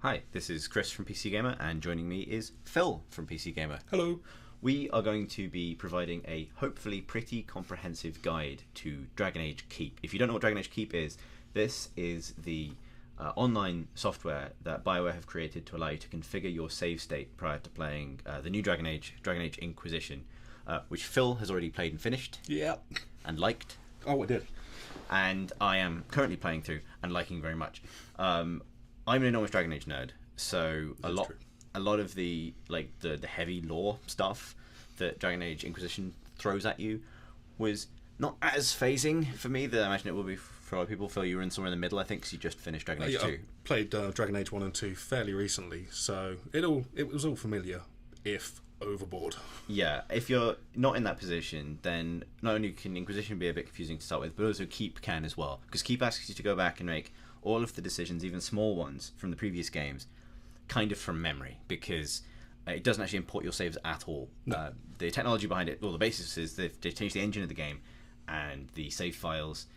Hi, this is Chris from PC Gamer, and joining me is Phil from PC Gamer. Hello. We are going to be providing a hopefully pretty comprehensive guide to Dragon Age Keep. If you don't know what Dragon Age Keep is, this is the online software that BioWare have created to allow you to configure your save state prior to playing the new Dragon Age Inquisition, which Phil has already played and finished. Yeah. And liked. Oh, I did. And I am currently playing through and liking very much. I'm an enormous Dragon Age nerd, so a lot of the the heavy lore stuff that Dragon Age Inquisition throws at you was not as phasing for me that I imagine it will be for a lot of people. Phil, you were in somewhere in the middle, I think, because you just finished Dragon Age 2. I played Dragon Age 1 and 2 fairly recently, so it was all familiar, if overboard. Yeah, if you're not in that position, then not only can Inquisition be a bit confusing to start with, but also Keep can as well, because Keep asks you to go back and make all of the decisions, even small ones, from the previous games, kind of from memory, because it doesn't actually import your saves at all. No. The technology behind it, well, the basis is they changed the engine of the game, and the save files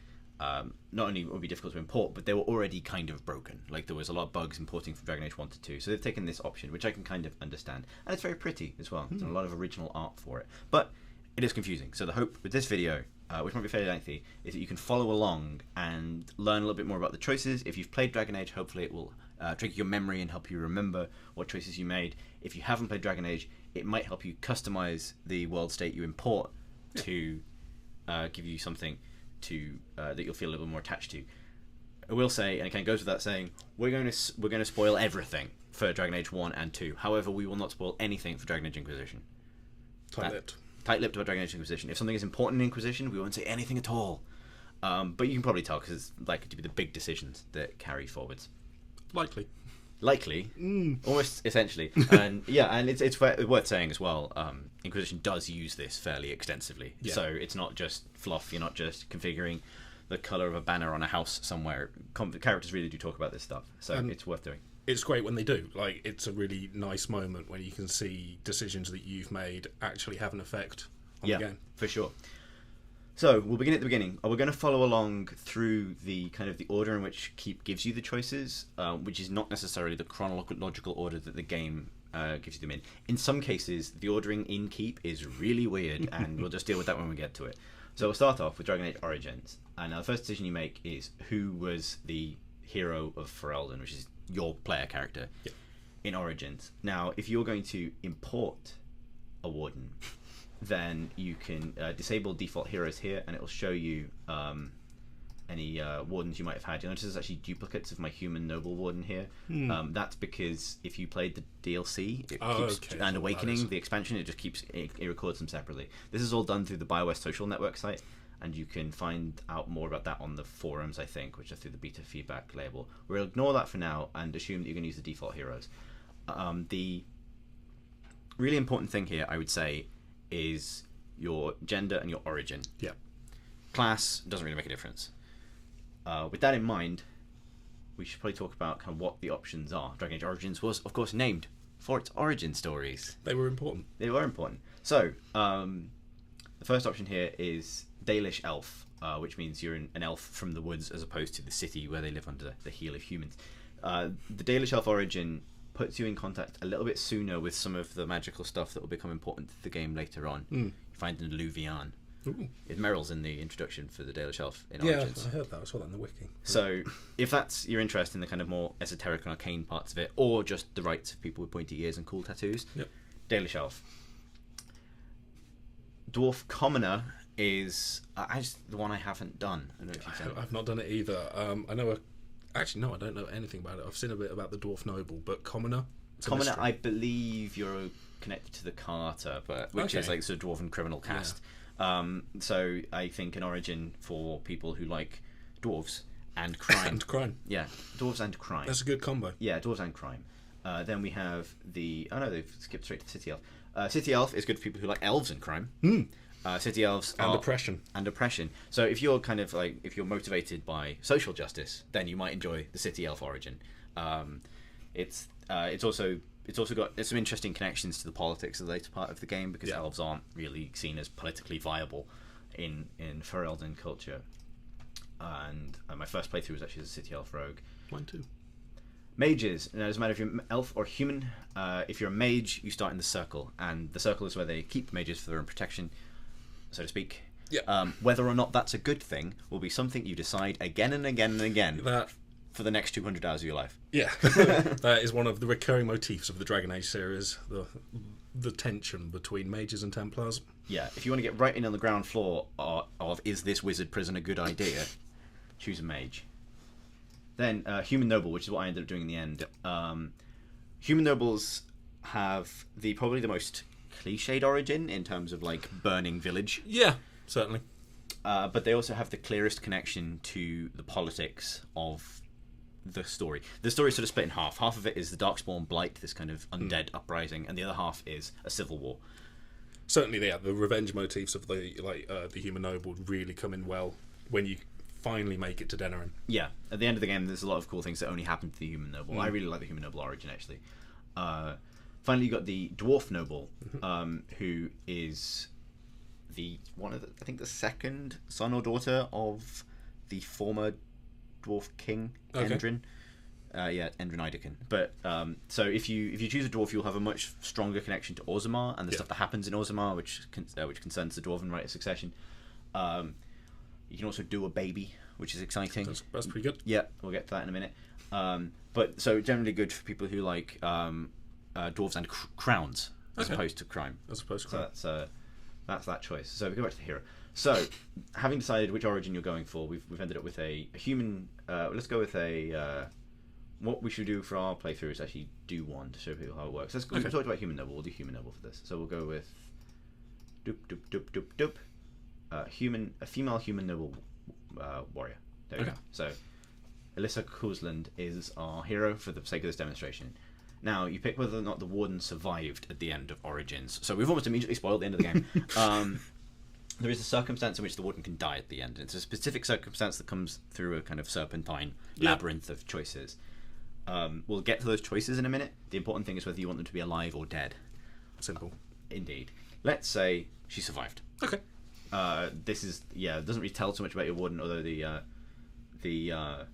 not only would be difficult to import, but they were already kind of broken. Like, there was a lot of bugs importing from Dragon Age 1 to 2, so they've taken this option, which I can kind of understand. And it's very pretty as well. There's a lot of original art for it. But it is confusing. So the hope with this video, which might be fairly lengthy, is that you can follow along and learn a little bit more about the choices. If you've played Dragon Age, hopefully it will trigger your memory and help you remember what choices you made. If you haven't played Dragon Age, it might help you customize the world state you import to give you something to that you'll feel a little more attached to. I will say, and it kind of goes without saying, we're going to spoil everything for Dragon Age 1 and 2. However, we will not spoil anything for Dragon Age Inquisition. Tight-lipped about Dragon Age Inquisition. If something is important in Inquisition, we won't say anything at all. But you can probably tell, because it's likely to be the big decisions that carry forwards. Likely, almost essentially. And yeah, and it's worth saying as well, Inquisition does use this fairly extensively. Yeah. So it's not just fluff. You're not just configuring the color of a banner on a house somewhere. Characters really do talk about this stuff, so it's worth doing. It's great when they do. Like, it's a really nice moment when you can see decisions that you've made actually have an effect on the game. For sure. So we'll begin at the beginning. We're going to follow along through the kind of the order in which Keep gives you the choices, which is not necessarily the chronological order that the game gives you them in. In some cases, the ordering in Keep is really weird, and we'll just deal with that when we get to it. So we'll start off with Dragon Age Origins, and the first decision you make is who was the hero of Ferelden, which is your player character in Origins. Now, if you're going to import a warden, then you can disable default heroes here, and it will show you any wardens you might have had. You'll notice there's actually duplicates of my human noble warden here. That's because if you played the DLC and Awakening, the expansion, it just keeps it records them separately. This is all done through the BioWare social network site, and you can find out more about that on the forums, I think, which are through the beta feedback label. We'll ignore that for now and assume that you're going to use the default heroes. The really important thing here, I would say, is your gender and your origin. Yeah. Class doesn't really make a difference. With that in mind, we should probably talk about kind of what the options are. Dragon Age Origins was, of course, named for its origin stories. They were important. So, the first option here is Dalish elf, which means you're an elf from the woods as opposed to the city where they live under the heel of humans. The Dalish elf origin puts you in contact a little bit sooner with some of the magical stuff that will become important to the game later on. You find an Alluvian. It Meryl's in the introduction for the Dalish elf in Origins. Yeah, I heard that. I saw that in the wiki. So, if that's your interest in the kind of more esoteric and arcane parts of it, or just the rights of people with pointy ears and cool tattoos, Dalish elf. Dwarf commoner is the one I haven't done. I don't know if you've done it. I've not done it either. I know actually, no, I don't know anything about it. I've seen a bit about the dwarf noble, but commoner. Commoner, I believe you're connected to the Carter, which is like sort of dwarven criminal caste. So I think an origin for people who like dwarves and crime. Yeah, dwarves and crime. That's a good combo. Yeah, dwarves and crime. Then we have they've skipped straight to City Elf. City Elf is good for people who like elves and crime. City elves and oppression. So if you're kind of like, if you're motivated by social justice, then you might enjoy the City Elf origin. It's also got some interesting connections to the politics of the later part of the game, because elves aren't really seen as politically viable in Ferelden culture. And my first playthrough was actually as a City Elf rogue. Mine too. Mages, it doesn't matter if you're elf or human. If you're a mage, you start in the circle, and the circle is where they keep mages for their own protection, so to speak. Yeah. Whether or not that's a good thing will be something you decide again and again and again for the next 200 hours of your life. Yeah. That is one of the recurring motifs of the Dragon Age series, the tension between mages and Templars. Yeah, if you want to get right in on the ground floor of is this wizard prison a good idea, choose a mage. Then human noble, which is what I ended up doing in the end. Human nobles have probably the most cliched origin in terms of like burning village. Yeah, certainly. But they also have the clearest connection to the politics of the story. The story is sort of split in half. Half of it is the Darkspawn Blight, this kind of undead uprising, and the other half is a civil war. Certainly, the revenge motifs of the human noble really come in well when you finally make it to Denerim. Yeah, at the end of the game, there's a lot of cool things that only happen to the human noble. I really like the human noble origin, actually. Finally, you got the dwarf noble, who is the second son or daughter of the former dwarf king Endrin. Endrin Ideken. But so if you choose a dwarf, you'll have a much stronger connection to Orzammar and the stuff that happens in Orzammar, which concerns the dwarven right of succession. You can also do a baby, which is exciting. That's pretty good. Yeah, we'll get to that in a minute. But so generally good for people who like dwarves and crowns as opposed to crime. So that's that choice. So we go back to the hero. So having decided which origin you're going for, we've ended up with a human. Let's go with a. What we should do for our playthrough is actually do one to show people how it works. We talked about human noble. We'll do human noble for this. So we'll go with a female human noble warrior. There we go. So Alyssa Cousland is our hero for the sake of this demonstration. Now you pick whether or not the warden survived at the end of Origins. So we've almost immediately spoiled the end of the game. There is a circumstance in which the warden can die at the end. It's a specific circumstance that comes through a kind of serpentine labyrinth of choices. We'll get to those choices in a minute. The important thing is whether you want them to be alive or dead. Simple. Indeed. Let's say she survived. Okay. This is it doesn't really tell too much about your warden, although the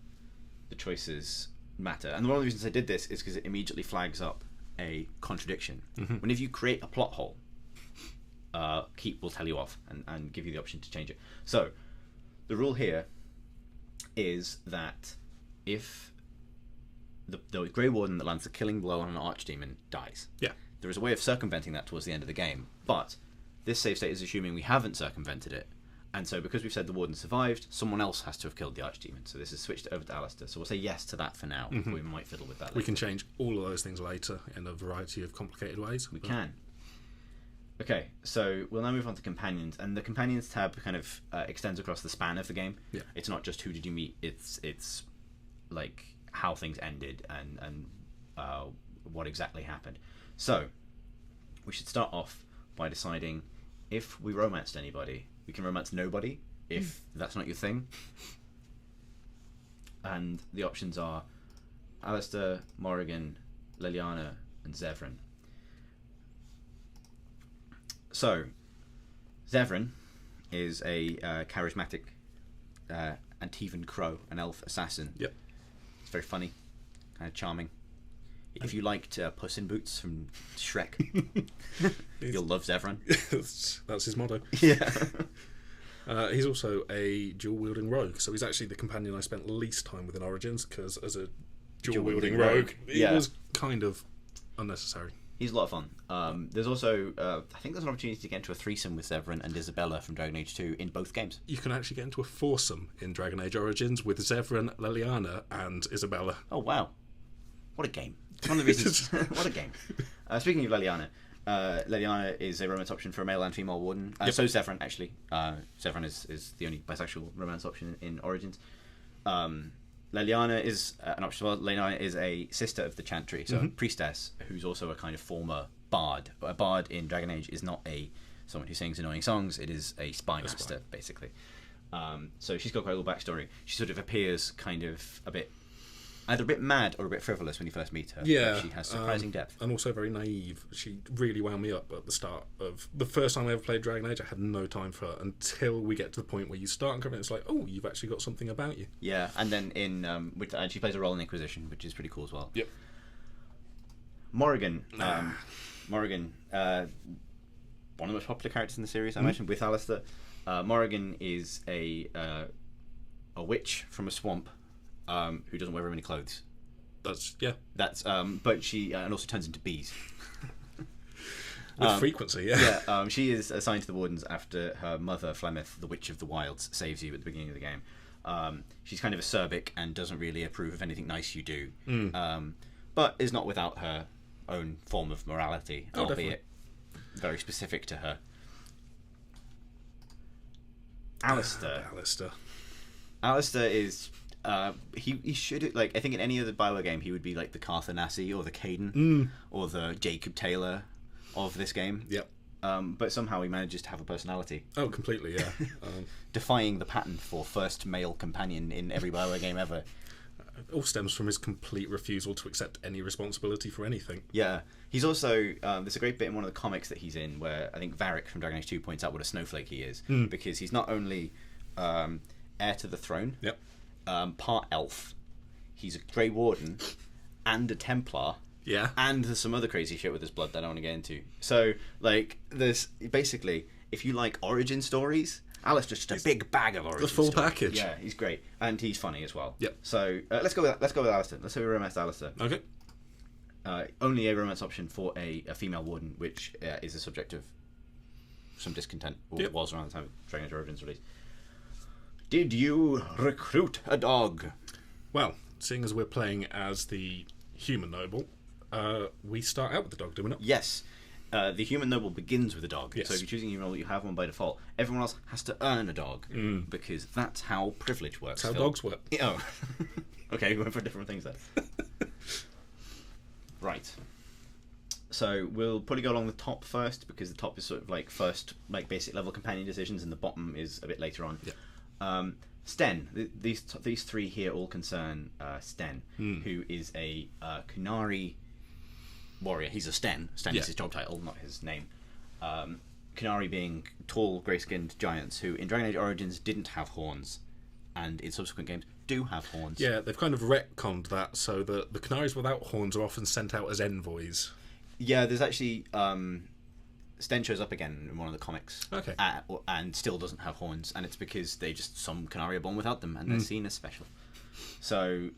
choices matter. And one of the reasons I did this is because it immediately flags up a contradiction. Whenever you create a plot hole, Keep will tell you off and give you the option to change it. So the rule here is that if the Grey Warden that lands the killing blow on an archdemon dies, there is a way of circumventing that towards the end of the game, but this save state is assuming we haven't circumvented it, and so because we've said the warden survived, someone else has to have killed the archdemon. So this is switched over to Alistair. So we'll say yes to that for now. We might fiddle with that later. We can change all of those things later in a variety of complicated ways. We can. Okay, so we'll now move on to companions, and the companions tab kind of extends across the span of the game. It's not just who did you meet; it's like how things ended and what exactly happened. So we should start off by deciding if we romanced anybody. We can romance nobody if that's not your thing. And the options are Alistair, Morrigan, Liliana, and Zevran. So, Zevran is a charismatic Antivan Crow, an elf assassin. It's very funny, kind of charming. If you liked Puss in Boots from Shrek, you'll love Zevran. That's his motto. Yeah. He's also a dual-wielding rogue, so he's actually the companion I spent least time with in Origins, because as a dual-wielding rogue, it was kind of unnecessary. He's a lot of fun. There's also, I think there's an opportunity to get into a threesome with Zevran and Isabella from Dragon Age 2 in both games. You can actually get into a foursome in Dragon Age Origins with Zevran, Liliana, and Isabella. Oh, wow. What a game. It's one of the reasons. What a game. Speaking of Liliana, Liliana is a romance option for a male and female warden. So is Zevran, actually. Zevran is the only bisexual romance option in Origins. Liliana is an option. Well, Liliana is a sister of the Chantry, so a priestess who's also a kind of former bard. A bard in Dragon Age is not someone who sings annoying songs. It is a spy master, basically. So she's got quite a little backstory. She sort of appears kind of a bit either a bit mad or a bit frivolous when you first meet her. Yeah. But she has surprising depth. And also very naive. She really wound me up at the start of... The first time I ever played Dragon Age, I had no time for her until we get to the point where you start uncovering it's like, oh, you've actually got something about you. Yeah, and then and she plays a role in Inquisition, which is pretty cool as well. Yep. Morrigan. Morrigan, one of the most popular characters in the series, I mentioned, with Alistair. Morrigan is a witch from a swamp who doesn't wear very many clothes. But she and also turns into bees. With frequency, yeah. Yeah, she is assigned to the Wardens after her mother, Flemeth, the Witch of the Wilds, saves you at the beginning of the game. She's kind of acerbic and doesn't really approve of anything nice you do, but is not without her own form of morality, albeit very specific to her. Alistair is he should, like, I think in any other BioWare game he would be like the Carthanassi or the Caden or the Jacob Taylor of this game. Yep. But somehow he manages to have a personality. Oh, completely, yeah. Defying the pattern for first male companion in every BioWare game ever. It all stems from his complete refusal to accept any responsibility for anything. Yeah. He's also... there's a great bit in one of the comics that he's in where I think Varric from Dragon Age 2 points out what a snowflake he is. Because he's not only heir to the throne, part elf, he's a Grey Warden, and a Templar... Yeah. And there's some other crazy shit with his blood that I don't want to get into. So, like, there's... Basically, if you like origin stories... Alistair's just a big bag of origin the full stories. package. Yeah, he's great. And he's funny as well. Yep. So, let's go with Alistair. Let's say we romance Alistair. Okay. Only a romance option for a female warden, which is a subject of some discontent, or was around the time of Dragon Age Origins release. Did you recruit a dog? Well, seeing as we're playing as the human noble, we start out with the dog, do we not? Yes. The human noble begins with a dog. Yes. So if you're choosing a human noble, you have one by default. Everyone else has to earn a dog, because that's how privilege works. That's how dogs work. Oh. Okay, we went for different things then. Right. So we'll probably go along the top first, because the top is sort of like first, like, basic level companion decisions, and the bottom is a bit later on. Yeah. Sten. These three here all concern Sten, who is a Qunari warrior. He's a Sten. Sten is his job title, not his name. Qunari being tall, grey-skinned giants who, in Dragon Age Origins, didn't have horns, and in subsequent games do have horns. Yeah, they've kind of retconned that, so that the Qunari's without horns are often sent out as envoys. Yeah, there's actually... Sten shows up again in one of the comics, okay, and still doesn't have horns, and it's because some Qunari are born without them, and they're seen as special. So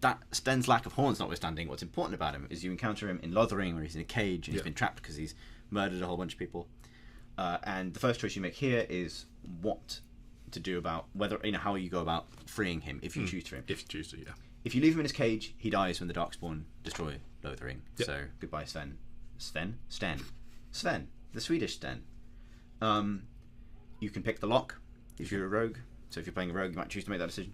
that Sten's lack of horns notwithstanding, what's important about him is you encounter him in Lothering, where he's in a cage and he's been trapped because he's murdered a whole bunch of people. And the first choice you make here is what to do about how you go about freeing him if you choose to free him. If you choose to, yeah. If you leave him in his cage, he dies when the Darkspawn destroy Lothering. Yep. So goodbye, Sven. Sven, the Swedish Sten. You can pick the lock if you're a rogue. So if you're playing a rogue, you might choose to make that decision.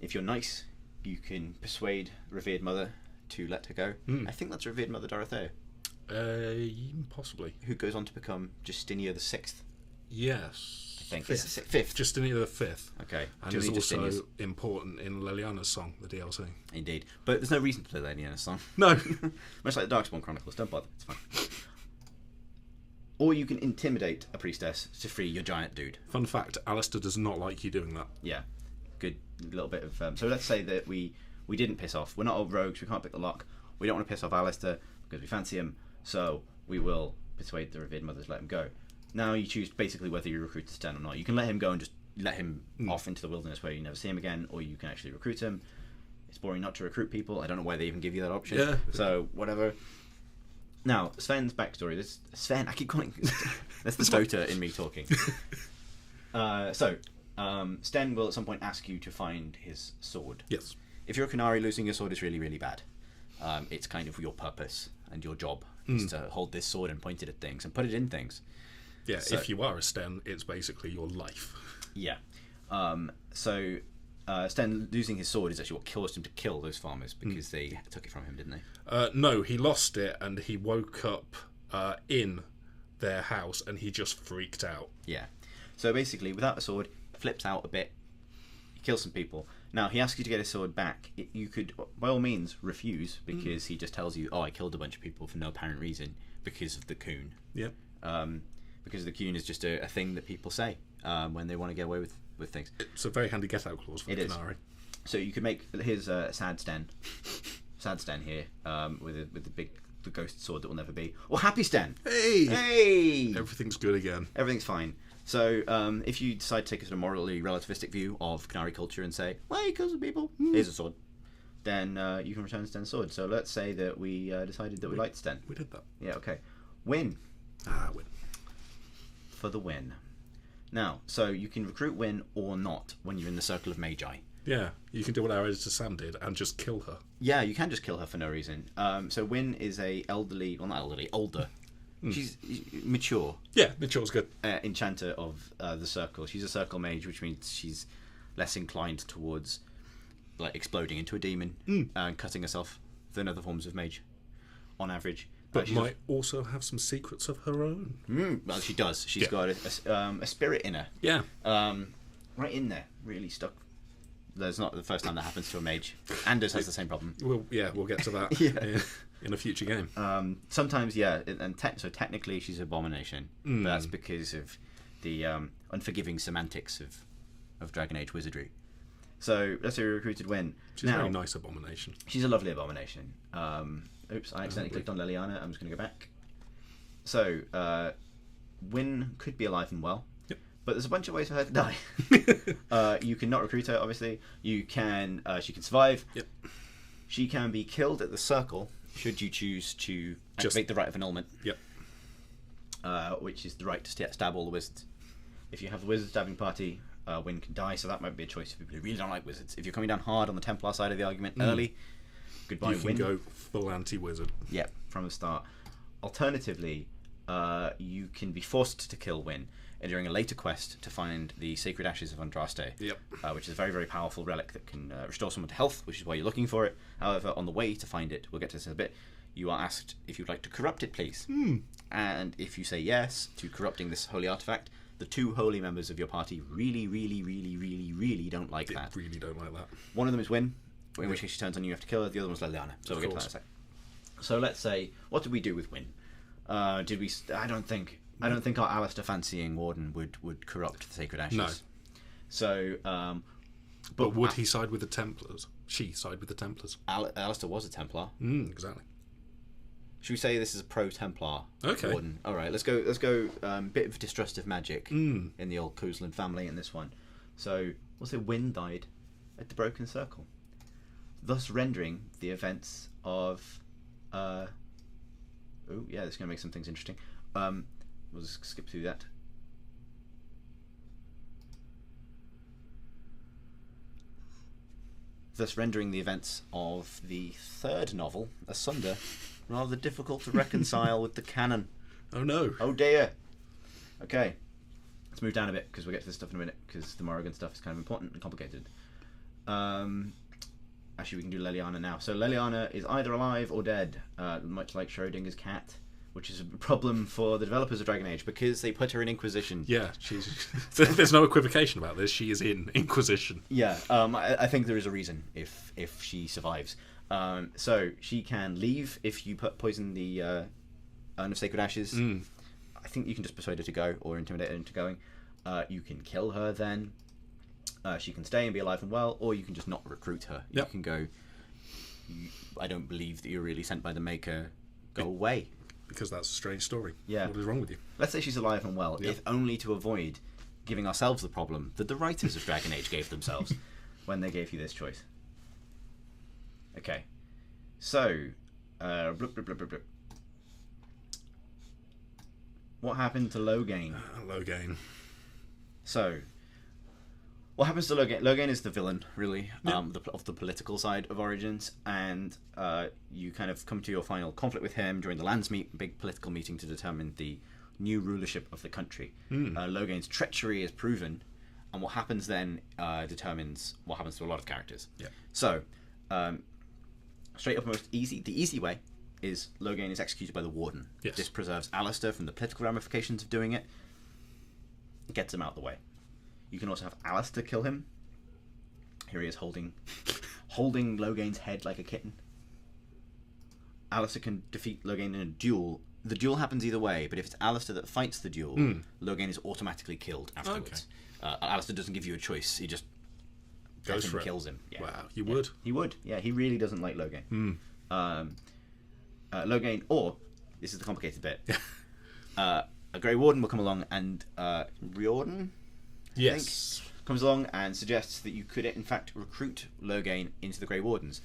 If you're nice, you can persuade Revered Mother to let her go. I think that's Revered Mother Dorothea. Possibly. Who goes on to become Justinia the Sixth. Yes. I think it's fifth. Justinia the Fifth. Okay. And is also important in Liliana's song, the DLC. Indeed. But there's no reason to play Liliana's song. No. Much like the Darkspawn Chronicles. Don't bother. It's fine. Or you can intimidate a priestess to free your giant dude. Fun fact, Alistair does not like you doing that. Yeah. Good little bit of... so let's say that we didn't piss off. We're not all rogues. We can't pick the lock. We don't want to piss off Alistair because we fancy him. So we will persuade the Revered Mother to let him go. Now you choose basically whether you recruit Sten or not. You can let him go and just let him off into the wilderness where you never see him again, or you can actually recruit him. It's boring not to recruit people. I don't know why they even give you that option. Yeah. So, whatever. Now, Sven's backstory. Sven, I keep calling... That's the Dota in me talking. Sten will at some point ask you to find his sword. Yes. If you're a Qunari, losing your sword is really, really bad. It's kind of your purpose and your job is to hold this sword and point it at things and put it in things. Yeah, so, if you are a Sten, it's basically your life. Yeah. Sten losing his sword is actually what caused him to kill those farmers because they took it from him, didn't they? No, he lost it and he woke up in their house and he just freaked out. Yeah. So basically, without a sword, flips out a bit, he kills some people. Now, he asks you to get his sword back. You could, by all means, refuse, because he just tells you, I killed a bunch of people for no apparent reason because of the coon. Yep. Because the coon is just a thing that people say when they want to get away with things. It's a very handy get-out clause for the Qunari. So you could make his sad Sten here with the ghost sword that will never be, or Happy Sten. Hey! Everything's good again. Everything's fine. So if you decide to take a sort of morally relativistic view of Qunari culture and say, well, he kills the people, here's a sword, then you can return Sten's sword. So let's say that we decided that we liked Sten. We did that. Yeah, okay. Win. Win. For the win. Now, so you can recruit Win or not when you're in the Circle of Magi. Yeah, you can do what our editor Sam did and just kill her. Yeah, you can just kill her for no reason. So Win is older. She's mature. Yeah, mature's good. Enchanter of the Circle. She's a Circle Mage, which means she's less inclined towards like exploding into a demon and cutting herself than other forms of mage, on average. But might also have some secrets of her own. Well, she does. She's got a spirit in her. Yeah. Right in there, really stuck. That's not the first time that happens to a mage. Anders has the same problem. We'll get to that in a future game. Sometimes, and so technically she's an abomination, but that's because of the unforgiving semantics of Dragon Age wizardry. So let's say we recruited Win. She's a very nice abomination. She's a lovely abomination. Oops, I accidentally clicked on Leliana. I'm just going to go back. So Win could be alive and well. But there's a bunch of ways for her to die. You can not recruit her, obviously. You can. She can survive. Yep. She can be killed at the Circle should you choose to activate the right of annulment. Yep. Which is the right to stab all the wizards. If you have the wizard stabbing party, Win can die. So that might be a choice for people who really don't like wizards. If you're coming down hard on the Templar side of the argument early, goodbye, Win. You can go full anti-wizard. Yep, from the start. Alternatively, you can be forced to kill Win during a later quest to find the Sacred Ashes of Andraste, which is a very, very powerful relic that can restore someone to health, which is why you're looking for it. However, on the way to find it, we'll get to this in a bit, you are asked if you'd like to corrupt it, please. And if you say yes to corrupting this holy artifact, the two holy members of your party really, really, really, really, really don't like that. Really don't like that. One of them is Win, in which case she turns on you, you have to kill her. The other one's Leliana. So we'll get to that in a sec. So let's say, what did we do with Win? Did we? I don't think our Alistair fancying Warden would corrupt the Sacred Ashes. No. So, but would he side with the Templars? She side with the Templars. Alistair was a Templar. Exactly. Should we say this is a pro-Templar Warden? All right, let's go. Bit of distrust of magic in the old Kuzlan family in this one. So we'll say Win died at the Broken Circle, thus rendering the events of. Oh yeah, this is going to make some things interesting. We'll just skip through that. Thus rendering the events of the third novel, Asunder, rather difficult to reconcile with the canon. Oh no. Oh dear. Okay. Let's move down a bit, because we'll get to this stuff in a minute, because the Morrigan stuff is kind of important and complicated. Actually, we can do Leliana now. So Leliana is either alive or dead, much like Schrodinger's cat, which is a problem for the developers of Dragon Age, because they put her in Inquisition. Yeah, there's no equivocation about this. She is in Inquisition. Yeah, I think there is a reason if she survives. So she can leave if you poison the Urn of Sacred Ashes. I think you can just persuade her to go or intimidate her into going. You can kill her then. She can stay and be alive and well, or you can just not recruit her. You can go, I don't believe that you're really sent by the Maker. Go away. Because that's a strange story. Yeah. What is wrong with you? Let's say she's alive and well, if only to avoid giving ourselves the problem that the writers of Dragon Age gave themselves when they gave you this choice. Okay. So, what happened to Loghain? Loghain. So, what happens to Loghain? Loghain is the villain, really, of the political side of Origins, and you kind of come to your final conflict with him during the Landsmeet, big political meeting to determine the new rulership of the country. Loghain's treachery is proven, and what happens then determines what happens to a lot of characters. Yeah. So, straight up the easy way is Loghain is executed by the Warden. Yes. This preserves Alistair from the political ramifications of doing it. Gets him out of the way. You can also have Alistair kill him. Here he is holding Loghain's head like a kitten. Alistair can defeat Loghain in a duel. The duel happens either way, but if it's Alistair that fights the duel, Loghain is automatically killed afterwards. Okay. Alistair doesn't give you a choice. He just goes for it and kills him. Yeah. Wow, you would? He would. Yeah, he really doesn't like Loghain. Loghain, or, this is the complicated bit, a Grey Warden will come along and Riordan, I think, comes along and suggests that you could in fact recruit Loghain into the Grey Wardens,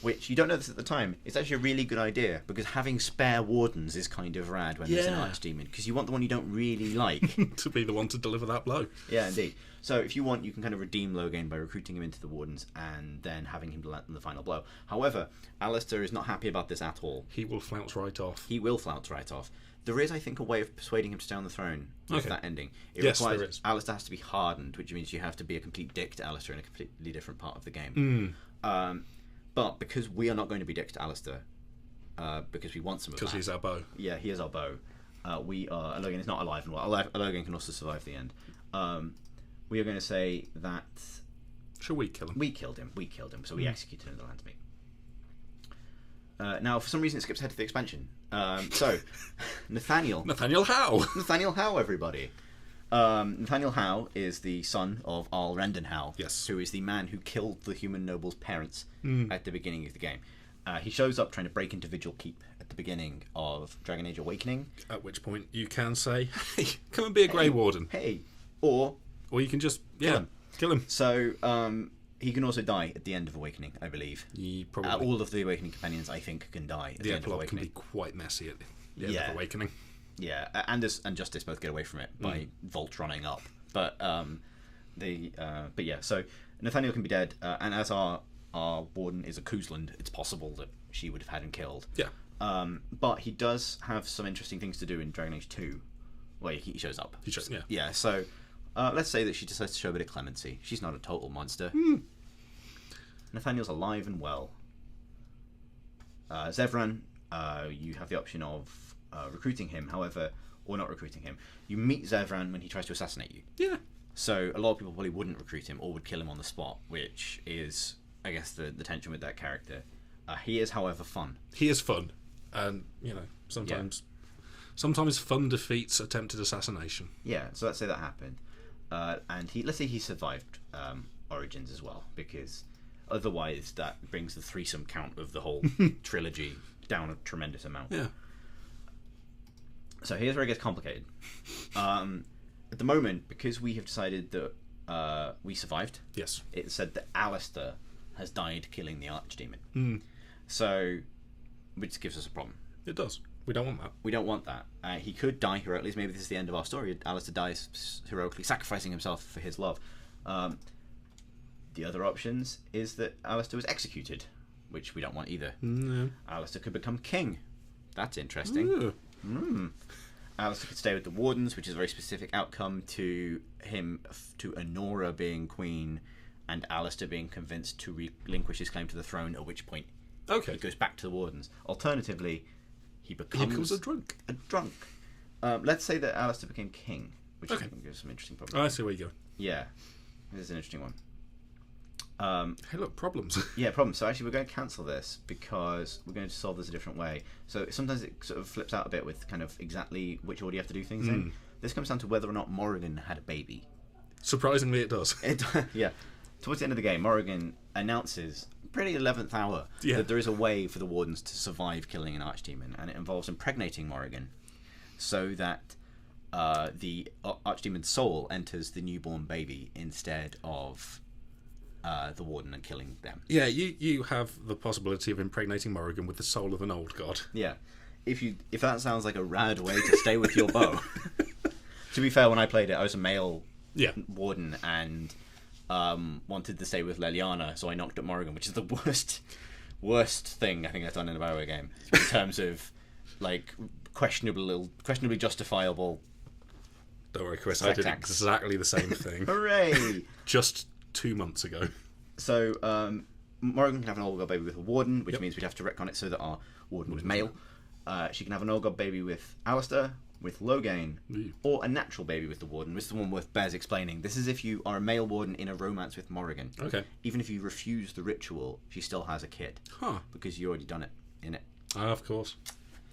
which you don't know this at the time. It's actually a really good idea, because having spare wardens is kind of rad when there's an archdemon, because you want the one you don't really like to be the one to deliver that blow. Yeah, indeed. So if you want, you can kind of redeem Loghain by recruiting him into the wardens and then having him land the final blow. However, Alistair is not happy about this at all. He will flounce right off. There is, I think, a way of persuading him to stay on the throne with that ending. It requires Alistair has to be hardened, which means you have to be a complete dick to Alistair in a completely different part of the game. But because we are not going to be dicks to Alistair, because we want some of that. Because he's our bow. Yeah, he is our bow. Loghain is not alive and well. Loghain can also survive the end. We are going to say that... Shall we kill him? We killed him, so we executed him in the Landsmeet. Now, for some reason, it skips ahead to the expansion. So, Nathaniel Howe, everybody. Nathaniel Howe is the son of Arl Rendon Howe, who is the man who killed the human noble's parents at the beginning of the game. He shows up trying to break into Vigil Keep at the beginning of Dragon Age Awakening. At which point you can say, hey, come and be a Grey Warden. Hey. Or you can just, kill him. So, he can also die at the end of Awakening, I believe. Probably. All of the Awakening companions, I think, can die at the end of Awakening. The epilogue can be quite messy at the end of Awakening. Yeah, and Justice both get away from it by Voltroning up. But so Nathaniel can be dead, and as our warden is a Kuzland, it's possible that she would have had him killed. Yeah. But he does have some interesting things to do in Dragon Age 2. Well, he shows up. Yeah, so let's say that she decides to show a bit of clemency. She's not a total monster. Nathaniel's alive and well. Zevran, you have the option of recruiting him, however, or not recruiting him. You meet Zevran when he tries to assassinate you. Yeah. So a lot of people probably wouldn't recruit him or would kill him on the spot, which is, I guess, the tension with that character. He is, however, fun. He is fun. And, sometimes fun defeats attempted assassination. Yeah, so let's say that happened. And let's say he survived Origins as well, because otherwise that brings the threesome count of the whole trilogy down a tremendous amount. Yeah. So here's where it gets complicated. At the moment, because we have decided that we survived, it said that Alistair has died killing the Archdemon. So, which gives us a problem. It does. We don't want that. We don't want that. He could die heroically. Maybe this is the end of our story. Alistair dies heroically, sacrificing himself for his love. The other options is that Alistair was executed, which we don't want either. No. Alistair could become king. That's interesting. Alistair could stay with the Wardens, which is a very specific outcome to Honora being queen and Alistair being convinced to relinquish his claim to the throne, at which point he goes back to the Wardens. Alternatively, he becomes a drunk. Let's say that Alistair became king, which I think gives some interesting problems. I see where you go. Yeah, this is an interesting one. Hey, look, problems. Yeah, problems. So actually, we're going to cancel this because we're going to solve this a different way. So sometimes it sort of flips out a bit with kind of exactly which order you have to do things in. This comes down to whether or not Morrigan had a baby. Surprisingly, it does. Yeah. Towards the end of the game, Morrigan announces, pretty 11th hour, that there is a way for the Wardens to survive killing an Archdemon, and it involves impregnating Morrigan so that the Archdemon's soul enters the newborn baby instead of the Warden and killing them. Yeah, you have the possibility of impregnating Morrigan with the soul of an old god. Yeah. If that sounds like a rad way to stay with your bow. To be fair, when I played it, I was a male Warden and wanted to stay with Leliana, so I knocked up Morrigan, which is the worst thing I think I've done in a BioWare game in terms of like questionably justifiable. Don't worry, Chris, I did exactly the same thing. Hooray! Just 2 months ago. So Morrigan can have an old god baby with a Warden, which means we'd have to retcon it so that our Warden was male. She can have an old god baby with Alistair, with Loghain, or a natural baby with the Warden, which is the one worth bears explaining. This is if you are a male Warden in a romance with Morrigan. Okay. Even if you refuse the ritual, she still has a kid. Huh. Because you already done it in it. Of course.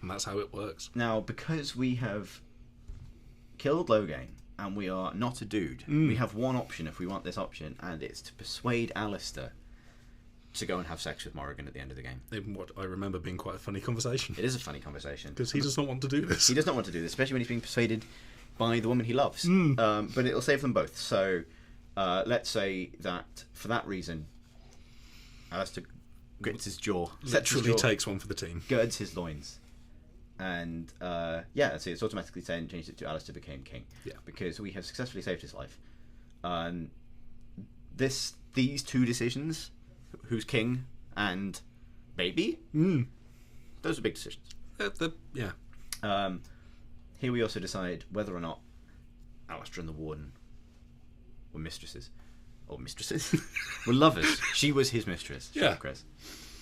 And that's how it works. Now, because we have killed Loghain, and we are not a dude, we have one option if we want this option, and it's to persuade Alistair to go and have sex with Morrigan at the end of the game. In what I remember being quite a funny conversation. It is a funny conversation. Because he does not want to do this. He does not want to do this, especially when he's being persuaded by the woman he loves. But it'll save them both. So let's say that for that reason, Alistair grits his jaw. Literally takes one for the team. Girds his loins. And yeah, so it's automatically changed it to Alistair became king. Yeah. Because we have successfully saved his life. These two decisions, who's king and baby, those are big decisions. Yeah. Here we also decide whether or not Alistair and the Warden were mistresses. Or mistresses? Were lovers. She was his mistress. Yeah. Chris.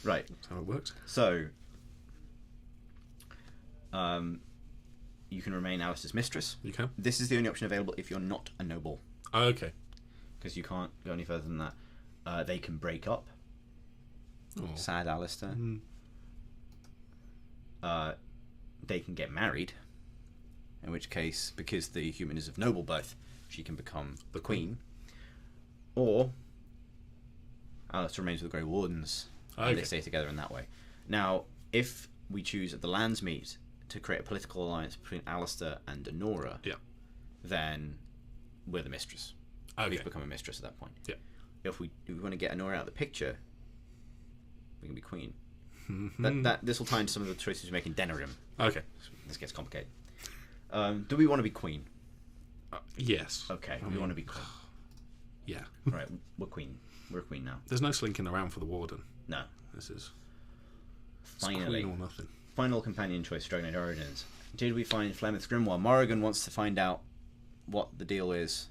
Right. That's how it works. So, you can remain Alistair's mistress. You can. This is the only option available if you're not a noble. Oh, okay. Because you can't go any further than that. They can break up. Oh. Sad Alistair. They can get married, in which case, because the human is of noble birth, she can become the queen. Or Alistair remains with the Grey Wardens, and they stay together in that way. Now, if we choose at the Landsmeet to create a political alliance between Alistair and Denora, then we're the mistress. We've become a mistress at that point. Yeah. If we want to get Denora out of the picture, we can be queen. This will tie into some of the choices we make in Denerim. Okay. This gets complicated. Do we want to be queen? Yes. Okay, we want to be queen. Yeah. Right, we're queen. We're a queen now. There's no slinking around for the Warden. No. This is finally queen or nothing. Final companion choice, Dragon Age Origins. Did we find Flemeth's Grimoire? Morrigan wants to find out what the deal is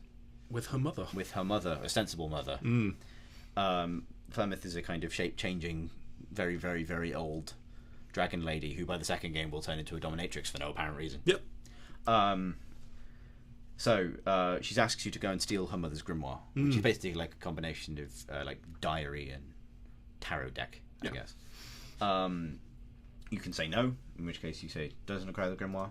with her mother. With her mother, a sensible mother. Flemeth is a kind of shape-changing, very, very, very old dragon lady who, by the second game, will turn into a dominatrix for no apparent reason. Yep. So she's asked you to go and steal her mother's grimoire, which is basically like a combination of like diary and tarot deck, I guess. You can say no, in which case you say doesn't acquire the grimoire.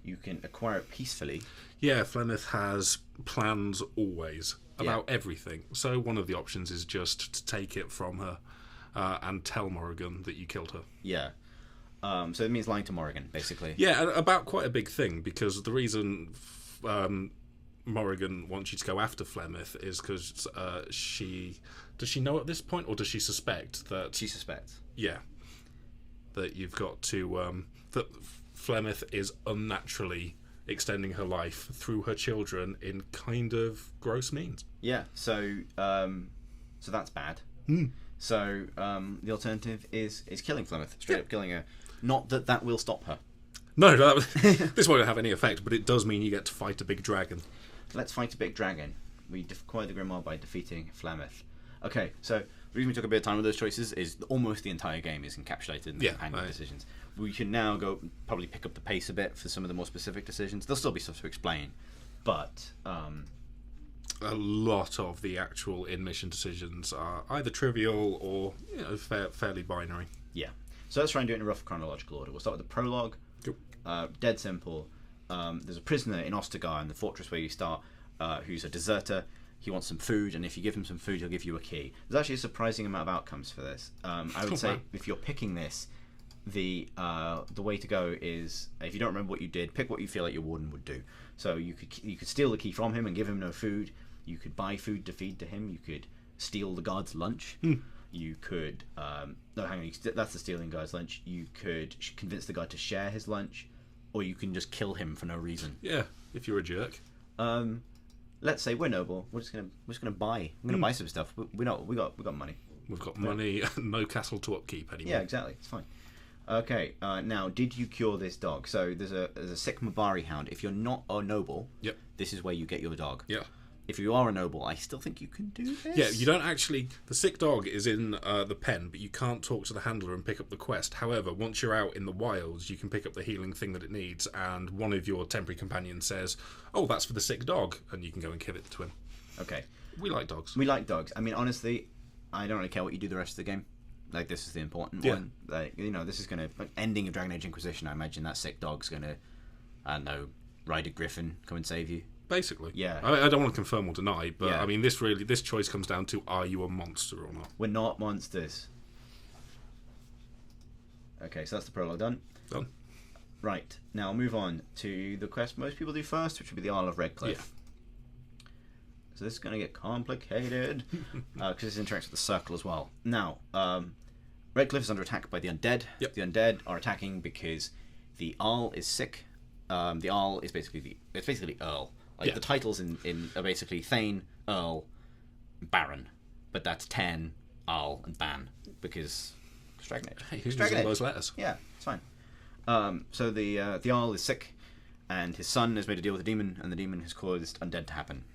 You can acquire it peacefully. Yeah, Flemeth has plans always about everything. So one of the options is just to take it from her and tell Morrigan that you killed her. Yeah. So it means lying to Morrigan, basically. Yeah, about quite a big thing, because the reason Morrigan wants you to go after Flemeth is because does she know at this point, or does she suspect that... She suspects. Yeah. That you've got to... that Flemeth is unnaturally extending her life through her children in kind of gross means. Yeah, so that's bad. So the alternative is killing Flemeth, straight up killing her. Not that will stop her. No, this won't have any effect, but it does mean you get to fight a big dragon. Let's fight a big dragon. We acquire the Grimoire by defeating Flemeth. Okay, so the reason we took a bit of time with those choices is almost the entire game is encapsulated in the companion decisions. We can now go probably pick up the pace a bit for some of the more specific decisions. There'll still be stuff to explain, but a lot of the actual in-mission decisions are either trivial or fairly binary. Yeah. So let's try and do it in a rough chronological order. We'll start with the prologue. Cool. Dead simple. There's a prisoner in Ostagar, in the fortress where you start, who's a deserter. He wants some food, and if you give him some food, he'll give you a key. There's actually a surprising amount of outcomes for this. I would say if you're picking this, the way to go is, if you don't remember what you did, pick what you feel like your warden would do. So you could steal the key from him and give him no food. You could buy food to feed to him. You could steal the guard's lunch. You could no, hang on. That's the stealing guard's lunch. You could convince the guard to share his lunch, or you can just kill him for no reason. Yeah, if you're a jerk. Let's say we're noble. We're just gonna buy. We're gonna buy some stuff. We got money. We've got money. No castle to upkeep anymore. Yeah, exactly. It's fine. Okay. Now, did you cure this dog? So there's a sick Mabari hound. If you're not a noble, yep, this is where you get your dog. Yeah. if you are a noble, I still think you can do this. Yeah, you don't actually... The sick dog is in the pen, but you can't talk to the handler and pick up the quest. However, once you're out in the wilds, you can pick up the healing thing that it needs, and one of your temporary companions says, oh, that's for the sick dog, and you can go and give it to him. Okay. We like dogs. We like dogs. I mean, honestly, I don't really care what you do the rest of the game. Like, this is the important one. Like, you know, this is going to... Like, ending of Dragon Age Inquisition, I imagine that sick dog's going to, I don't know, ride a griffin, come and save you. Basically. Yeah. I don't want to confirm or deny, but I mean, this choice comes down to, are you a monster or not? We're not monsters. Okay, so that's the prologue done. Done. Right, now I'll move on to the quest most people do first, which would be the Isle of Redcliffe. Yeah. So this is going to get complicated, because this interacts with the circle as well. Now, Redcliffe is under attack by the undead. Yep. The undead are attacking because the Arl is sick. The Arl is basically Earl. Like, the titles in are basically Thane, Earl, Baron. But that's Ten, Arl, and Ban, because it's Dragon Age. Hey, who's using those letters? Yeah, it's fine. So the Arl is sick, and his son has made a deal with the demon, and the demon has caused undead to happen.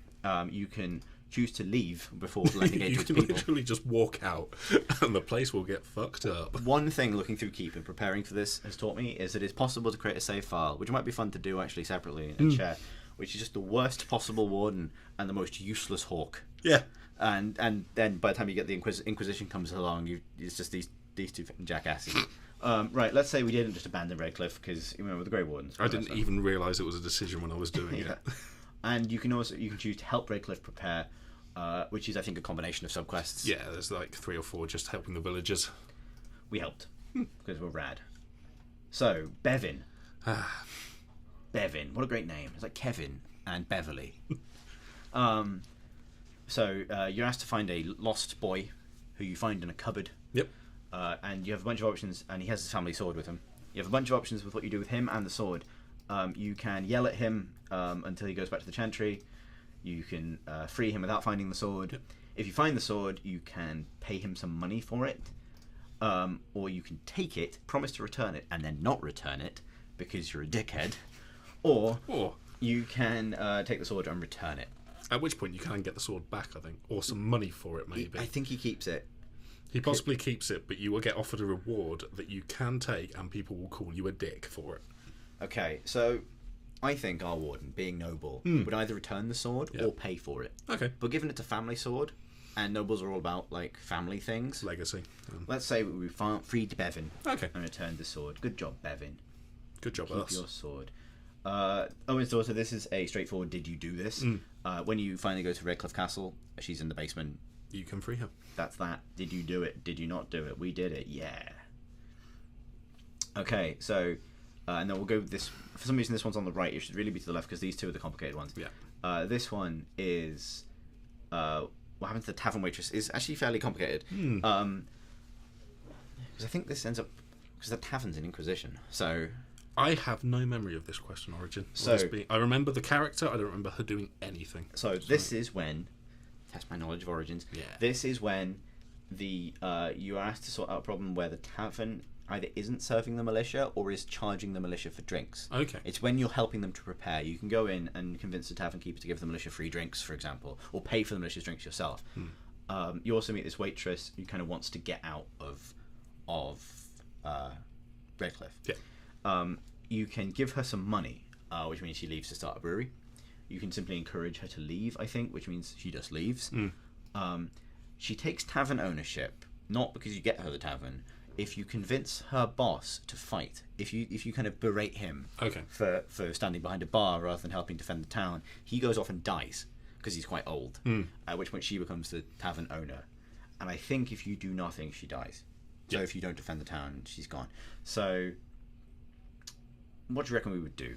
You can choose to leave before lending aid to its people. You can literally just walk out, and the place will get fucked up. One thing looking through Keep and preparing for this has taught me is that it's possible to create a save file, which might be fun to do actually separately and share, which is just the worst possible warden and the most useless Hawke. Yeah. And then by the time you get the Inquisition comes along, it's just these two jackasses. Right, let's say we didn't just abandon Redcliffe because, you know, with the Grey Wardens. I didn't even realise it was a decision when I was doing it. And you can choose to help Redcliffe prepare, which is, I think, a combination of subquests. Yeah, there's like 3 or 4 just helping the villagers. We helped because we're rad. So Bevin. Bevin, what a great name! It's like Kevin and Beverly. So you're asked to find a lost boy who you find in a cupboard. Yep. And you have a bunch of options, and he has his family sword with him. You have a bunch of options with what you do with him and the sword. You can yell at him until he goes back to the chantry. You can free him without finding the sword. Yep. If you find the sword, you can pay him some money for it. Or you can take it, promise to return it, and then not return it because you're a dickhead. Or you can take the sword and return it. At which point you can get the sword back, I think. Or some money for it, maybe. I think he keeps it. He possibly keeps it, but you will get offered a reward that you can take, and people will call you a dick for it. Okay, so I think our warden, being noble, would either return the sword or pay for it. Okay. But given it's a family sword, and nobles are all about, like, family things. Legacy. Let's say we freed Bevin. Okay. And returned the sword. Good job, Bevin. Good job, Keep us. your sword. Owen's daughter, this is a straightforward did you do this? When you finally go to Redcliffe Castle, she's in the basement. You can free her. That's that. Did you do it? Did you not do it? We did it. Yeah. Okay, so... and then we'll go with this. For some reason, this one's on the right. It should really be to the left because these two are the complicated ones. Yeah. This one is what happened to the tavern waitress is actually fairly complicated. Because I think this ends up because the tavern's in Inquisition. So I have no memory of this question origin. So I remember the character. I don't remember her doing anything. So this is when test my knowledge of origins. Yeah. This is when the you are asked to sort out a problem where the tavern either isn't serving the militia or is charging the militia for drinks. Okay. It's when you're helping them to prepare. You can go in and convince the tavern keeper to give the militia free drinks, for example, or pay for the militia's drinks yourself. You also meet this waitress who kind of wants to get out of Redcliffe. Yeah. You can give her some money, which means she leaves to start a brewery. You can simply encourage her to leave, I think, which means she just leaves. She takes tavern ownership, not because you get her the tavern. If you convince her boss to fight, if you kind of berate him for standing behind a bar rather than helping defend the town, he goes off and dies because he's quite old. At which point she becomes the tavern owner. And I think if you do nothing, she dies. So if you don't defend the town, she's gone. So what do you reckon we would do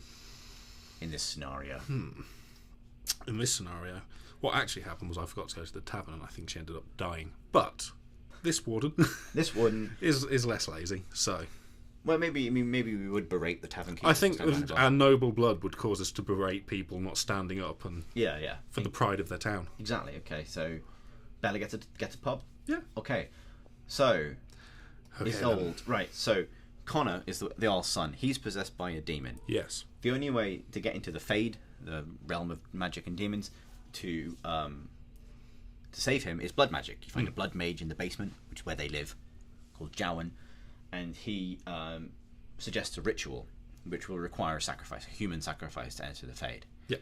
in this scenario? In this scenario, what actually happened was I forgot to go to the tavern and I think she ended up dying. But this warden is less lazy, so well, maybe we would berate the tavern keeper. I think our noble blood would cause us to berate people not standing up and for the pride of their town. Exactly. Okay, so Bella gets a pub. Yeah. Okay, so it's old, right? So Connor is the Earl's son. He's possessed by a demon. Yes. The only way to get into the Fade, the realm of magic and demons, to save him is blood magic. You find a blood mage in the basement, which is where they live, called Jowan, and he suggests a ritual which will require a sacrifice, a human sacrifice, to enter the Fade. Yeah.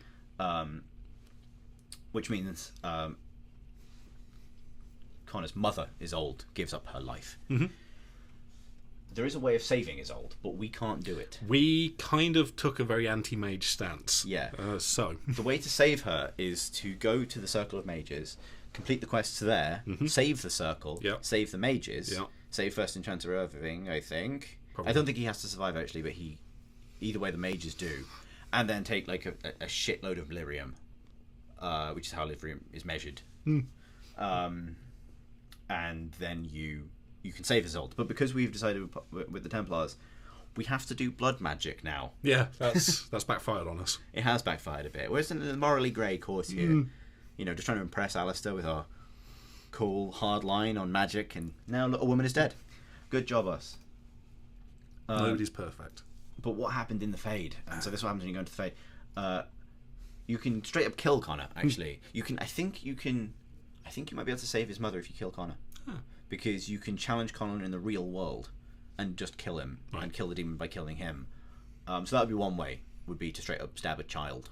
Which means Connor's mother, Isolde, gives up her life. Mm-hmm. There is a way of saving Isolde, but we can't do it. We kind of took a very anti-mage stance. Yeah. So the way to save her is to go to the Circle of Mages, complete the quests there, save the Circle, save the Mages, save First Enchanter Irving, I think. Probably. I don't think he has to survive, actually, but either way the Mages do. And then take like a shitload of lyrium, which is how lyrium is measured. And then you can save Isolde. But because we've decided with the Templars, we have to do blood magic now. Yeah, that's backfired on us. It has backfired a bit. We're in the morally grey course here. You know, just trying to impress Alistair with our cool, hard line on magic, and now look, a woman is dead. Good job, us. Nobody's perfect. But what happened in the Fade? And so this is what happens when you go into the Fade. You can straight up kill Connor, actually. You can. I think you might be able to save his mother if you kill Connor. Huh. Because you can challenge Connor in the real world and just kill him, and kill the demon by killing him. So that would be one way, would be to straight up stab a child.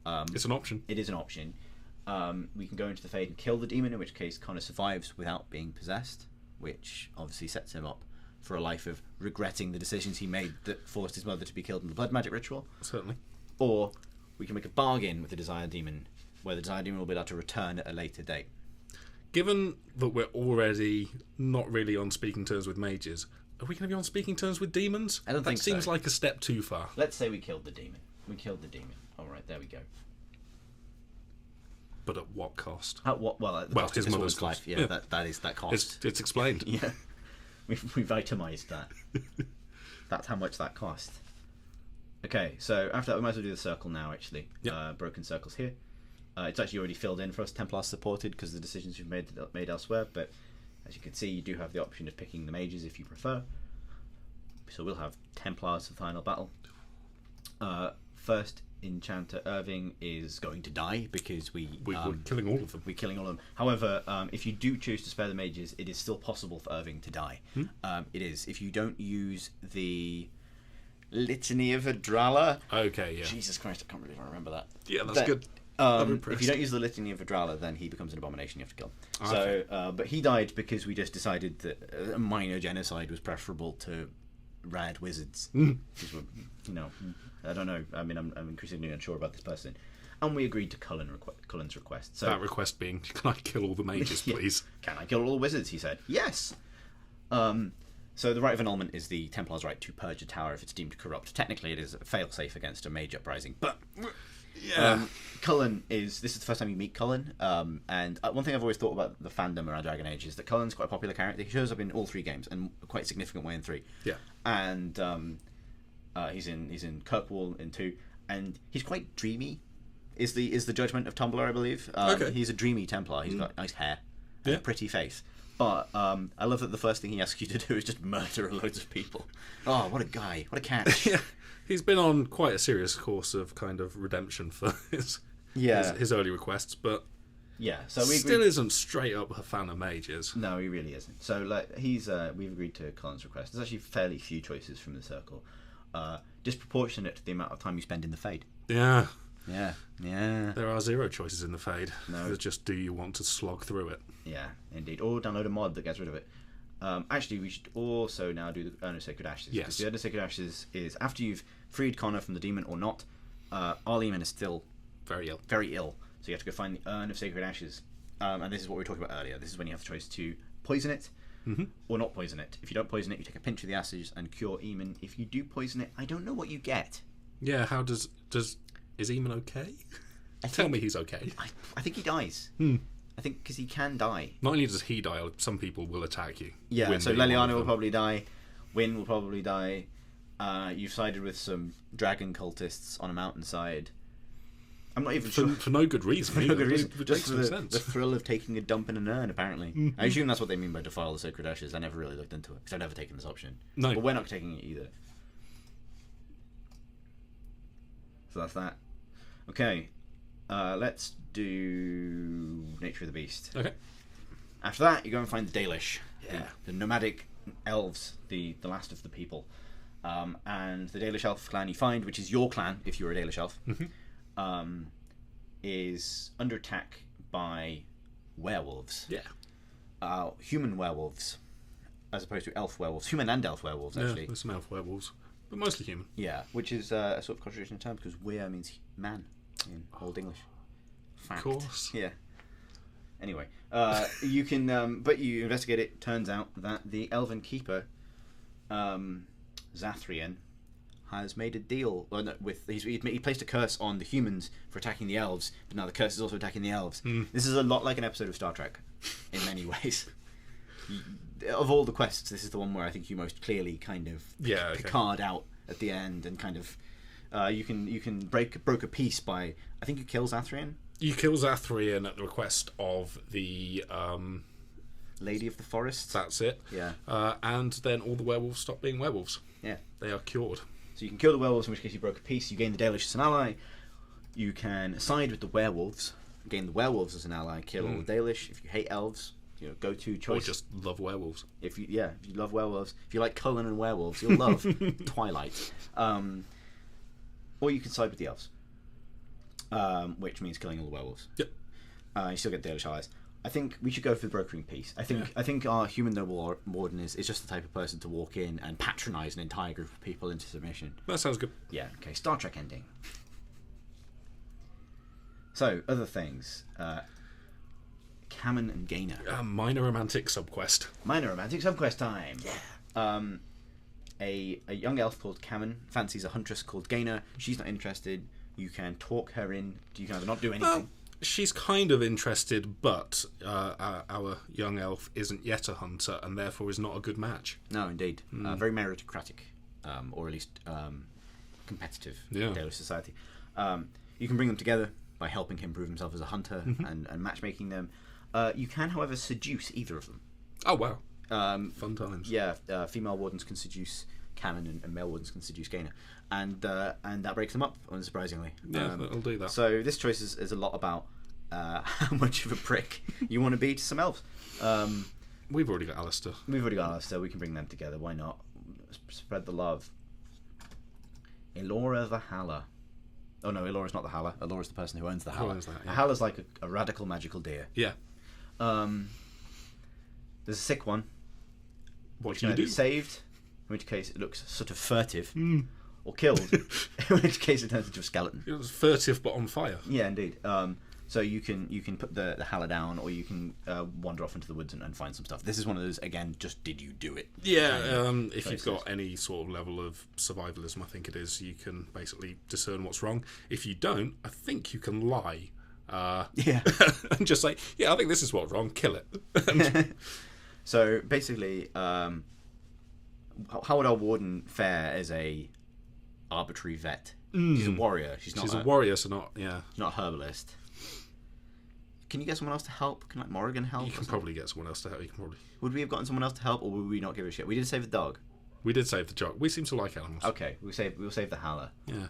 It's an option. It is an option. We can go into the Fade and kill the demon, in which case Connor survives without being possessed, which obviously sets him up for a life of regretting the decisions he made that forced his mother to be killed in the blood magic ritual. Certainly. Or we can make a bargain with the Desire Demon, where the Desire Demon will be able to return at a later date. Given that we're already not really on speaking terms with mages, are we going to be on speaking terms with demons? I don't think so. That seems like a step too far. Let's say we killed the demon. We killed the demon. All right, there we go. But at what cost? At what? Well, at the cost his of mother's life. cost. Yeah, that is that cost. It's explained. Yeah, we've itemised that. That's how much that cost. Okay, so after that, we might as well do the circle now. Actually, broken circles here. It's actually already filled in for us, Templar supported, because of the decisions we've made elsewhere. But as you can see, you do have the option of picking the mages if you prefer. So we'll have Templars for the final battle. First Enchanter Irving is going to die because we're killing all of them. We're killing all of them. However, if you do choose to spare the mages, it is still possible for Irving to die. It is. If you don't use the Litany of Adralla. Okay, yeah. Jesus Christ, I can't really remember that. Yeah, that's good. If you don't use the Litany of Adralla, then he becomes an abomination. You have to kill him. Okay. So, but he died because we just decided that a minor genocide was preferable to rad wizards. Which were, I don't know. I mean, I'm increasingly unsure about this person. And we agreed to Cullen's request. So, that request being, can I kill all the mages, please? Can I kill all the wizards? He said. Yes. So the right of annulment is the Templar's right to purge a tower if it's deemed corrupt. Technically, it is a fail-safe against a mage uprising, but Cullen this is the first time you meet Cullen, and one thing I've always thought about the fandom around Dragon Age is that Cullen's quite a popular character. He shows up in all 3 games, and a quite significant way in 3. Yeah. And he's in Kirkwall in 2, and he's quite dreamy. Is the judgment of Tumblr, I believe. Okay. He's a dreamy Templar. He's got nice hair and a pretty face. But I love that the first thing he asks you to do is just murder loads of people. Oh, what a guy. What a catch. Yeah. He's been on quite a serious course of kind of redemption for his early requests, but so we still isn't straight up a fan of mages. No, he really isn't. So we've agreed to Cullen's request. There's actually fairly few choices from the circle, disproportionate to the amount of time you spend in the Fade. Yeah. Yeah. There are 0 choices in the Fade. No. There's just, do you want to slog through it? Yeah, indeed. Or download a mod that gets rid of it. Actually, we should also now do the Urn of Sacred Ashes. Yes. Because the Urn of Sacred Ashes is after you've freed Connor from the demon or not, Arleman is still very ill. Very ill. So you have to go find the Urn of Sacred Ashes. And this is what we were talking about earlier. This is when you have the choice to poison it or not poison it. If you don't poison it, you take a pinch of the ashes and cure Eamon. If you do poison it, I don't know what you get. Yeah, how is Eamon okay? Tell me he's okay. I think he dies. I think because he can die. Not only does he die, some people will attack you. Yeah, so Leliana will probably die. Wynn will probably die. You've sided with some dragon cultists on a mountainside. I'm not even sure. For no good reason. For no good reason. Just for the thrill of taking a dump in an urn, apparently. I assume that's what they mean by defile the sacred ashes. I never really looked into it, because I've never taken this option. No. But we're not taking it either. So that's that. Okay. let's do Nature of the Beast. Okay. After that, you go and find the Dalish, Yeah. the nomadic elves, the last of the people. And the Dalish elf clan you find, which is your clan if you're a Dalish elf, is under attack by werewolves. Yeah. Human werewolves, as opposed to elf werewolves. Human and elf werewolves, actually. Yeah, there's some elf werewolves, but mostly human. Yeah, which is a sort of contradiction in terms, because were means man in Old English. Fact. Of course. Yeah. Anyway, you can, but you investigate it. Turns out that the Elven Keeper, Zathrian, has made a deal with. He placed a curse on the humans for attacking the elves, but now the curse is also attacking the elves. This is a lot like an episode of Star Trek, in many ways. Of all the quests, this is the one where I think you most clearly kind of Picard out at the end, and kind of you can broke a peace by, I think you kill Zathrian. You kill Zathrian at the request of the Lady of the Forest. That's it. Yeah. And then all the werewolves stop being werewolves. Yeah. They are cured. So you can kill the werewolves, in which case you broke a peace. You gain the Dalish as an ally. You can side with the werewolves, gain the werewolves as an ally, kill all the Dalish. If you hate elves, go to choice. Or just love werewolves. If you love werewolves, if you like Cullen and werewolves, you'll love Twilight. Or you can side with the elves, which means killing all the werewolves. Yep. You still get Dalish allies. I think we should go for the brokering piece. I think our human noble warden is just the type of person to walk in and patronise an entire group of people into submission. That sounds good. Yeah. Okay. Star Trek ending. So other things. Cammon and Gainer. Minor romantic subquest. Minor romantic subquest time. Yeah. A young elf called Cammon fancies a huntress called Gainer. She's not interested. You can talk her in. You can either not do anything. She's kind of interested, but our young elf isn't yet a hunter, and therefore is not a good match. No, indeed. Very meritocratic, or at least competitive in Dalish society. You can bring them together by helping him prove himself as a hunter and matchmaking them. You can, however, seduce either of them. Oh, wow. Fun times. Yeah, female wardens can seduce Cammon and male wardens can seduce Gainer. And that breaks them up, unsurprisingly. Yeah, that'll do that. So this choice is a lot about how much of a prick you want to be to some elves. We've already got Alistair. We can bring them together. Why not? Spread the love. Elora the Halla. Oh no, Elora's not the Halla. Elora's the person who owns the Halla. A Halla's like a radical magical deer. Yeah. There's a sick one. What can you do? Saved, in which case it looks sort of furtive. Or killed, in which case it turns into a skeleton. It was furtive but on fire. Yeah, indeed. So you can put the Halla down, or you can wander off into the woods and find some stuff. This is one of those, again, just did you do it? Yeah, if you've got any sort of level of survivalism, I think it is, you can basically discern what's wrong. If you don't, I think you can lie. And just say, yeah, I think this is what's wrong, kill it. So basically, how would our warden fare as a arbitrary vet? She's a warrior. She's a warrior, so not not a herbalist. Can you get someone else to help? Can Morrigan help? You can probably get someone else to help. Would we have gotten someone else to help, or would we not give a shit? We did save the dog. We did save the dog. We seem to like animals. Okay, we'll save the Halla. Yeah.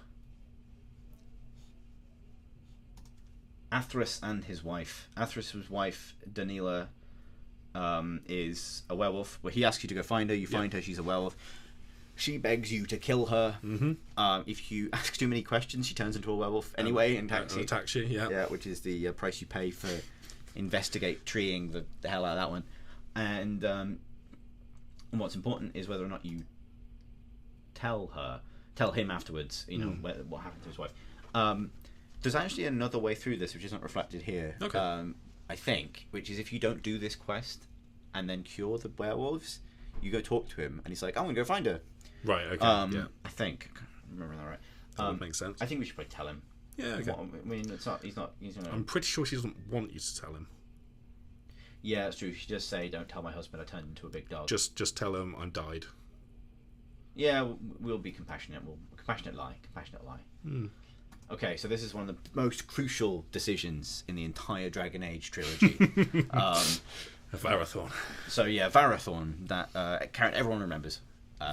Athras and his wife. Athras's wife, Danila, is a werewolf. Well, he asks you to go find her. You find her. She's a werewolf. She begs you to kill her. If you ask too many questions, she turns into a werewolf anyway and attacks you. Yeah, which is the price you pay for investigate treeing the hell out of that one. And what's important is whether or not you tell him afterwards. What happened to his wife. There's actually another way through this, which isn't reflected here. Okay. I think, which is if you don't do this quest and then cure the werewolves, you go talk to him, and he's like, "I'm gonna go find her." Right. Okay. I think. I can't remember that right. That would make sense. I think we should probably tell him. Yeah. Okay. I mean, it's not. He's not. I'm pretty sure she doesn't want you to tell him. Yeah, it's true. She just say, "Don't tell my husband I turned into a big dog." Just tell him I died. Yeah, we'll be compassionate. Compassionate lie. Okay, so this is one of the most crucial decisions in the entire Dragon Age trilogy. Varathorn. So yeah, Varathorn, that character everyone remembers.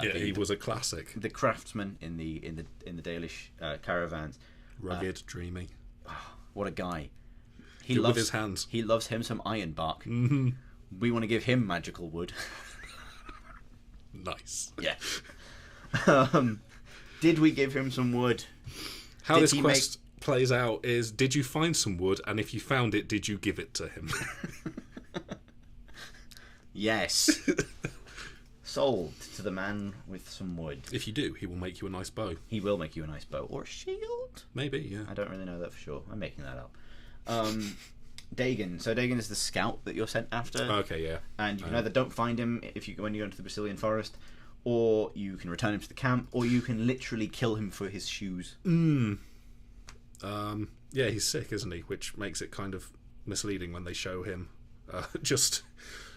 He was a classic. The craftsman in the Dalish caravans. Rugged, dreamy. What a guy. Do it with his hands. He loves him some iron bark. Mm-hmm. We want to give him magical wood. Nice. Yeah. Did we give him some wood? How this quest plays out is, did you find some wood, and if you found it, did you give it to him? Yes. Sold to the man with some wood. If you do, he will make you a nice bow. He will make you a nice bow. Or a shield? Maybe, yeah. I don't really know that for sure. I'm making that up. Dagon. So Dagon is the scout that you're sent after. Okay, yeah. And you can either don't find him when you go into the Brazilian forest, or you can return him to the camp, or you can literally kill him for his shoes. Yeah, he's sick, isn't he? Which makes it kind of misleading when they show him just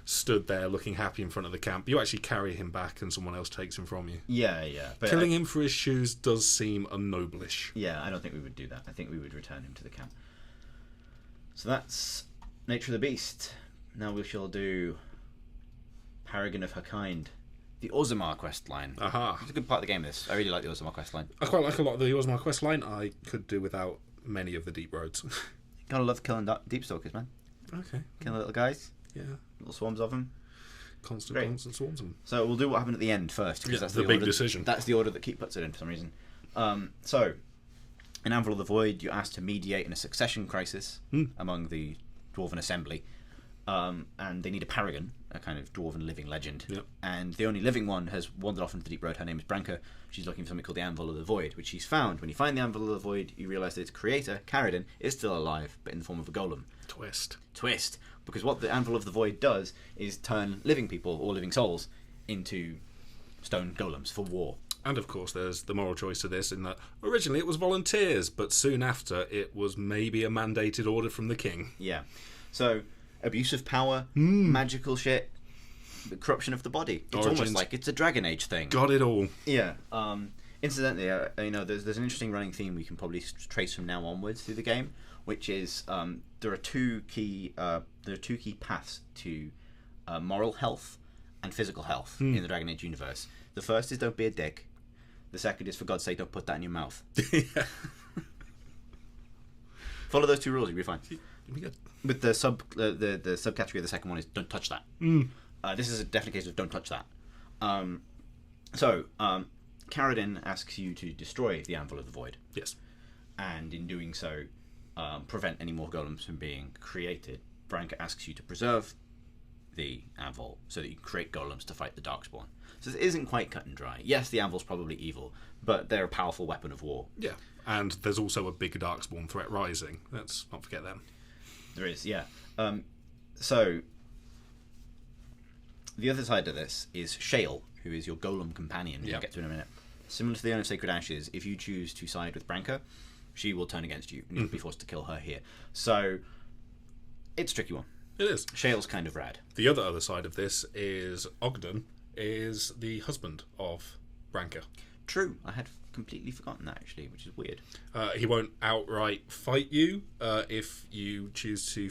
stood there looking happy in front of the camp. You actually carry him back and someone else takes him from you. Yeah. But killing him for his shoes does seem unnoblish. Yeah, I don't think we would do that. I think we would return him to the camp. So that's Nature of the Beast. Now we shall do Paragon of Her Kind. The Orzammar questline. Aha. It's a good part of the game, this. I really like the Orzammar questline. I quite like a lot of the Orzammar questline. I could do without many of the deep roads. Gotta love killing deep stalkers, man. Okay. Killing little guys. Yeah. Little swarms of them. Constant swarms of them. So we'll do what happened at the end first. Because that's the big order, decision. That's the order that Keep puts it in for some reason. So, in Anvil of the Void, you're asked to mediate in a succession crisis among the Dwarven Assembly. And they need a paragon, a kind of dwarven living legend. Yep. And the only living one has wandered off into the deep road. Her name is Branka. She's looking for something called the Anvil of the Void, which she's found. When you find the Anvil of the Void, you realise that its creator, Caridin, is still alive, but in the form of a golem. Twist. Because what the Anvil of the Void does is turn living people, or living souls, into stone golems for war. And of course, there's the moral choice to this in that originally it was volunteers, but soon after it was maybe a mandated order from the king. Yeah. So, abuse of power, magical shit, the corruption of the body. It's Origins. almost like it's a Dragon Age thing. Got it all. Yeah. Incidentally, there's an interesting running theme we can probably trace from now onwards through the game, which is there are two key paths to moral health and physical health in the Dragon Age universe. The first is don't be a dick. The second is, for God's sake, don't put that in your mouth. Yeah. Follow those two rules, you'll be fine. You'll be good. But the subcategory of the second one is don't touch that. This is a definite case of don't touch that. Caridin asks you to destroy the Anvil of the Void. Yes. And in doing so, prevent any more golems from being created. Branka asks you to preserve the Anvil so that you can create golems to fight the Darkspawn. So this isn't quite cut and dry. Yes, the Anvil's probably evil, but they're a powerful weapon of war. Yeah. And there's also a big Darkspawn threat rising. Let's not forget them. There is, yeah. So, the other side of this is Shale, who is your golem companion, we'll get to in a minute. Similar to the Urn of Sacred Ashes, if you choose to side with Branka, she will turn against you, and you'll be forced to kill her here. So, it's a tricky one. It is. Shale's kind of rad. The other side of this is Ogden is the husband of Branka. True, I had completely forgotten that, actually, which is weird. He won't outright fight you if you choose to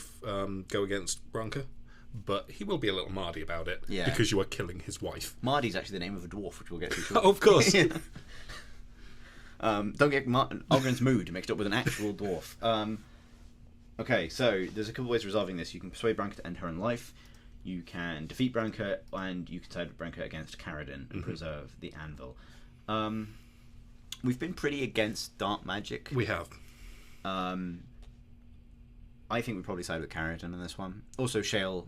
go against Branka, but he will be a little mardy about it because you are killing his wife. Mardy's actually the name of a dwarf, which we'll get to shortly. Oh, of course. Don't get Ogren's mood mixed up with an actual dwarf. Okay, so there's a couple ways of resolving this. You can persuade Branka to end her own life. You can defeat Branka, and you can side with Branka against Caridin and preserve the Anvil. We've been pretty against dark magic. We have. I think we probably side with Caridin in this one. Also, Shale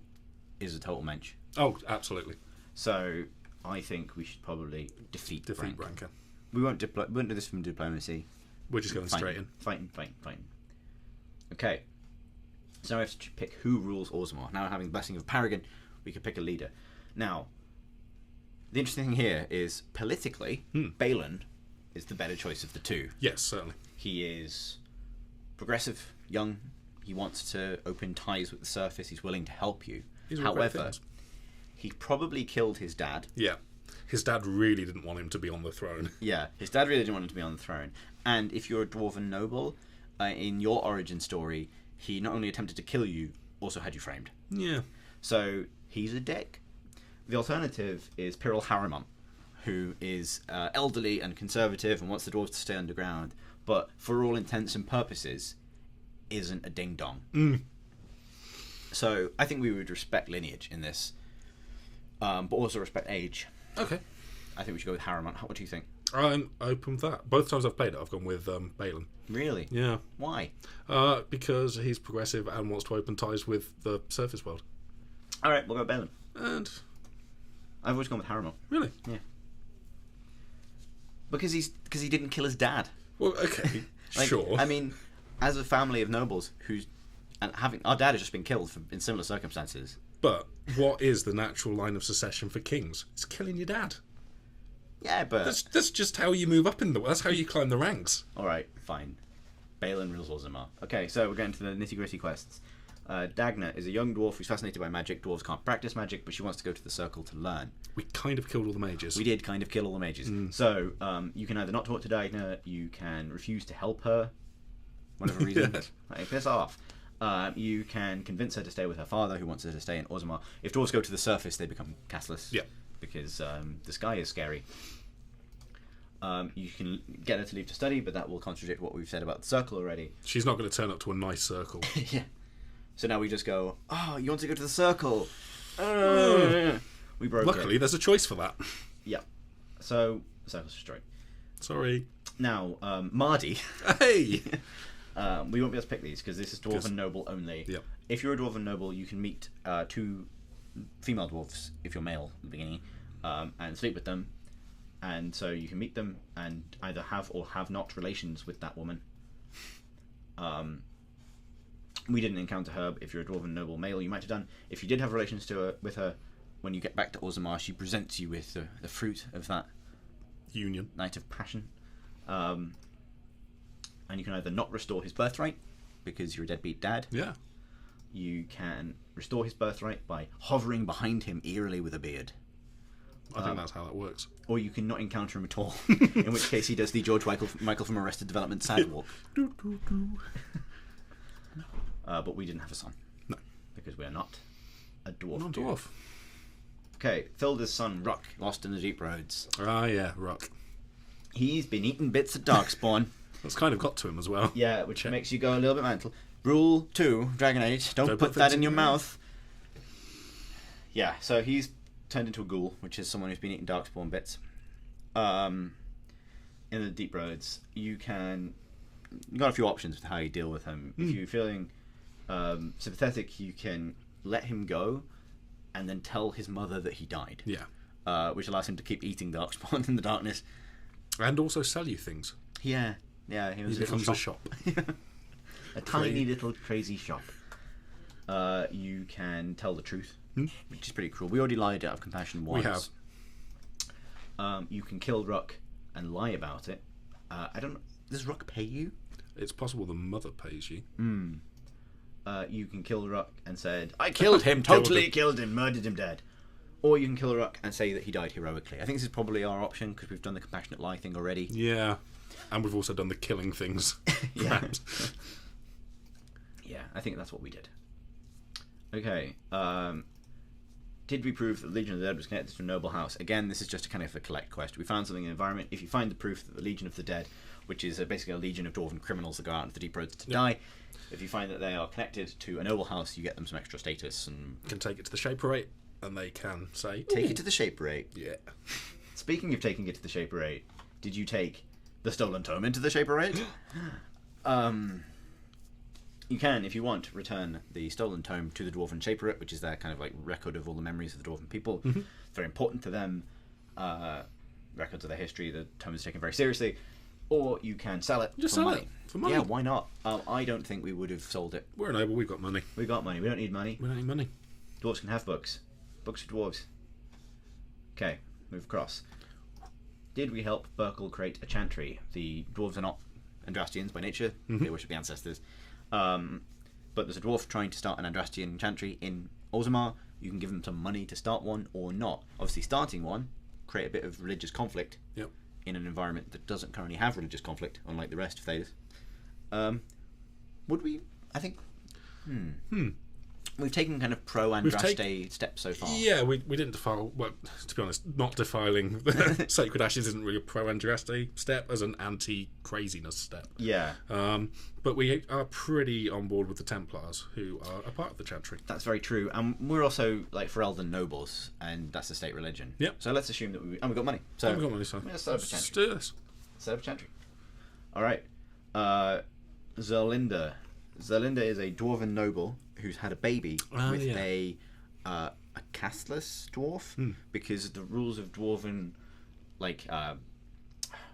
is a total mensch. Oh, absolutely. So I think we should probably defeat Branka. We won't do this from diplomacy. We're just going straight in. Fighting. Okay. So now we have to pick who rules Orzammar. Now, having the blessing of Paragon, we can pick a leader. Now, the interesting thing here is, politically, Balin is the better choice of the two. Yes, certainly. He is progressive, young. He wants to open ties with the surface. He's willing to help you. However, he probably killed his dad. Yeah. His dad really didn't want him to be on the throne. Yeah, his dad really didn't want him to be on the throne. And if you're a dwarven noble, in your origin story, he not only attempted to kill you, also had you framed. Yeah. So he's a dick. The alternative is Piril Harriman, who is elderly and conservative and wants the dwarves to stay underground, but for all intents and purposes isn't a ding dong. Mm. So I think we would respect lineage in this, but also respect age. Okay. I think we should go with Harriman. What do you think? I'm open with that. Both times I've played it, I've gone with Balin. Really? Yeah. Why? Because he's progressive and wants to open ties with the surface world. All right, we'll go Balin. And I've always gone with Harriman. really, Yeah. Because he didn't kill his dad. well, okay, sure. I mean, as a family of nobles our dad has just been killed in similar circumstances. But what is the natural line of succession for kings? It's killing your dad. Yeah, but That's just how you move up that's how you climb the ranks. all right, fine. Balin rules Orzammar. Okay, so we're getting to the nitty-gritty quests. Dagna is a young dwarf who's fascinated by magic. Dwarves can't practice magic, but she wants to go to the circle to learn. We kind of killed all the mages. We did kind of kill all the mages. So you can either not talk to Dagna, you can refuse to help her, whatever reason. Yes. Like, piss off. You can convince her to stay with her father, who wants her to stay in Orzammar. If dwarves go to the surface, they become castless. Yeah. Because the sky is scary. You can get her to leave to study, but that will contradict what we've said about the circle already. She's not going to turn up to a nice circle. Yeah. So now we just go, oh, you want to go to the circle? We broke Luckily, it. there's a choice for that. Yeah. So, the circle's destroyed. Sorry. Now, Mardi. Hey! We won't be able to pick these because this is Dwarven Noble only. Yep. If you're a Dwarven Noble, you can meet 2 female dwarves, if you're male at the beginning, and sleep with them. And so you can meet them and either have or have not relations with that woman. We didn't encounter her. If you're a Dwarven Noble male, you might have done. If you did have relations with her, when you get back to Orzammar, she presents you with the fruit of that Union. night of passion. And you can either not restore his birthright, because you're a deadbeat dad. Yeah. You can restore his birthright by hovering behind him eerily with a beard. I think that's how that works. Or you can not encounter him at all, in which case he does the George Michael from Arrested Development sad walk. But we didn't have a son. No. Because we are not a dwarf. Not a dude. dwarf. Okay, Thilda's son, Ruck, lost in the deep roads. Ah, yeah, Rock. He's been eating bits of Darkspawn. That's kind of got to him as well. Yeah, which makes you go a little bit mental. Rule 2, Dragon Age, don't put that in your mouth. Yeah, so he's turned into a ghoul, which is someone who's been eating Darkspawn bits. In the deep roads, you've got a few options with how you deal with him. If you're feeling sympathetic, you can let him go and then tell his mother that he died. Yeah. Which allows him to keep eating Darkspawn in the darkness. And also sell you things. Yeah, he was He becomes a shop. A tiny little crazy shop. You can tell the truth, which is pretty cruel. We already lied out of compassion once. We have. You can kill Ruck and lie about it. I don't know. Does Ruck pay you? It's possible the mother pays you. You can kill Ruck and said, I killed him, totally killed him, murdered him dead. Or you can kill Ruck and say that he died heroically. I think this is probably our option because we've done the compassionate lie thing already. Yeah. And we've also done the killing things. Yeah. Yeah, I think that's what we did. Okay. Did we prove that the Legion of the Dead was connected to a noble house? Again, this is just a kind of a collect quest. We found something in the environment. If you find the proof that the Legion of the Dead, which is basically a legion of dwarven criminals that go out into the deep roads to die, if you find that they are connected to a noble house, you get them some extra status. And can take it to the Shaper 8, and they can say... Take it to the Shaper 8. Yeah. Speaking of taking it to the Shaper 8, did you take the Stolen Tome into the Shaper 8? You can, if you want, return the Stolen Tome to the Dwarven Shaperate, which is their kind of like record of all the memories of the Dwarven people. It's very important to them. Records of their history. The tome is taken very seriously. Or you can sell it Just for sell money. it for money. Yeah, why not? I don't think we would have sold it. We're noble, we've got money. We got money. We don't need money. We don't need money. Dwarves can have books. Books for dwarves. Okay, move across. Did we help Burkle create a chantry? The dwarves are not Andrastians by nature. They worship the ancestors. But there's a dwarf trying to start an Andrastian chantry in Orzammar. You can give them some money to start one or not. Obviously, starting one, create a bit of religious conflict in an environment that doesn't currently have religious conflict, unlike the rest of Thedas. Would we? I think. We've taken kind of pro-Andraste steps so far. Yeah, we didn't defile. Well, to be honest, not defiling the Sacred Ashes isn't really a pro-Andraste step as an anti-craziness step. Yeah. But we are pretty on board with the Templars, who are a part of the Chantry. That's very true. And we're also like Ferelden nobles, and that's the state religion. Yep. So let's assume that we've got money. So we've got money, so let's set up a Chantry. Let's do this. Set up a Chantry. All right. Zerlinda. Zerlinda is a dwarven noble who's had a baby with a casteless dwarf because the rules of dwarven, like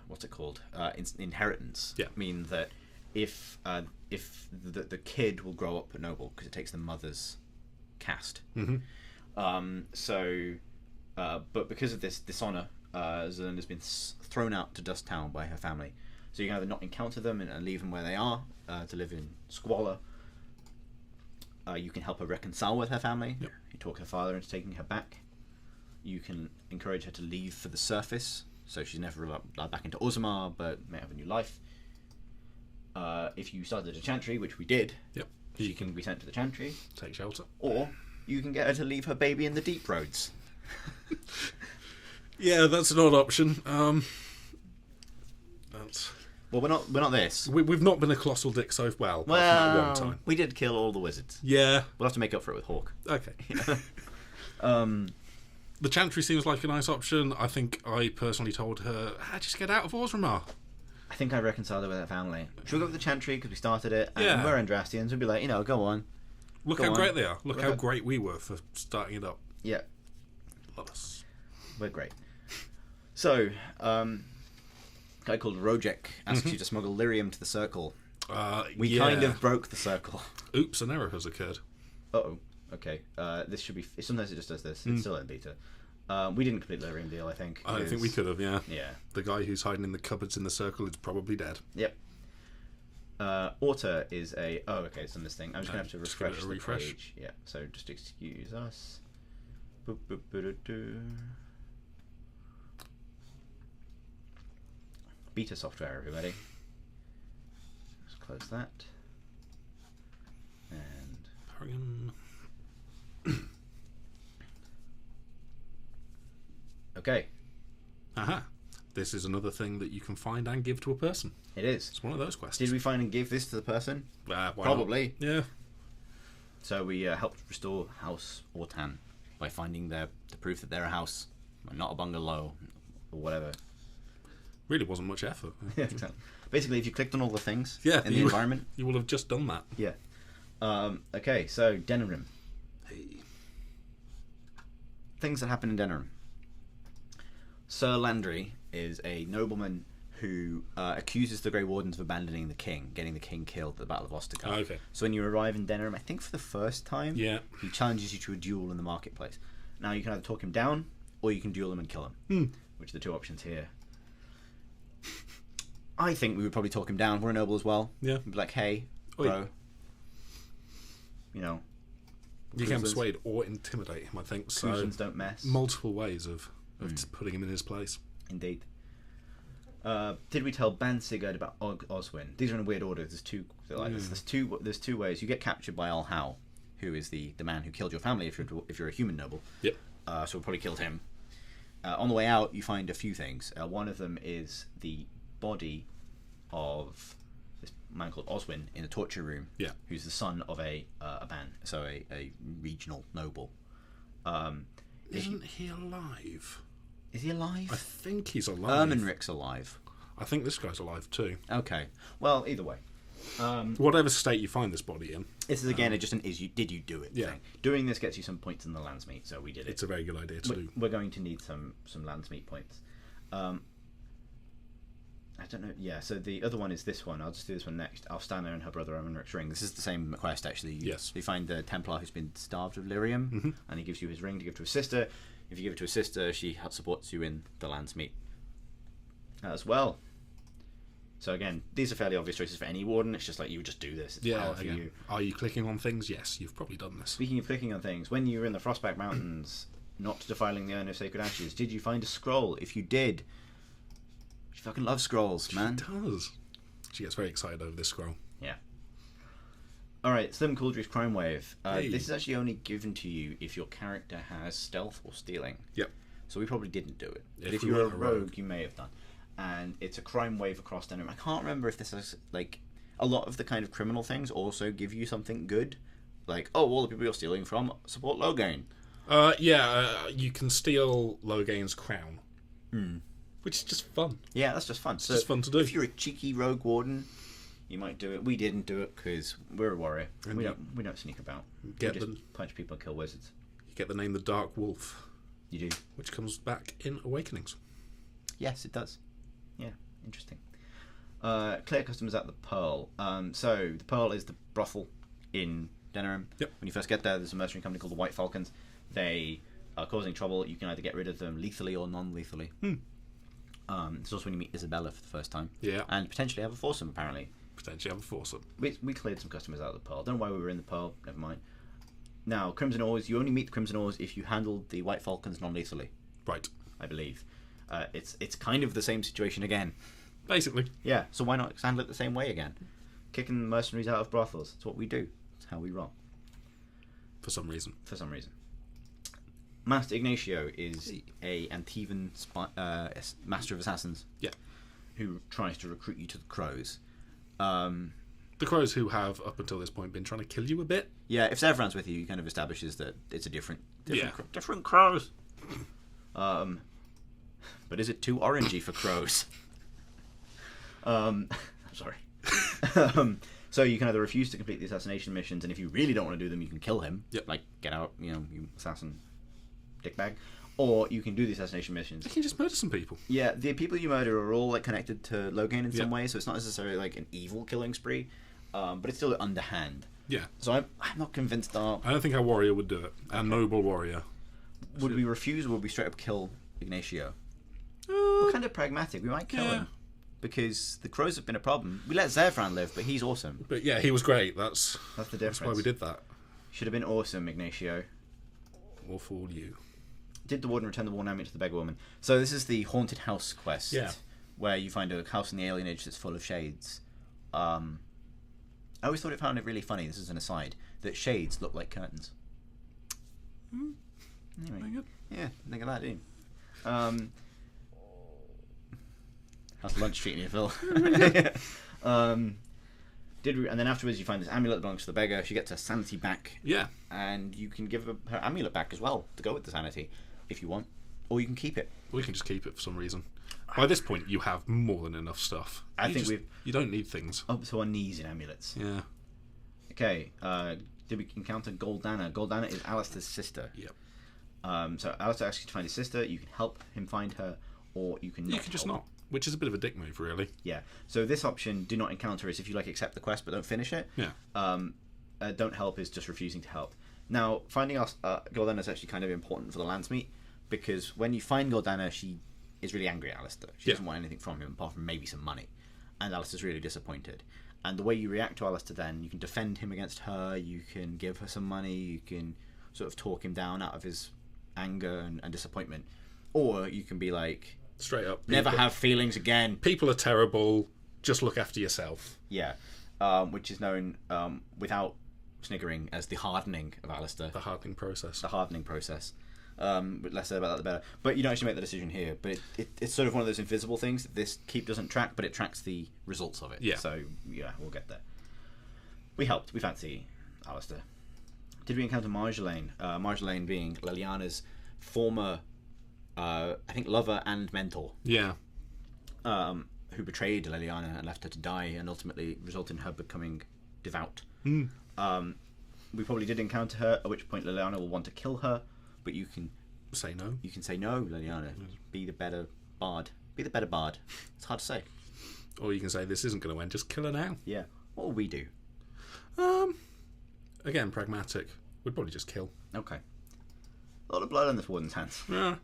what's it called, inheritance, mean that if the kid will grow up a noble because it takes the mother's caste. But because of this dishonor, Zerlinda's been thrown out to Dust Town by her family. So you can either not encounter them and leave them where they are to live in squalor. You can help her reconcile with her family. Yep. You talk her father into taking her back. You can encourage her to leave for the surface, so she's never allowed back into Orzammar, but may have a new life. If you started a Chantry, which we did, she can be sent to the Chantry. Take shelter. Or you can get her to leave her baby in the deep roads. Yeah, that's an odd option. Well, we're not this. We've not been a colossal dick so well. Apart from that one time. We did kill all the wizards. Yeah, We'll have to make up for it with Hawke. okay. The Chantry seems like a nice option. I think I personally told her, just get out of Orzammar. I think I reconciled her with her family. Should we go with the Chantry because we started it? And Yeah. we're Andrastians. We'd be like, go on. Look Go how on. great they are. Look how great we were for starting it up. Yeah, Love us. we're great. So, a guy called Rojek asks you to smuggle lyrium to the circle. We kind of broke the circle. Oops, an error has occurred. Uh-oh. Okay. This should be... Sometimes it just does this. It's still in beta. We didn't complete the lyrium deal, I think. I don't think we could have, yeah. Yeah. The guy who's hiding in the cupboards in the circle is probably dead. Yep. Orta is a... Oh, okay, it's on this thing. I'm just going to have to refresh the page. Yeah, so just excuse us. Boop, boop, boop-doo-doo. Beta software, everybody. Let's close that. And... Hurry Okay. Aha. This is another thing that you can find and give to a person. It is. It's one of those quests. Did we find and give this to the person? Why Probably. not? Yeah. So we helped restore House Ortan by finding the proof that they're a house, and not a bungalow, or whatever. Really wasn't much effort. Basically, if you clicked on all the things Yeah, in the environment... You will have just done that. Yeah. Okay, so Denerim. Hey. Things that happen in Denerim. Sir Landry is a nobleman who accuses the Grey Wardens of abandoning the king, getting the king killed at the Battle of Ostergar. Oh, okay. So when you arrive in Denerim, I think for the first time, Yeah. he challenges you to a duel in the marketplace. Now you can either talk him down, or you can duel him and kill him, which are the two options here. I think we would probably talk him down. We're a noble as well. Yeah. We'd be like, hey, bro. You know. You can persuade or intimidate him, I think. So Cushions don't mess. multiple ways of putting him in his place. Indeed. Did we tell Ban Sigurd about Oswin? These are in a weird order. There's two. There's two ways. You get captured by Al Howe, who is the man who killed your family. If you're a human noble. Yep. So we probably killed him. On the way out, you find a few things. One of them is the body of this man called Oswin in a torture room. Yeah. Who's the son of a ban, so a regional noble. Isn't he alive? Is he alive? I think he's alive. Ermenric's alive. I think this guy's alive too. Okay. Well, either way. Whatever state you find this body in. This is again just an did you do it Yeah. thing. Doing this gets you some points in the Landsmeet, so we did it. It's a very good idea to do. We're going to need some Landsmeet points. I don't know. Yeah, so the other one is this one. I'll just do this one next. I'll stand there in her brother Ermenric's ring. This is the same quest, actually. Yes. You find the Templar who's been starved of lyrium, and he gives you his ring to give to his sister. If you give it to his sister, she supports you in the Landsmeet as well. So again, these are fairly obvious choices for any warden. It's just like you would just do this. It's power for you. Are you clicking on things? Yes, you've probably done this. Speaking of clicking on things, when you were in the Frostback Mountains, not defiling the Urn of Sacred Ashes, did you find a scroll? If you did, she fucking loves scrolls, man. She does. She gets very excited over this scroll. Yeah. Alright, Slim Couldry's Crime Wave. Hey. This is actually only given to you if your character has stealth or stealing. Yep. So we probably didn't do it. But if we you were a weren't a rogue, you may have done. And it's a crime wave across Denerim. I can't remember if this is, like... A lot of the kind of criminal things also give you something good. Like, oh, all the people you're stealing from support Logain. You can steal Logain's crown. Which is just fun. Yeah, that's just fun. So just fun to do. If you're a cheeky rogue warden, you might do it. We didn't do it because we're a warrior. And we don't sneak about. We just punch people and kill wizards. You get the name the Dark Wolf. You do. Which comes back in Awakenings. Yes, it does. Yeah, interesting. Clear customers at the Pearl. So the Pearl is the brothel in Denerim. Yep. When you first get there, there's a mercenary company called the White Falcons. They are causing trouble. You can either get rid of them lethally or non-lethally. It's also when you meet Isabella for the first time. Yeah. And potentially have a foursome, apparently. Potentially have a foursome. We cleared some customers out of the Pearl. Don't know why we were in the Pearl. Never mind. Now, Crimson Oars. You only meet the Crimson Oars if you handled the White Falcons non-lethally. Right. I believe. It's kind of the same situation again. Basically. Yeah, so why not handle it the same way again? Kicking mercenaries out of brothels. It's what we do. It's how we roll. For some reason. Master Ignacio is a Antivan master of assassins. Yeah. Who tries to recruit you to the Crows. The Crows who have, up until this point, been trying to kill you a bit. Yeah, if Zevran's with you, he kind of establishes that it's a different Crows. But is it too orangey for Crows? I'm sorry. So you can either refuse to complete the assassination missions, and if you really don't want to do them, you can kill him. Yep. Like, get out, you assassin dickbag. Or you can do the assassination missions. You can just murder some people. Yeah, the people you murder are all like connected to Logain in some way, so it's not necessarily like an evil killing spree, but it's still underhand. Yeah. So I'm not convinced that... I don't think our warrior would do it. Our noble warrior. Would we refuse, or would we straight up kill Ignacio? We're kind of pragmatic. We might kill him. Because the Crows have been a problem. We let Zevran live, but he's awesome. But yeah, he was great. That's the difference. That's why we did that. Should have been awesome, Ignacio. Or fool you. Did the Warden return the worn amulet to the beggar woman? So this is the haunted house quest. Yeah. Where you find a house in the alien age that's full of shades. I always found it really funny, this is an aside, that shades look like curtains. Anyway. Yeah, think of that, didn't you? How's lunch treating you, Phil? And then afterwards you find this amulet that belongs to the beggar. She gets her sanity back. Yeah. And you can give her amulet back as well to go with the sanity, if you want. Or you can keep it. We can just keep it for some reason. By this point, you have more than enough stuff. You don't need things. Up to our knees in amulets. Yeah. Okay. Did we encounter Goldana? Goldana is Alistair's sister. Yep. So Alistair asks you to find his sister. You can help him find her, or you can not. You can just not. Which is a bit of a dick move, really. Yeah. So this option, do not encounter, is if you accept the quest but don't finish it. Yeah. Don't help is just refusing to help. Now, finding Goldana is actually kind of important for the Landsmeet, because when you find Goldana, she is really angry at Alistair. She doesn't want anything from him apart from maybe some money. And Alistair's really disappointed. And the way you react to Alistair then, you can defend him against her, you can give her some money, you can sort of talk him down out of his anger and disappointment. Or you can be like... Straight up. Never have feelings again. People are terrible. Just look after yourself. Yeah. Which is known, without sniggering, as the hardening of Alistair. The hardening process. The hardening process. But less said about that, the better. But you don't actually make the decision here. But it's sort of one of those invisible things that this keep doesn't track, but it tracks the results of it. Yeah. So, yeah, we'll get there. We helped. We fancy Alistair. Did we encounter Marjolaine? Marjolaine being Liliana's former... I think lover and mentor. Yeah. Who betrayed Liliana and left her to die, and ultimately resulted in her becoming devout. We probably did encounter her, at which point Liliana will want to kill her, but you can say no. You can say no, Liliana. Be the better bard. Be the better bard. It's hard to say. Or you can say this isn't going to end. Just kill her now. Yeah. What will we do? Again, pragmatic. We'd probably just kill. Okay. A lot of blood on this woman's hands. Yeah.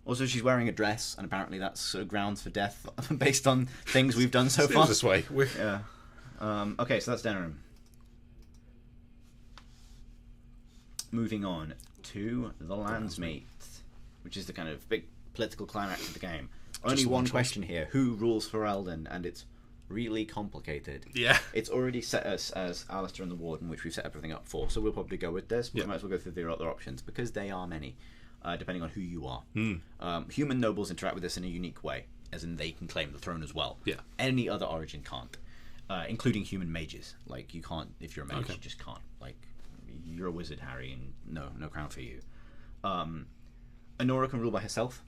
Also, she's wearing a dress, and apparently that's sort of grounds for death based on things we've done so far. This way. Yeah. Okay, so that's Denerim. Moving on to the Landsmeet, which is the kind of big political climax of the game. Only one question here: who rules Ferelden? And it's really complicated. Yeah. It's already set us as Alistair and the Warden, which we've set everything up for, so we'll probably go with this. We might as well go through the other options, because they are many, depending on who you are. Human nobles interact with this in a unique way, as in they can claim the throne as well. Yeah. Any other origin can't, including human mages. Like, you can't, if you're a mage, you just can't. Like, you're a wizard, Harry, and no crown for you. Anora can rule by herself,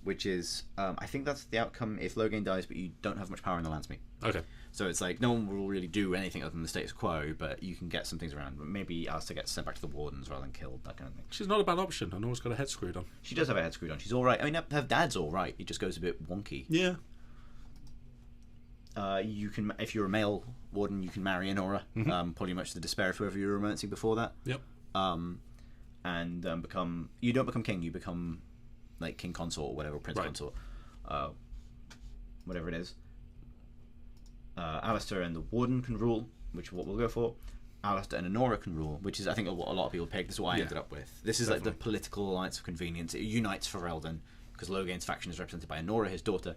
which is, I think that's the outcome if Loghain dies, but you don't have much power in the Landsmeet. Okay. So it's like, no one will really do anything other than the status quo, but you can get some things around. Maybe Alistair gets sent back to the Wardens rather than killed, that kind of thing. She's not a bad option. Anora's got her head screwed on. She does have her head screwed on. She's all right. I mean, her dad's all right. He just goes a bit wonky. Yeah. You can, if you're a male Warden, you can marry Anora, probably much to the despair of whoever you were romancing before that. Yep. And become, you don't become king, you become like king consort or whatever, prince consort, whatever it is. Alistair and the Warden can rule, which is what we'll go for. Alistair and Anora can rule, which is, I think, what a lot of people picked. This is what I ended up with. This is like the political alliance of convenience. It unites Ferelden, because Loghain's faction is represented by Anora, his daughter,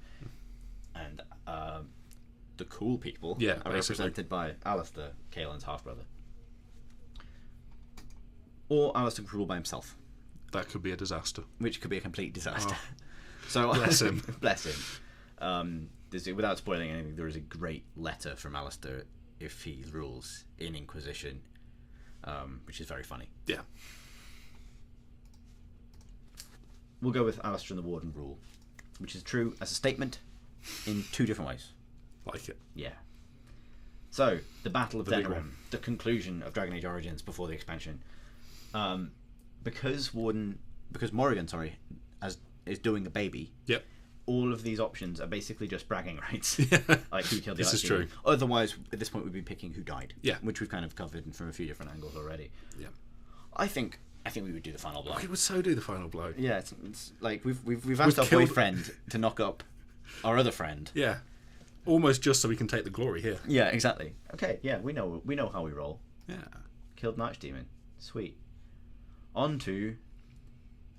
and the cool people are represented by Alistair, Caelan's half-brother. Or Alistair can rule by himself. That could be a disaster. Which could be a complete disaster. So bless him. Bless him. Without spoiling anything, there is a great letter from Alistair if he rules in Inquisition, which is very funny. Yeah. We'll go with Alistair and the Warden rule, which is true as a statement in two different ways. Like it. Yeah. So, the Battle of Denerim, the conclusion of Dragon Age Origins before the expansion. Because Morrigan, is doing a baby. Yep. All of these options are basically just bragging rights. Like, who killed the This is true. Otherwise, at this point, we'd be picking who died. Yeah. Which we've kind of covered from a few different angles already. Yeah. I think we would do the final blow. We would so do the final blow. Yeah, it's like we've asked our boyfriend to knock up our other friend. Yeah. Almost just so we can take the glory here. Yeah, exactly. Okay, yeah, we know how we roll. Yeah. Killed an archdemon. Sweet. On to...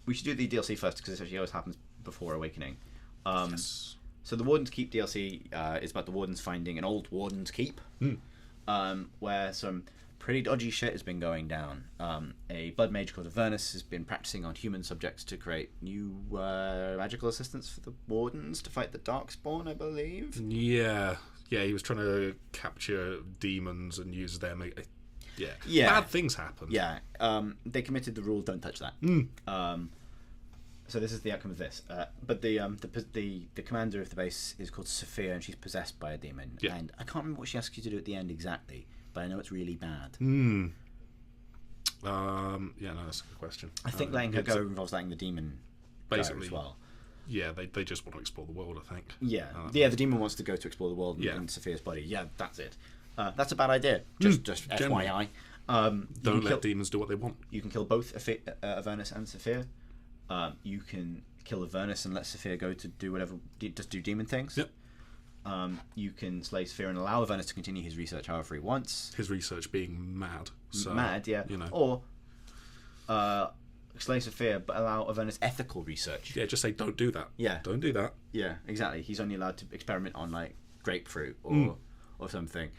We should do the DLC first, because this actually always happens before Awakening. Yes. So the Warden's Keep DLC is about the Wardens finding an old Warden's Keep, where some pretty dodgy shit has been going down. A blood mage called Avernus has been practicing on human subjects to create new magical assistants for the Wardens to fight the Darkspawn, I believe. Yeah. Yeah, he was trying to capture demons and use them. Yeah. Bad things happen. Yeah. They committed the rule, don't touch that. So this is the outcome of this. But the commander of the base is called Sophia, and she's possessed by a demon. Yeah. And I can't remember what she asks you to do at the end exactly, but I know it's really bad. Yeah, no, that's a good question. I think letting her go involves letting the demon basically go as well. Yeah, they just want to explore the world, I think. Yeah, the demon wants to go to explore the world in Sophia's body. Yeah, that's it. That's a bad idea. Just FYI. Don't let demons do what they want. You can kill both Avernus and Sophia. You can kill Avernus and let Sophia go to do whatever, just do demon things. Yep. You can slay Sophia and allow Avernus to continue his research however he wants. His research being mad. So, mad, yeah. You know. Or slay Sophia but allow Avernus ethical research. Yeah, just say don't do that. Yeah. Don't do that. Yeah, exactly. He's only allowed to experiment on like grapefruit or something.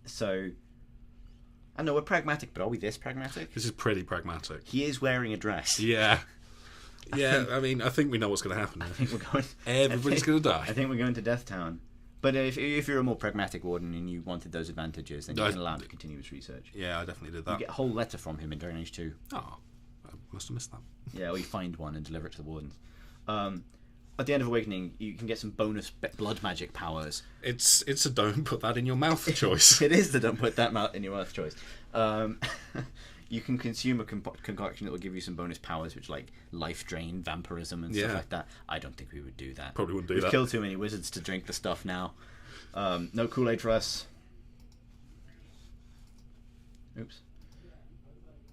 So I know we're pragmatic, but are we this pragmatic? This is pretty pragmatic. He is wearing a dress. Yeah. Yeah, I mean, I think we know what's going to happen. I think we're going. Everybody's going to die. I think we're going to Death Town. But if you're a more pragmatic Warden and you wanted those advantages, then you can allow him to continue his research. Yeah, I definitely did that. You get a whole letter from him in Dragon Age 2. Oh, I must have missed that. Yeah, or you find one and deliver it to the Wardens. At the end of Awakening, you can get some bonus blood magic powers. It's a don't put that in your mouth choice. It is the don't put that in your mouth choice. You can consume a concoction that will give you some bonus powers, which like life drain, vampirism, and stuff like that. I don't think we would do that. Probably wouldn't do that. We've killed too many wizards to drink the stuff now. No Kool-Aid for us. Oops.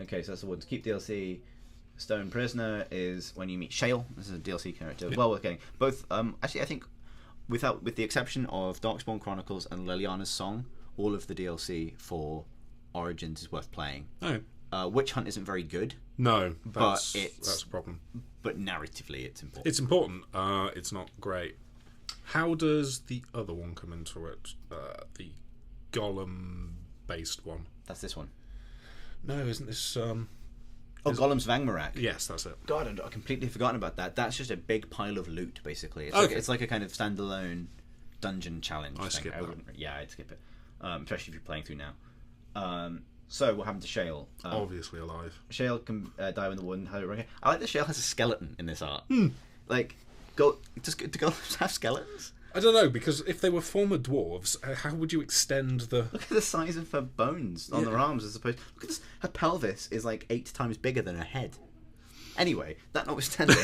Okay, so that's the Wardens Keep DLC. Stone Prisoner is when you meet Shale. This is a DLC character. Well worth getting. Both, actually, I think, with the exception of Darkspawn Chronicles and Liliana's Song, all of the DLC for Origins is worth playing. Oh. Witch Hunt isn't very good. No, that's a problem. But narratively, it's important. It's important. It's not great. How does the other one come into it? The golem-based one. That's this one. No, isn't this... Golem's Vangmarak. Yes, that's it. God, I'd completely forgotten about that. That's just a big pile of loot, basically. It's like a kind of standalone dungeon challenge thing. Skip that. I'd skip it. Especially if you're playing through now. So what happened to Shale? Obviously alive. Shale can die when the warden had it right. I like that Shale has a skeleton in this art. Like, does golems have skeletons? I don't know, because if they were former dwarves, how would you extend the... Look at the size of her bones on her arms as opposed... Look at this. Her pelvis is like 8 times bigger than her head. Anyway, that notwithstanding...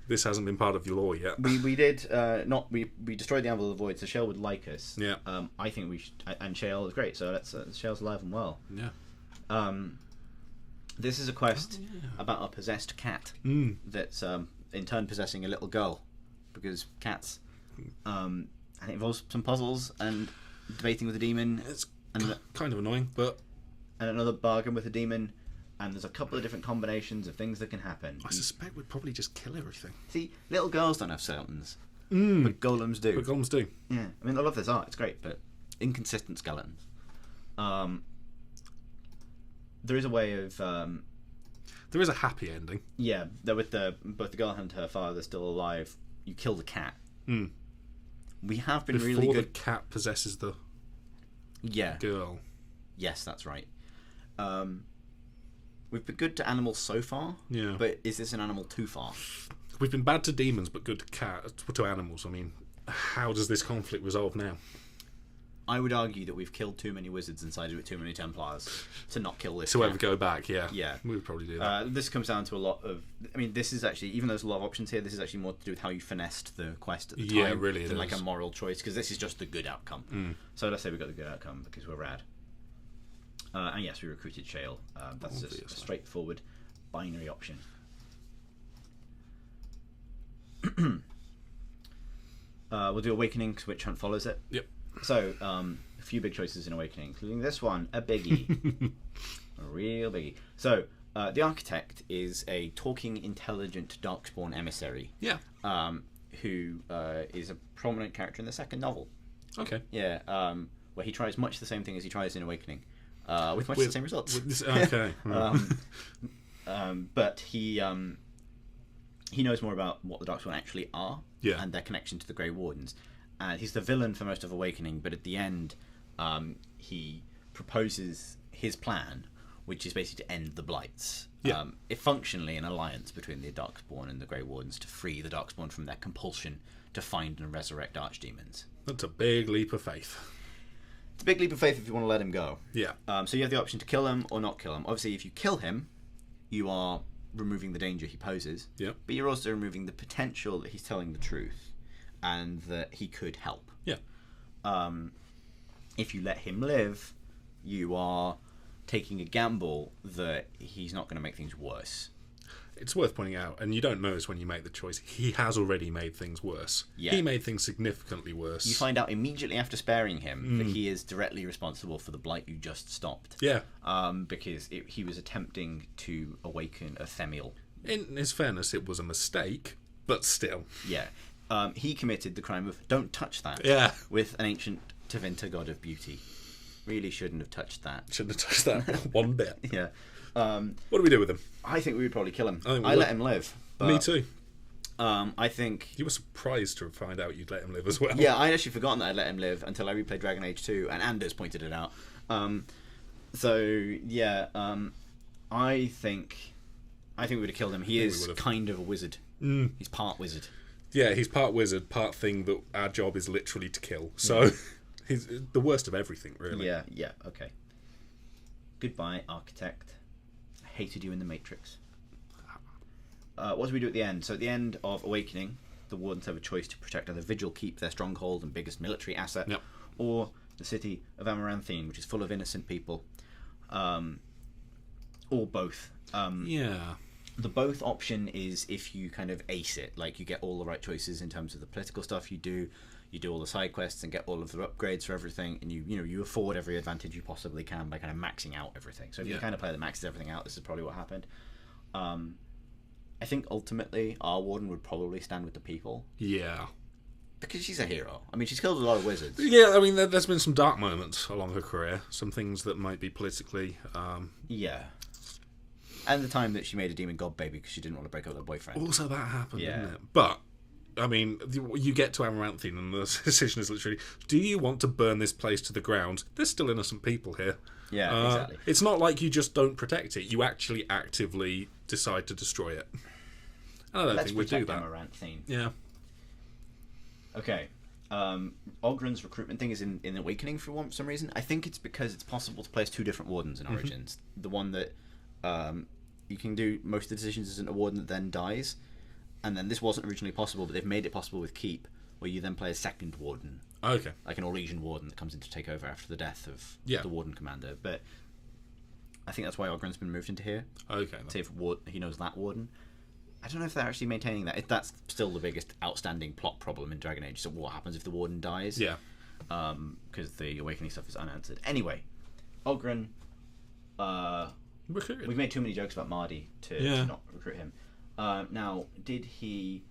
This hasn't been part of your lore yet. We did we destroyed the Anvil of the Void, so Shale would like us. Yeah. I think we should... And Shale is great, so let's... Shale's alive and well. Yeah. This is a quest about a possessed cat that's in turn possessing a little girl. Because cats, and it involves some puzzles and debating with a demon. It's kind of annoying, but and another bargain with a demon, and there's a couple of different combinations of things that can happen. I suspect we'd probably just kill everything. See, little girls don't have skeletons, but golems do. But golems do. Yeah, I mean, I love this art; it's great, but inconsistent skeletons. There is a way of. There is a happy ending. Yeah, with both the girl and her father still alive. You kill the cat. We have been really good. Before the cat possesses the girl. Yes, that's right. We've been good to animals so far. Yeah. But is this an animal too far? We've been bad to demons, but good to animals. I mean, how does this conflict resolve now? I would argue that we've killed too many wizards and sided with too many Templars to not kill this To cat. ever go back, yeah. Yeah. We would probably do that. This comes down to a lot of... I mean, this is actually... Even though there's a lot of options here, this is actually more to do with how you finessed the quest at the time. Yeah, really than it like is. a moral choice, because this is just the good outcome. So let's say we got the good outcome because we're rad. And yes, we recruited Shale. That's just a straightforward binary option. We'll do Awakening, which Hunt follows it. Yep. So, a few big choices in Awakening, including this one, a biggie. A real biggie. So, the Architect is a talking, intelligent Darkspawn emissary. Yeah. Who is a prominent character in the second novel. Okay. Yeah, where he tries much the same thing as he tries in Awakening, with much the same results. Okay. But he knows more about what the Darkspawn actually are and their connection to the Grey Wardens. And he's the villain for most of Awakening, but at the end, he proposes his plan, which is basically to end the Blights. Yeah. If functionally an alliance between the Darkspawn and the Grey Wardens to free the Darkspawn from their compulsion to find and resurrect archdemons. That's a big leap of faith. It's a big leap of faith if you want to let him go. Yeah. So you have the option to kill him or not kill him. Obviously, if you kill him, you are removing the danger he poses. Yeah. But you're also removing the potential that he's telling the truth and that he could help. Yeah. If you let him live, you are taking a gamble that he's not going to make things worse. It's worth pointing out, and you don't notice when you make the choice, he has already made things worse. Yeah. He made things significantly worse. You find out immediately after sparing him that he is directly responsible for the blight you just stopped. Yeah. Because he was attempting to awaken a Themiel. In his fairness, it was a mistake, but still. Yeah. He committed the crime of don't touch that. Yeah. With an ancient Tevinter god of beauty. Really shouldn't have touched that. Shouldn't have touched that one bit. Yeah. What do we do with him? I think we would probably kill him. I think we I would. let him live. But, Me too. I think... You were surprised to find out you'd let him live as well. Yeah, I'd actually forgotten that I'd let him live until I replayed Dragon Age 2, and Anders pointed it out. I think we would have killed him. He is kind of a wizard. He's part wizard. Yeah, he's part wizard, part thing that our job is literally to kill. So, he's the worst of everything, really. Yeah, okay. Goodbye, Architect. I hated you in the Matrix. What do we do at the end? So at the end of Awakening, the Wardens have a choice to protect either Vigil Keep, their stronghold and biggest military asset, or the city of Amaranthine, which is full of innocent people. Or both. The both option is if you kind of ace it, like you get all the right choices in terms of the political stuff you do all the side quests and get all of the upgrades for everything, and you afford every advantage you possibly can by kind of maxing out everything. So if you kind of play that maxes everything out, this is probably what happened. I think ultimately our warden would probably stand with the people. Yeah. Because she's a hero. I mean, she's killed a lot of wizards. Yeah, I mean, there's been some dark moments along her career. Some things that might be politically... Yeah. And the time that she made a demon god baby because she didn't want to break up with her boyfriend. Also, that happened, Yeah. didn't it? But, I mean, you get to Amaranthine and the decision is literally, do you want to burn this place to the ground? There's still innocent people here. Yeah, exactly. It's not like you just don't protect it. You actually actively decide to destroy it. And I don't think we'd do that. Amaranthine. Yeah. Okay. Ogren's recruitment thing is in Awakening for some reason. I think it's because it's possible to place two different wardens in Origins. The one that you can do most of the decisions isn't a warden that then dies, and then this wasn't originally possible, but they've made it possible with Keep, where you then play a second warden. Okay. Like an Orlesian warden that comes in to take over after the death of the warden commander. But I think that's why Ogren's been moved into here. Okay. See if he knows that warden. I don't know if they're actually maintaining that. If that's still the biggest outstanding plot problem in Dragon Age. So what happens if the warden dies? Yeah. Because the Awakening stuff is unanswered. Anyway, Ogren. We've made too many jokes about Mardy to not recruit him. Now, did he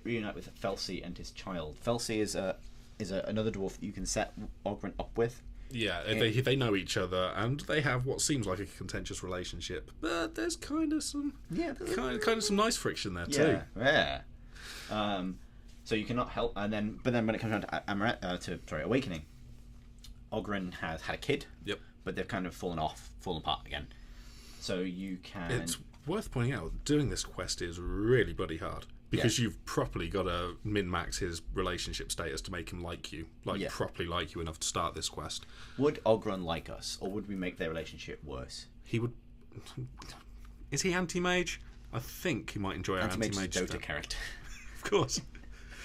reunite with Felsi and his child? Felsi is another dwarf that you can set Ogren up with. Yeah, they know each other and they have what seems like a contentious relationship, but there's kind of some some nice friction there too. Yeah. So you cannot help, but then when it comes down to Awakening, Ogren has had a kid. Yep. But they've kind of fallen apart again. So you can. It's worth pointing out, doing this quest is really bloody hard. Because you've properly got to min-max his relationship status to make him like you. Properly like you enough to start this quest. Would Ogren like us, or would we make their relationship worse? He would... Is he anti-mage? I think he might enjoy our anti-mage Dota character. Of course.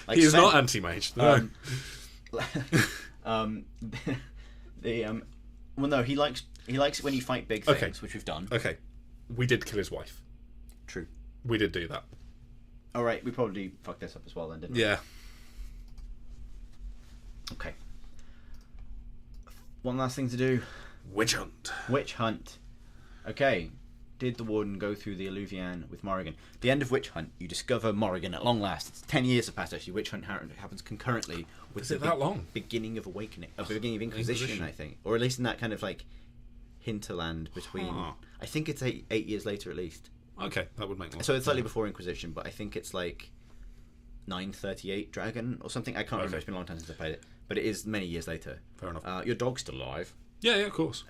Like he is not anti-mage. No. Well, no, he likes it when you fight big things, which we've done. Okay. We did kill his wife. True. We did do that. All right, we probably fucked this up as well then, didn't we? Yeah. Okay. One last thing to do. Witch hunt. Witch hunt. Okay. Did the warden go through the Alluvian with Morrigan? The end of Witch Hunt, you discover Morrigan at long last. It's 10 years have passed, actually. Witch Hunt happens concurrently with beginning of Awakening. Beginning of Inquisition, I think. Or at least in that kind of, like, hinterland between... I think it's 8 years later, at least. Okay, that would make sense. So it's slightly before Inquisition, but I think it's, like, 938 Dragon or something. I can't remember. It's been a long time since I played it. But it is many years later. Fair enough. Your dog's still alive. Yeah, of course.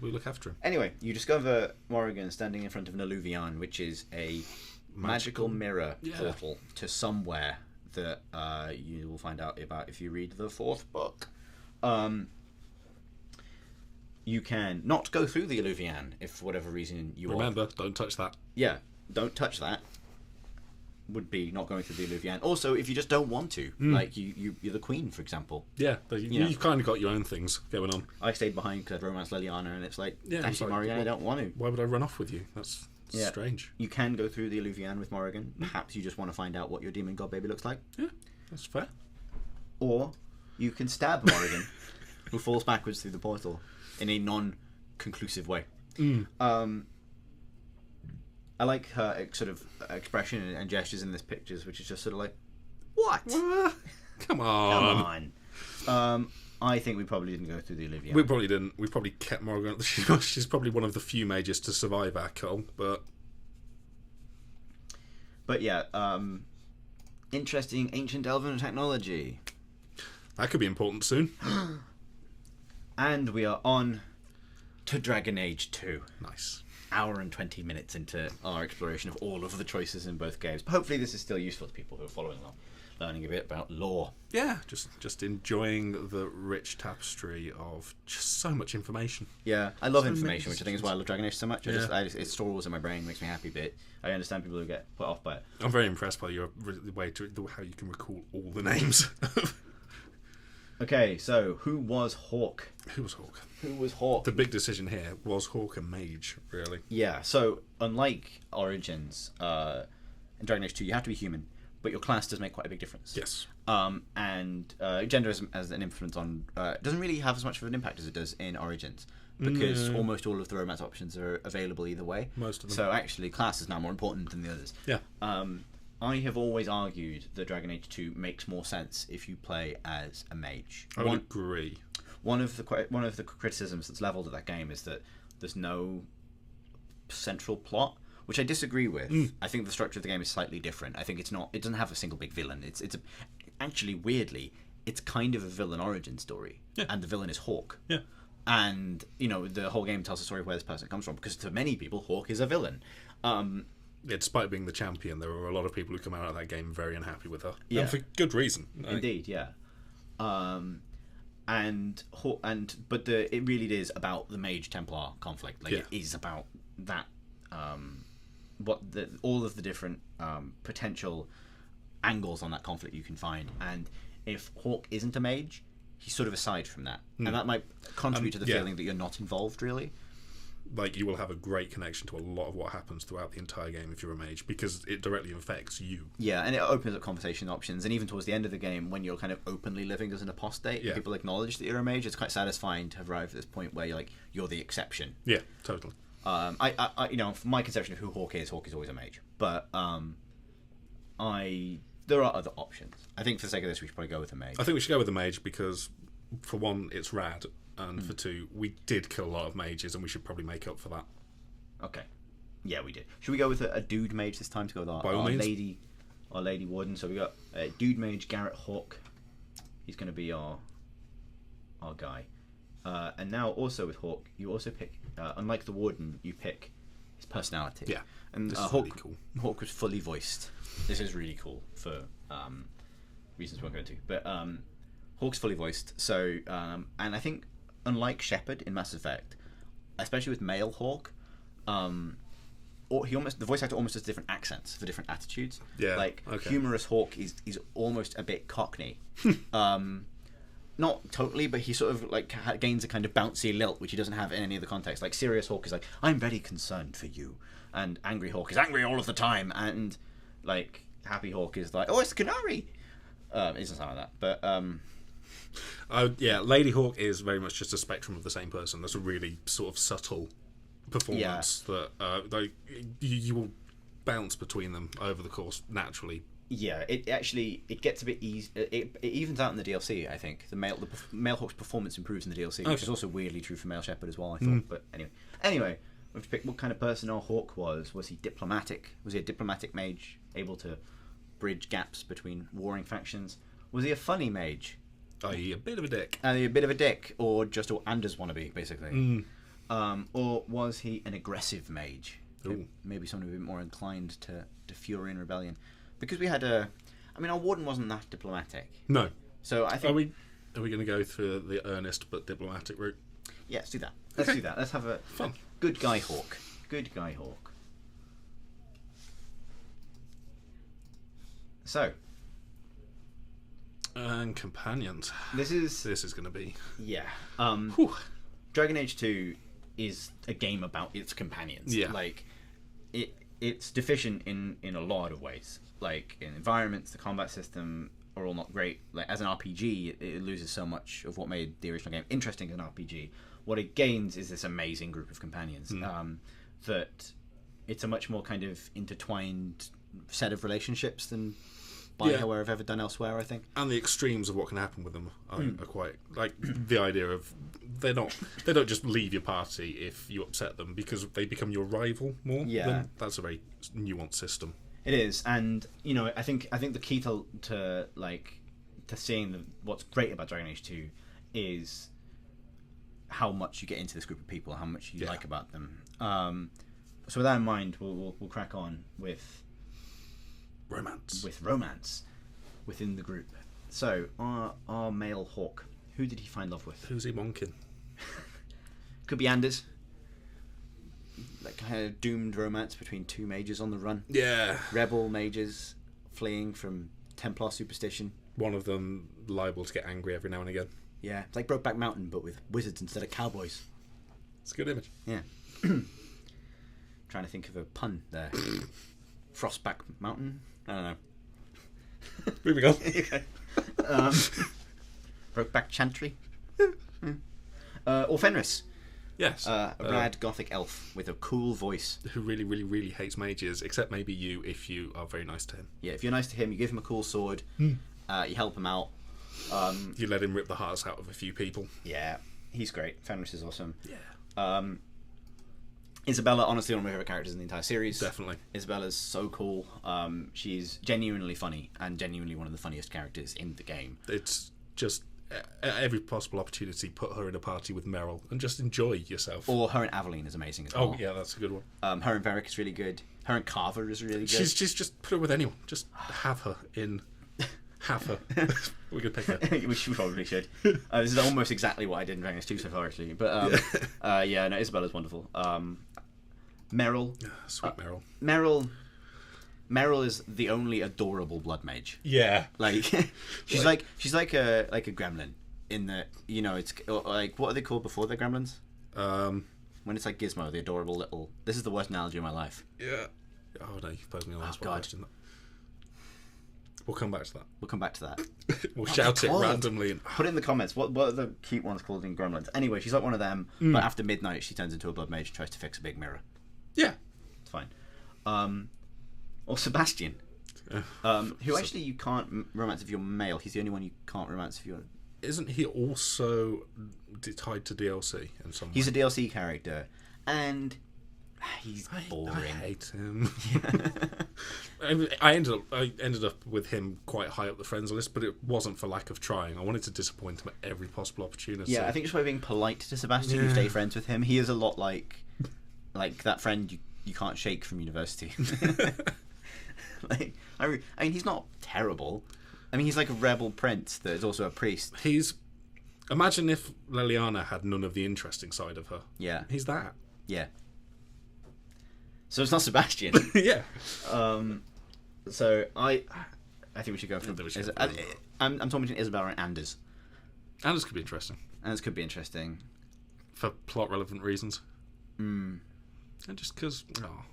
We look after him. Anyway, you discover Morrigan standing in front of an Alluvian, which is a magical mirror portal to somewhere that you will find out about if you read the 4th book. You can not go through the Alluvian if for whatever reason you Remember, don't touch that. Yeah, don't touch that. Would be not going through the Alluvian. Also, if you just don't want to, like you're the queen, for example. Yeah, you've kind of got your own things going on. I stayed behind because I'd romanced Liliana, and it's like, thank you, Morrigan, I don't want to. Why would I run off with you? That's strange. You can go through the Alluvian with Morrigan. Perhaps you just want to find out what your demon god baby looks like. Yeah, that's fair. Or you can stab Morrigan, who falls backwards through the portal in a non-conclusive way. I like her sort of expression and gestures in this pictures, which is just sort of like, what? Come on. I think we probably didn't go through the Alluvian. We probably didn't. We probably kept Morrigan. She's probably one of the few mages to survive our cull, but yeah, interesting ancient elven technology. That could be important soon. And we are on to Dragon Age 2. Nice. Hour and 20 minutes into our exploration of all of the choices in both games. But hopefully this is still useful to people who are following along, learning a bit about lore. Yeah, just enjoying the rich tapestry of just so much information. Yeah, I love information, which I think is why I love Dragon Age so much. It stores in my brain, makes me happy, but I understand people who get put off by it. I'm very impressed by your way how you can recall all the names. Okay, so who was Hawke? Who was Hawke? The big decision here was Hawke a mage, really. Yeah, so unlike Origins, in Dragon Age 2, you have to be human, but your class does make quite a big difference. Yes. And gender has an influence on... doesn't really have as much of an impact as it does in Origins. because almost all of the romance options are available either way. Most of them. So actually, class is now more important than the others. Yeah. I have always argued that Dragon Age 2 makes more sense if you play as a mage. I would agree. One of the criticisms that's leveled at that game is that there's no central plot, which I disagree with. I think the structure of the game is slightly different. I think it doesn't have a single big villain. Actually, weirdly, it's kind of a villain origin story, and the villain is Hawke. Yeah. And the whole game tells the story of where this person comes from, because to many people, Hawke is a villain. Despite being the champion, there were a lot of people who come out of that game very unhappy with her, Yeah. and for good reason. Indeed, yeah. But it really is about the Mage Templar conflict. Like it is about that. All of the different potential angles on that conflict you can find, and if Hawke isn't a mage, he's sort of aside from that, and that might contribute to the feeling that you're not involved really. Like, you will have a great connection to a lot of what happens throughout the entire game if you're a mage, because it directly affects you. Yeah, and it opens up conversation options, and even towards the end of the game, when you're kind of openly living as an apostate, and people acknowledge that you're a mage, it's quite satisfying to have arrived at this point where you're the exception. Yeah, totally. From my conception of who Hawke is always a mage, but there are other options. I think for the sake of this, we should probably go with a mage. I think we should go with the mage because, for one, it's rad, and for two, we did kill a lot of mages, and we should probably make up for that. Okay. Yeah, we did. Should we go with a dude mage this time to go with our lady warden? So we got a dude mage, Garrett Hawke. He's going to be our guy. And now also with Hawke, you also pick, unlike the warden, you pick his personality. Yeah. And this is Hawke, really cool. Hawke was fully voiced. This is really cool for reasons we won't go into. But Hawke's fully voiced. So, and I think, unlike Shepard in Mass Effect, especially with male Hawke, the voice actor almost does different accents for different attitudes. Yeah. Humorous Hawke is almost a bit Cockney. Not totally, but he sort of gains a kind of bouncy lilt, which he doesn't have in any other context. Like serious Hawke is like, I'm very concerned for you, and angry Hawke is angry all of the time, and happy Hawke is like, oh, it's Canary. It doesn't sound like that, but Lady Hawke is very much just a spectrum of the same person. That's a really sort of subtle performance that you will bounce between them over the course naturally. Yeah, it gets a bit easy. It evens out in the DLC. I think the male Hawke's performance improves in the DLC, which is also weirdly true for male Shepard as well. I thought, but anyway, we have to pick what kind of person our Hawke was. Was he diplomatic? Was he a diplomatic mage able to bridge gaps between warring factions? Was he a funny mage? I.e., a bit of a dick. A bit of a dick, or just an Anders wannabe, basically. Or was he an aggressive mage? Ooh. Maybe someone a bit more inclined to fury and rebellion. Because we had our warden wasn't that diplomatic. No. So I think... Are we going to go through the earnest but diplomatic route? Yeah, let's do that. Let's do that. Let's have a fun. Good guy Hawke. Good guy Hawke. So... And companions. This is going to be... Yeah. Dragon Age 2 is a game about its companions. Yeah. It's deficient in a lot of ways. Like, in environments, the combat system are all not great. Like, as an RPG, it loses so much of what made the original game interesting as an RPG. What it gains is this amazing group of companions. That it's a much more kind of intertwined set of relationships than BioWare have ever done elsewhere, I think. And the extremes of what can happen with them are quite... Like, the idea of... They don't just leave your party if you upset them, because they become your rival more. Yeah. That's a very nuanced system. It is, and I think the key to seeing what's great about Dragon Age 2 is how much you get into this group of people, how much you like about them. So with that in mind, we'll crack on with romance within the group. So our male Hawke, who did he find love with? Who's he monking? Could be Anders. Like kind of doomed romance between two mages on the run. Yeah. Rebel mages fleeing from Templar superstition. One of them liable to get angry every now and again. Yeah, it's like Brokeback Mountain, but with wizards instead of cowboys. It's a good image. Yeah. Trying to think of a pun there. Frostback Mountain? I don't know. Moving on. Brokeback Chantry? Or Fenris. Yes. A rad gothic elf with a cool voice. Who really, really, really hates mages, except maybe you if you are very nice to him. Yeah, if you're nice to him, you give him a cool sword, you help him out. You let him rip the hearts out of a few people. Yeah, he's great. Fenris is awesome. Yeah. Isabella, honestly, one of my favourite characters in the entire series. Definitely. Isabella's so cool. She's genuinely funny and genuinely one of the funniest characters in the game. It's just, at every possible opportunity, put her in a party with Meryl and just enjoy yourself. Or her and Aveline is amazing as well. Oh, yeah, that's a good one. Her and Varric is really good. Her and Carver is really good. She's just put her with anyone. Just have her in... Have her. We could pick her. We probably should. This is almost exactly what I did in Dragon Age 2 so far, actually. But, yeah, no, Isabella's wonderful. Meryl. Sweet Meryl. Meryl is the only adorable blood mage. Yeah. Like she's like a gremlin in the, you know, it's like, what are they called before they're gremlins? When it's like Gizmo, the adorable little. This is the worst analogy of my life. Yeah. Oh no, you've posed me a last God. question. We'll come back to that. We'll shout it randomly. And... Put it in the comments. What are the cute ones called in Gremlins? Anyway, she's like one of them, but after midnight she turns into a blood mage and tries to fix a big mirror. Yeah. It's fine. Or Sebastian, who actually you can't romance if you're male. He's the only one you can't romance if you're... Isn't he also tied to DLC in some way? He's a DLC character, and he's boring. I hate him. I ended up with him quite high up the friends list, but it wasn't for lack of trying. I wanted to disappoint him at every possible opportunity. Yeah, I think just by being polite to Sebastian, you stay friends with him. He is a lot like that friend you can't shake from university. I mean, he's not terrible. I mean, he's like a rebel prince that is also a priest. Imagine if Leliana had none of the interesting side of her. Yeah. He's that. Yeah. So it's not Sebastian. Yeah. So I think we should go for... I'm talking between Isabella and Anders. Anders could be interesting. Anders could be interesting. For plot-relevant reasons. And just because... Oh,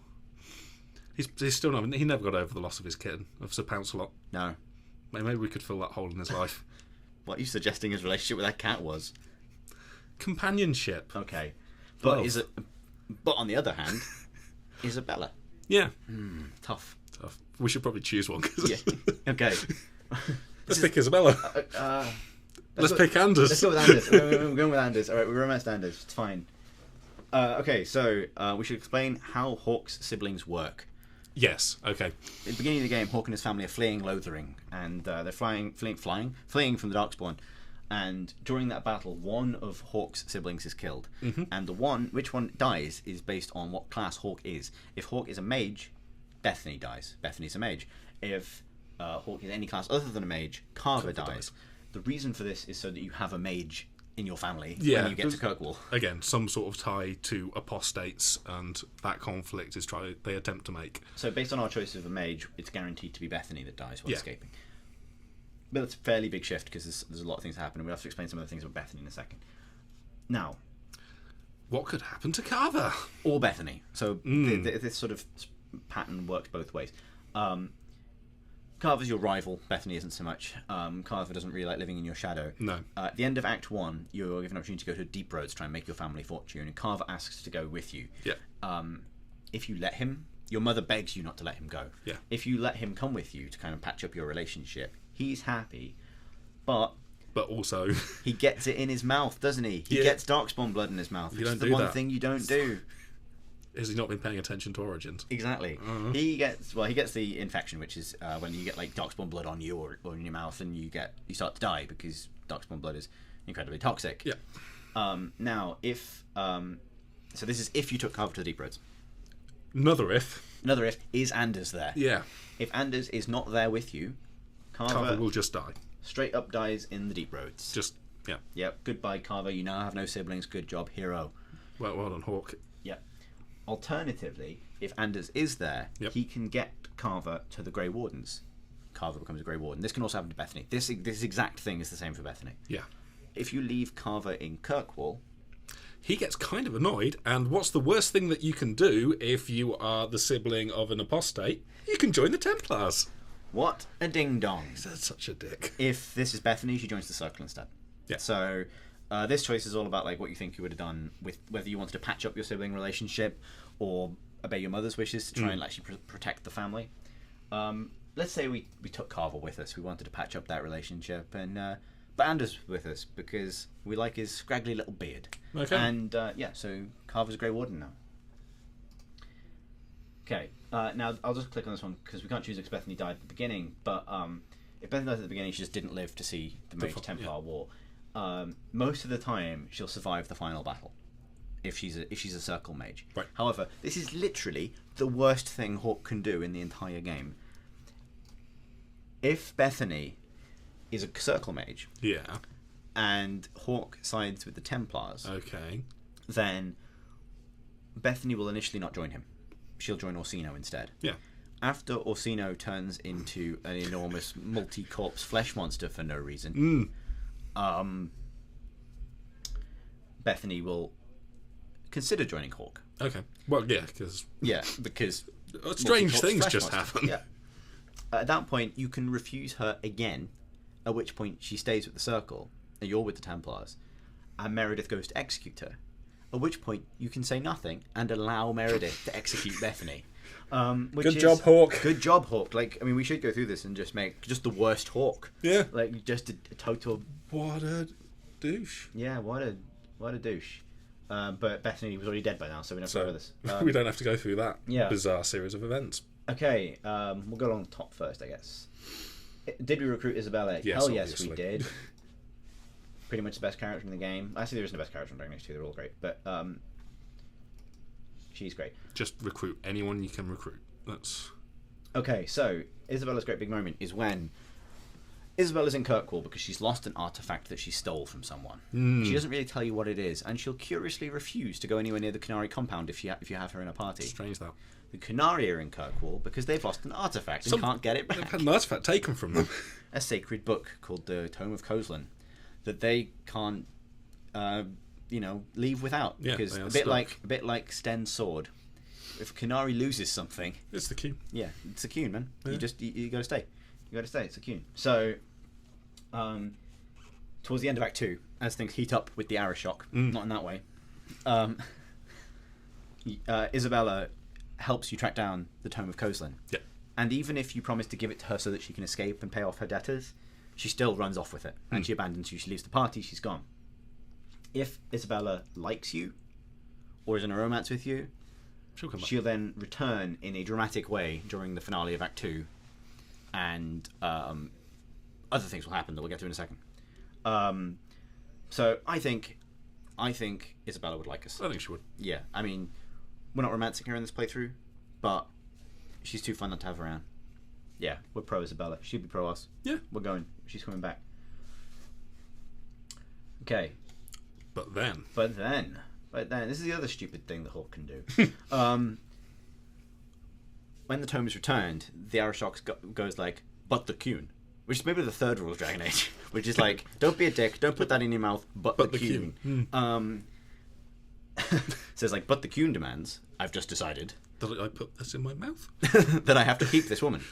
he's still not... He never got over the loss of his kitten, of Sir Pouncelot. No. Maybe we could fill that hole in his life. What are you suggesting his relationship with that cat was? Companionship. Okay. But But on the other hand, Isabella. Yeah. Tough. We should probably choose one. Yeah. Okay. Let's pick Isabella. Let's pick Anders. Let's go with Anders. We're going with Anders. All right, we romanced Anders. It's fine. Okay, so we should explain how Hawke's siblings work. Yes. Okay. At the beginning of the game, Hawke and his family are fleeing Lothering, and they're fleeing from the Darkspawn. And during that battle, one of Hawke's siblings is killed, and which one dies is based on what class Hawke is. If Hawke is a mage, Bethany dies. Bethany's a mage. If Hawke is any class other than a mage, Carver dies. The reason for this is so that you have a mage in your family when you get to Kirkwall. Again, some sort of tie to apostates, and that conflict is they attempt to make. So based on our choice of a mage, it's guaranteed to be Bethany that dies while escaping. But that's a fairly big shift because there's a lot of things happening. We'll have to explain some of the things about Bethany in a second. Now, what could happen to Carver? Or Bethany. So this sort of pattern works both ways. Carver's your rival. Bethany isn't so much. Carver doesn't really like living in your shadow. No. At the end of Act 1, you're given an opportunity to go to Deep Road to try and make your family fortune, and Carver asks to go with you. Yeah. If you let him, your mother begs you not to let him go. Yeah. If you let him come with you to kind of patch up your relationship, he's happy, but also he gets it in his mouth, doesn't he? He gets Darkspawn blood in his mouth, which is the one thing you don't do. Has he not been paying attention to Origins? Exactly. He gets the infection, which is when you get like Darkspawn blood on you or in your mouth, and you start to die because Darkspawn blood is incredibly toxic. Yeah. Now, if so, this is if you took Carver to the Deep Roads. Another if is Anders there? Yeah. If Anders is not there with you, Carver will just die. Straight up dies in the Deep Roads. Yep. Goodbye, Carver. You now have no siblings. Good job, hero. Well done, Hawke. Yep. Alternatively, if Anders is there, he can get Carver to the Grey Wardens. Carver becomes a Grey Warden. This can also happen to Bethany. This exact thing is the same for Bethany. Yeah. If you leave Carver in Kirkwall, he gets kind of annoyed, and what's the worst thing that you can do if you are the sibling of an apostate? You can join the Templars. What a ding-dong. He's such a dick. If this is Bethany, she joins the Circle instead. Yeah. So, This choice is all about like what you think you would have done with whether you wanted to patch up your sibling relationship or obey your mother's wishes to try and actually protect the family. Let's say we took Carver with us. We wanted to patch up that relationship, and but Anders with us because we like his scraggly little beard. Okay. And so Carver's Grey Warden now. Okay. Now I'll just click on this one because we can't choose if Bethany died at the beginning. But if Bethany died at the beginning, she just didn't live to see the Mage Templar War. Most of the time, she'll survive the final battle if she's a circle mage. Right. However, this is literally the worst thing Hawke can do in the entire game. If Bethany is a circle mage, and Hawke sides with the Templars, then Bethany will initially not join him. She'll join Orsino instead. Yeah. After Orsino turns into an enormous multi-corpse flesh monster for no reason, Bethany will consider joining Hawke. Okay. Well, because strange things just happen. Yeah. At that point, you can refuse her again, at which point she stays with the Circle, and you're with the Templars, and Meredith goes to execute her. At which point, you can say nothing and allow Meredith to execute Bethany. Good job, Hawke. Good job, Hawke. Like, I mean, we should go through this and just make just the worst Hawke. Yeah. Like, just a total... What a douche. Yeah, what a douche. But Bethany was already dead by now, so we don't have to go over this. We don't have to go through that bizarre series of events. Okay, we'll go along the top first, I guess. Did we recruit Isabella? Yes, Hell obviously. yes, we did. Pretty much the best character in the game. Actually, there isn't the best character in Dragon Age 2. They're all great, but she's great. Just recruit anyone you can recruit. That's okay. So Isabella's great big moment is when Isabella's in Kirkwall because she's lost an artifact that she stole from someone. She doesn't really tell you what it is, and she'll curiously refuse to go anywhere near the Canary compound if you have her in a party. strange, that. The Canary are in Kirkwall because they've lost an artifact and can't get it back. They've had an artifact taken from them. A sacred book called the Tome of Questline that they can't, leave without because a bit like Sten's sword. If Canary loses something, it's the Q. Yeah, it's a Q, man. Yeah. You got to stay. You got to stay. It's a Q. So, towards the end of Act 2, as things heat up with the Arashock, not in that way, Isabella helps you track down the Tome of Questline. Yeah. And even if you promise to give it to her so that she can escape and pay off her debtors, she still runs off with it. And she abandons you. She leaves the party. She's gone. If Isabella likes you, or is in a romance with you, she'll then return in a dramatic way during the finale of Act 2. And other things will happen that we'll get to in a second. So I think Isabella would like us. I think she would. Yeah, I mean, we're not romancing her in this playthrough, but she's too fun not to have around. Yeah, we're pro Isabella. She'd be pro us. Yeah. We're going. She's coming back. Okay. But then, this is the other stupid thing that Hawke can do. When the tome is returned, the Arashock goes like, but the Qun. Which is maybe the third rule of Dragon Age. Which is like, don't be a dick, don't put that in your mouth, but the Qun. Says like, but the Qun demands, I've just decided. That I put this in my mouth? that I have to keep this woman.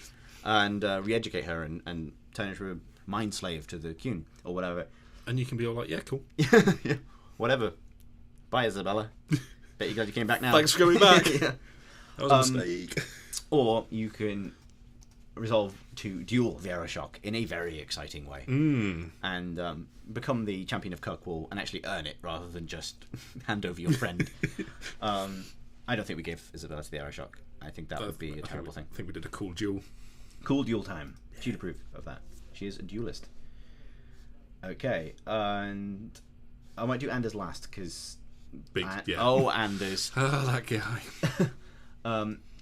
And re-educate her and turn her into a mind slave to the Qun, or whatever. And you can be all like, yeah, cool. Yeah, whatever. Bye, Isabella. Bet you glad you came back now. Thanks for coming back. Yeah. That was a mistake. Or you can resolve to duel the Arashock in a very exciting way. And become the champion of Kirkwall and actually earn it rather than just hand over your friend. I don't think we gave Isabella to the Arashock. I think that would be a terrible thing. I think we did a cool duel. Cool duel time. She'd approve of that. She is a duelist. Okay, and I might do Anders last because Anders. Oh, that guy.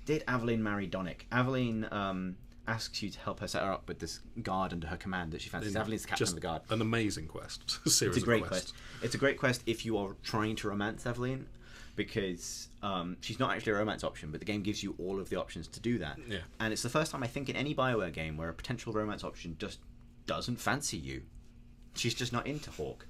Did Aveline marry Donnic? Aveline asks you to help her set her up with this guard under her command that she fancies. Aveline's the captain of the guard. An amazing quest. It's a great quest. It's a great quest if you are trying to romance Aveline, because she's not actually a romance option, but the game gives you all of the options to do that. Yeah. And it's the first time I think in any BioWare game where a potential romance option just doesn't fancy you. She's just not into Hawke.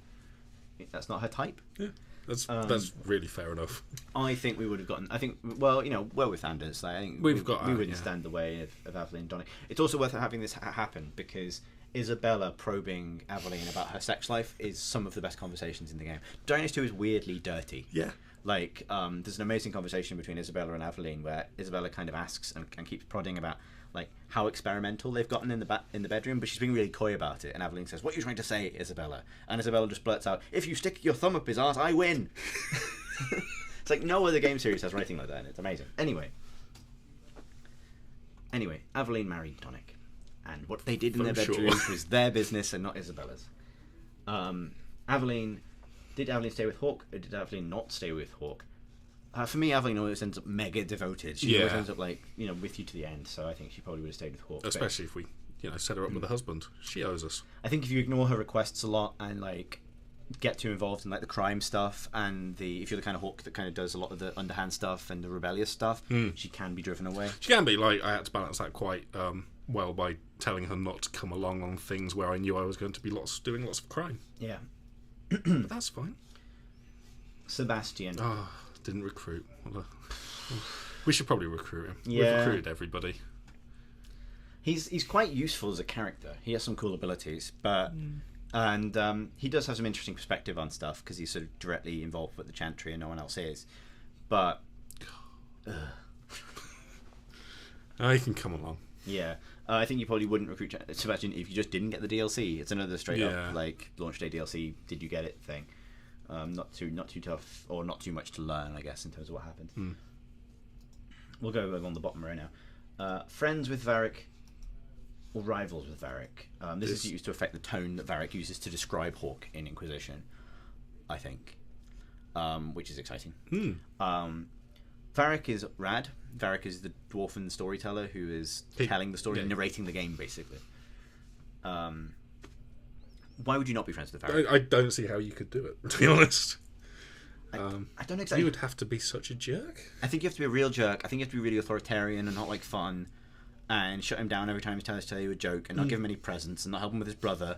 That's not her type. Yeah. That's really fair enough. I think we would have gotten. I think, well, we're with Anders. I think we wouldn't stand the way of Aveline and Donnie. It's also worth having this happen because Isabella probing Aveline about her sex life is some of the best conversations in the game. Dynasty 2 is weirdly dirty. Yeah. Like, there's an amazing conversation between Isabella and Aveline where Isabella kind of asks and keeps prodding about like how experimental they've gotten in the bedroom, but she's being really coy about it. And Aveline says, "What are you trying to say, Isabella?" And Isabella just blurts out, "If you stick your thumb up his arse, I win." It's like no other game series has anything like that, and it's amazing. Anyway, Aveline married Tonic, and what they did in their bedrooms was their business and not Isabella's. Did Aveline stay with Hawke, or did Aveline not stay with Hawke? For me, Aveline always ends up mega devoted. She always ends up like, with you to the end. So I think she probably would have stayed with Hawke. Especially if we, set her up with a husband. She owes us. I think if you ignore her requests a lot and like get too involved in like the crime stuff and if you're the kind of Hawke that kind of does a lot of the underhand stuff and the rebellious stuff, she can be driven away. She can be. Like, I had to balance that quite well by telling her not to come along on things where I knew I was going to be doing lots of crime. Yeah. But that's fine. Sebastian. Oh, didn't recruit. We should probably recruit him. Yeah. We've recruited everybody. He's quite useful as a character. He has some cool abilities, but and he does have some interesting perspective on stuff because he's sort of directly involved with the Chantry and no one else is. But he can come along. Yeah. I think you probably wouldn't recruit Sebastian if you just didn't get the DLC. It's another straight up like launch day DLC. Did you get it thing? Not too tough or not too much to learn, I guess, in terms of what happens. We'll go on the bottom row now. Friends with Varric or rivals with Varric. This is used to affect the tone that Varric uses to describe Hawke in Inquisition, I think, which is exciting. Varric is rad. Varric is the dwarfen storyteller who is telling the story, narrating the game, basically. Why would you not be friends with Varric? I don't see how you could do it, to be honest. I don't exactly. You would have to be such a jerk. I think you have to be a real jerk. I think you have to be really authoritarian and not like fun, and shut him down every time he tries to tell you a joke, and not give him any presents, and not help him with his brother.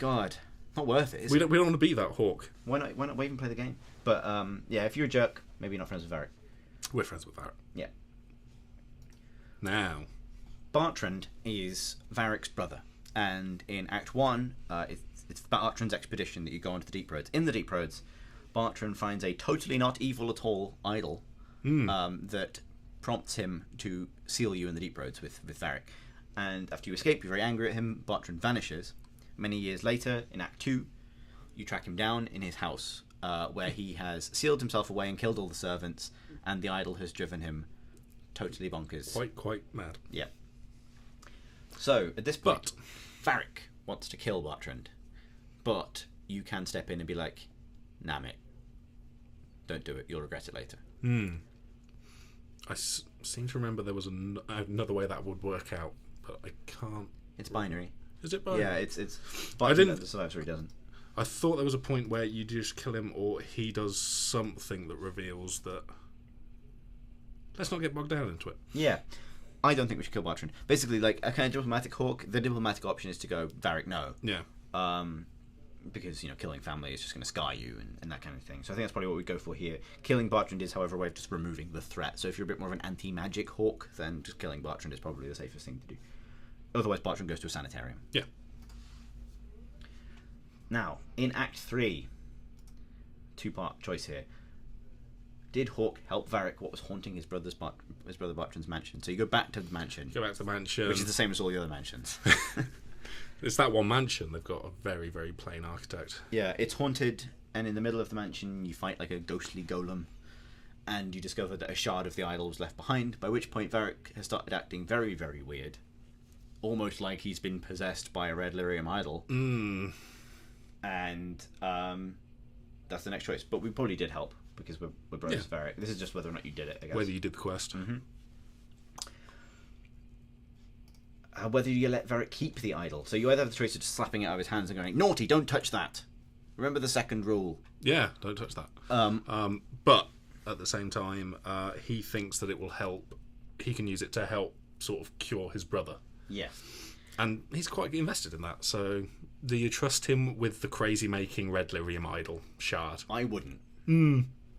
God, not worth it. We don't want to be that Hawke. Why not even play the game? But if you're a jerk, maybe you're not friends with Varric. We're friends with Varric. Yeah. Now, Bartrand is Varric's brother, and in Act 1, it's Bartrand's expedition that you go onto the Deep Roads. In the Deep Roads, Bartrand finds a totally not evil at all idol that prompts him to seal you in the Deep Roads with Varric. And after you escape, you're very angry at him. Bartrand vanishes. Many years later, in Act 2, you track him down in his house, where he has sealed himself away and killed all the servants, and the idol has driven him totally bonkers. Quite mad. Yeah. So, at this point, Varric wants to kill Bartrand, but you can step in and be like, "Nah, mate, don't do it. You'll regret it later." I seem to remember there was another way that would work out, but I can't. It's binary. Is it binary? Yeah, it's Bartrand survives or he doesn't. I thought there was a point where you just kill him or he does something that reveals that... Let's not get bogged down into it. Yeah. I don't think we should kill Bartrand. Basically, like a kind of diplomatic Hawke, the diplomatic option is to go, Varric, no. Yeah. Because, killing family is just going to scar you and that kind of thing. So I think that's probably what we go for here. Killing Bartrand is, however, a way of just removing the threat. So if you're a bit more of an anti-magic Hawke, then just killing Bartrand is probably the safest thing to do. Otherwise, Bartrand goes to a sanitarium. Yeah. Now, in Act 3, two-part choice here. Did Hawke help Varric what was haunting his brother Bartrand's mansion? So you go back to the mansion. Go back to the mansion. Which is the same as all the other mansions. It's that one mansion. They've got a very, very plain architect. Yeah, it's haunted, and in the middle of the mansion you fight like a ghostly golem, and you discover that a shard of the idol was left behind, by which point Varric has started acting very, very weird. Almost like he's been possessed by a red lyrium idol. And that's the next choice. But we probably did help, because we're brothers of Varric. This is just whether or not you did it, I guess. Whether you did the quest. Whether you let Varric keep the idol. So you either have the choice of just slapping it out of his hands and going, "Naughty, don't touch that. Remember the second rule." Yeah, don't touch that. But at the same time, he thinks that it will help. He can use it to help sort of cure his brother. Yeah. And he's quite invested in that. So do you trust him with the crazy-making red lyrium idol shard? I wouldn't.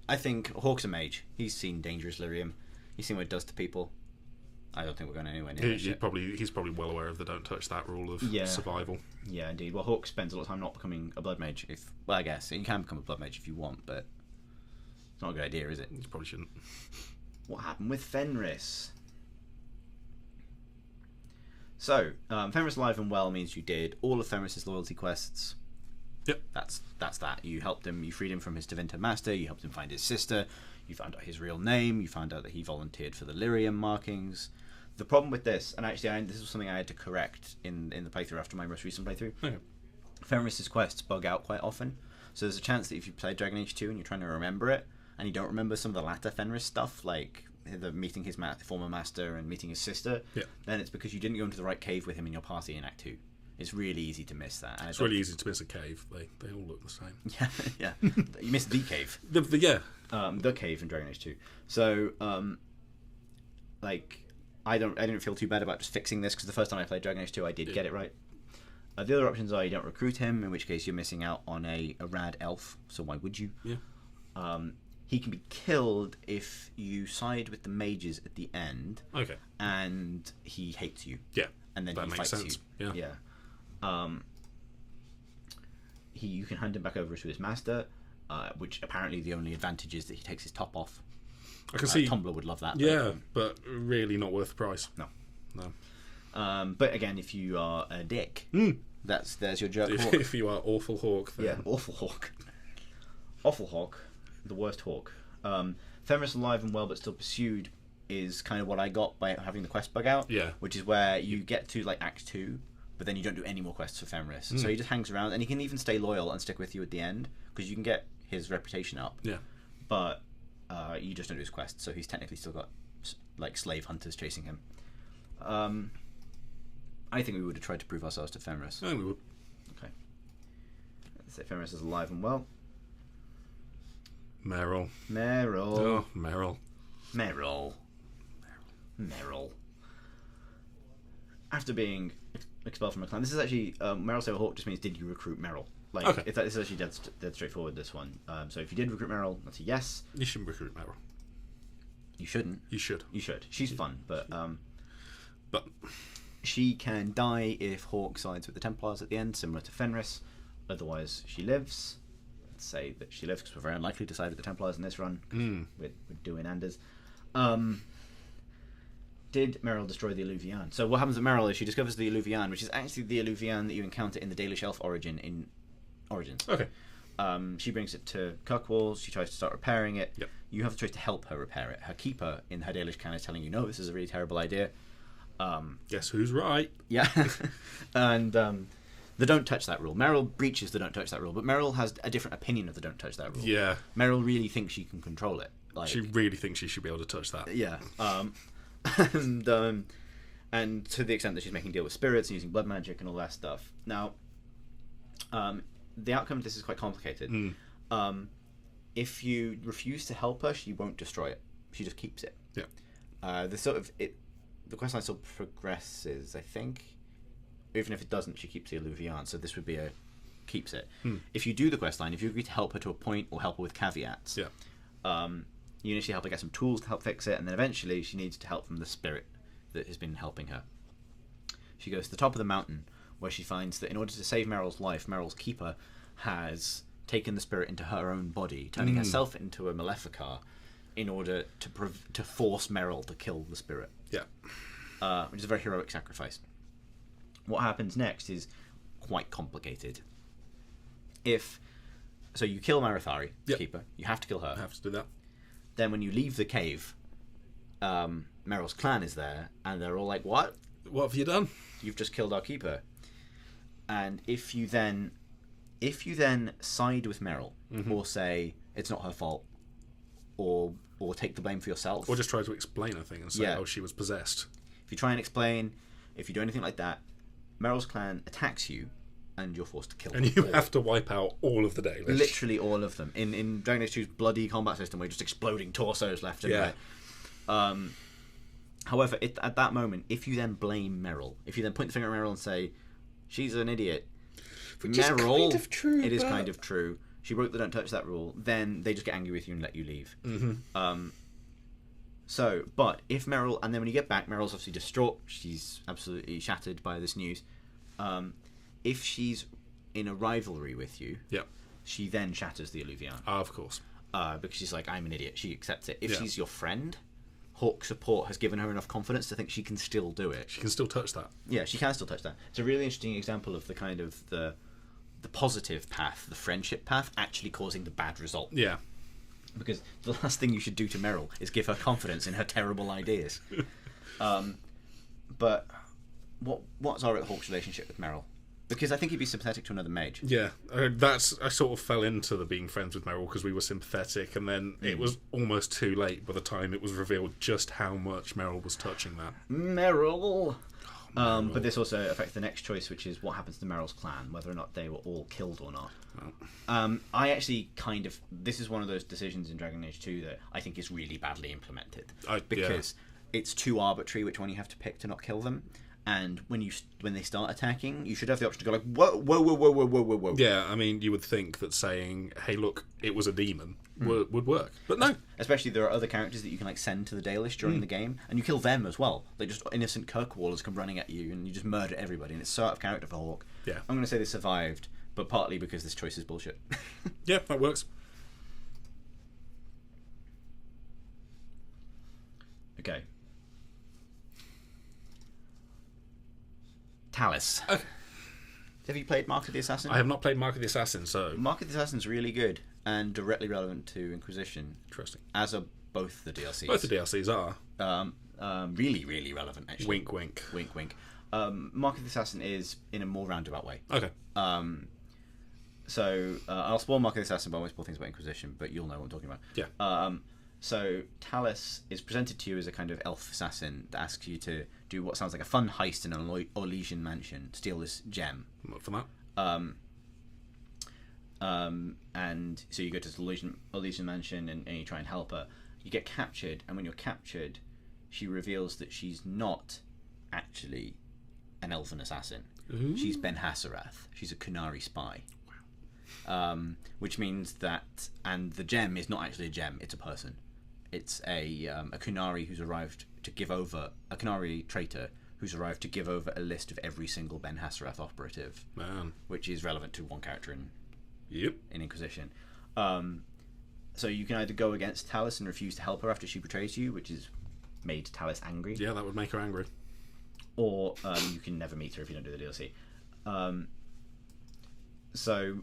I think Hawke's a mage. He's seen dangerous lyrium. He's seen what it does to people. I don't think we're going anywhere near this shit. He's probably well aware of the don't touch that rule of survival. Yeah, indeed. Well, Hawke spends a lot of time not becoming a blood mage. I guess you can become a blood mage if you want, but it's not a good idea, is it? You probably shouldn't. What happened with Fenris? So, Fenris alive and well means you did all of Fenris's loyalty quests. Yep. That's that. You helped him. You freed him from his Tevinter master. You helped him find his sister. You found out his real name. You found out that he volunteered for the Lyrium markings. The problem with this, and actually this was something I had to correct in the playthrough after my most recent playthrough. Okay. Fenris's quests bug out quite often. So there's a chance that if you play Dragon Age 2 and you're trying to remember it, and you don't remember some of the latter Fenris stuff, like the meeting his former master and meeting his sister, then it's because you didn't go into the right cave with him in your party in Act 2. It's really easy to miss that. It's really easy to miss a cave. They all look the same. Yeah. You missed the cave. The cave in Dragon Age 2. So, I didn't feel too bad about just fixing this because the first time I played Dragon Age 2, I did get it right. The other options are you don't recruit him, in which case you're missing out on a rad elf. So why would you? Yeah. He can be killed if you side with the mages at the end. Okay. And he hates you. Yeah. And then he fights sense. you. Yeah. You can hand him back over to his master, which apparently the only advantage is that he takes his top off. I can see Tumblr would love that. Yeah, but really not worth the price. No. But again, if you are a dick, there's your jerk. If you are awful Hawke, then... yeah, awful Hawke, awful Hawke, the worst Hawke. Fenris alive and well but still pursued is kind of what I got by having the quest bug out. Yeah, which is where you get to like Act 2, but then you don't do any more quests for Fenris. So he just hangs around, and he can even stay loyal and stick with you at the end because you can get his reputation up. Yeah, but you just don't do his quests, so he's technically still got like slave hunters chasing him. I think we would have tried to prove ourselves to Fenris. Yeah, we would. Okay. Let's say Fenris is alive and well. Meryl. Meryl. Oh, Meryl. Meryl. Meryl. After being expelled from a clan, this is actually Meryl Saber Hawke just means did you recruit Meryl? Like, okay. This is actually dead straightforward. This one. So if you did recruit Meryl, that's a yes. You shouldn't recruit Meryl. You shouldn't. You should. You should. She's fun, but but she can die if Hawke sides with the Templars at the end, similar to Fenris. Otherwise, she lives. Let's say that she lives because we're very unlikely to side with the Templars in this run. We're doing Anders. Did Meryl destroy the Eluvian? So what happens with Meryl is she discovers the Eluvian, which is actually the Eluvian that you encounter in the Dalish elf origin in Origins. Okay. She brings it to Kirkwall. She tries to start repairing it. Yep. You have the choice to help her repair it. Her keeper in her Dalish clan is telling you, no, this is a really terrible idea. Guess who's right? Yeah. And the don't touch that rule. Meryl breaches the don't touch that rule, but Meryl has a different opinion of the don't touch that rule. Yeah. Meryl really thinks she can control it. Like, she really thinks she should be able to touch that. Yeah. And to the extent that she's making deal with spirits and using blood magic and all that stuff. Now, the outcome of this is quite complicated. If you refuse to help her, she won't destroy it. She just keeps it. Yeah. The questline still progresses, I think. Even if it doesn't, she keeps the Eluvian. So this would be a keeps it. If you do the questline, if you agree to help her to a point or help her with caveats, you initially help her get some tools to help fix it, and then eventually she needs to help from the spirit that has been helping her. She goes to the top of the mountain, where she finds that in order to save Meryl's life, Meryl's keeper has taken the spirit into her own body, turning herself into a Maleficar in order to force Meryl to kill the spirit. Yeah. Which is a very heroic sacrifice. What happens next is quite complicated. So you kill Marathari, the keeper. You have to kill her. I have to do that. Then when you leave the cave, Meryl's clan is there, and they're all like, "What? What have you done? You've just killed our keeper." And if you then side with Meryl, or say it's not her fault, or take the blame for yourself, or just try to explain a thing and say, "Oh, she was possessed." If you try and explain, if you do anything like that, Meryl's clan attacks you, and you're forced to kill them. And you have to wipe out all of the Dalish. Literally all of them. In Dragon Age 2's bloody combat system, where you're just exploding torsos left and right. However, at that moment, if you then blame Meryl, if you then point the finger at Meryl and say, she's an idiot, which Meryl, is kind of true. It is kind of true. She broke the don't touch that rule. Then they just get angry with you and let you leave. So, but if Meryl, and then when you get back, Meryl's obviously distraught. She's absolutely shattered by this news. If she's in a rivalry with you, Yep. she then shatters the Illuvian. Of course. Because she's like, I'm an idiot. She accepts it. If Yeah. she's your friend, Hawke support has given her enough confidence to think she can still do it. She can still touch that. Yeah, she can still touch that. It's a really interesting example of the kind of the positive path, the friendship path, actually causing the bad result. Yeah. Because the last thing you should do to Meryl is give her confidence in her terrible ideas. But what's our Hawke's relationship with Meryl? Because I think he'd be sympathetic to another mage. Yeah, I sort of fell into the being friends with Meryl because we were sympathetic, and then it was almost too late by the time it was revealed just how much Meryl was touching that. Meryl! But this also affects the next choice, which is what happens to Meryl's clan, whether or not they were all killed or not. Oh. I actually this is one of those decisions in Dragon Age 2 that I think is really badly implemented. Because it's too arbitrary which one you have to pick to not kill them. And when they start attacking, you should have the option to go like, whoa, whoa, whoa, whoa, whoa, whoa, whoa, whoa. Yeah, I mean, you would think that saying, hey, look, it was a demon would work. But no. Especially there are other characters that you can like send to the Dalish during the game, and you kill them as well. They just innocent Kirkwallers come running at you, and you just murder everybody, and it's so out of character for Hawke. Yeah. I'm going to say they survived, but partly because this choice is bullshit. Yeah, that works. Okay. Talis. Okay. Have you played Mark of the Assassin? I have not played Mark of the Assassin, so... Mark of the Assassin's really good and directly relevant to Inquisition. Interesting. As are both the DLCs. Both the DLCs are. Really, really relevant, actually. Wink, wink. Wink, wink. Mark of the Assassin is in a more roundabout way. Okay. So, I'll spoil Mark of the Assassin, but I won't spoil things about Inquisition, but you'll know what I'm talking about. Yeah. So, Talis is presented to you as a kind of elf assassin that asks you to do what sounds like a fun heist in an Orlesian mansion, steal this gem. I'm up for that. And so you go to this Orlesian mansion and you try and help her. You get captured, and when you're captured, she reveals that she's not actually an elven assassin. Ooh. She's Ben Hassarath. She's a Qunari spy. Which means that, and the gem is not actually a gem, it's a person. It's a Qunari who's arrived to give over, a Qunari traitor who's arrived to give over a list of every single Ben Hassarath operative. Man. Which is relevant to one character in Inquisition. So you can either go against Talis and refuse to help her after she betrays you, which has made Talis angry. Yeah, that would make her angry. Or you can never meet her if you don't do the DLC. So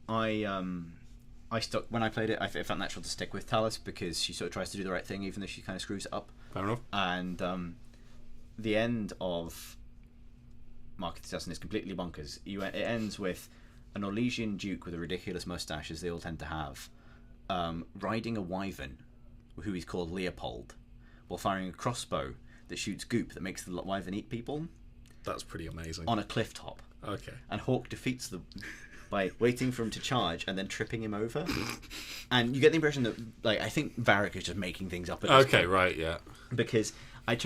I stuck when I played it. I found natural to stick with Talis because she sort of tries to do the right thing, even though she kind of screws it up. Fair enough. And the end of Mark of the Assassin is completely bonkers. It ends with an Orlesian duke with a ridiculous mustache, as they all tend to have, riding a wyvern, who he's called Leopold, while firing a crossbow that shoots goop that makes the wyvern eat people. That's pretty amazing. On a cliff top. Okay. And Hawke defeats them by waiting for him to charge and then tripping him over. And you get the impression that, like, I think Varric is just making things up at this point. Right, yeah. Because I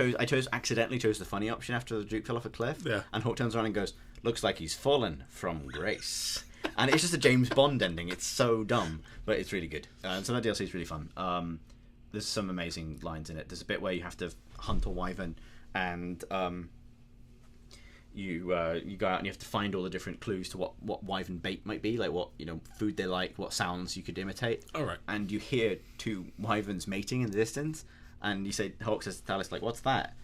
accidentally chose the funny option after the Duke fell off a cliff. Yeah. And Hawke turns around and goes, looks like he's fallen from grace. And it's just a James Bond ending. It's so dumb, but it's really good. So that DLC is really fun. There's some amazing lines in it. There's a bit where you have to hunt a wyvern, and you go out and you have to find all the different clues to what wyvern bait might be, like what food they like, what sounds you could imitate. All right. And you hear two wyverns mating in the distance, and Hawke says to Talis, like, "What's that?"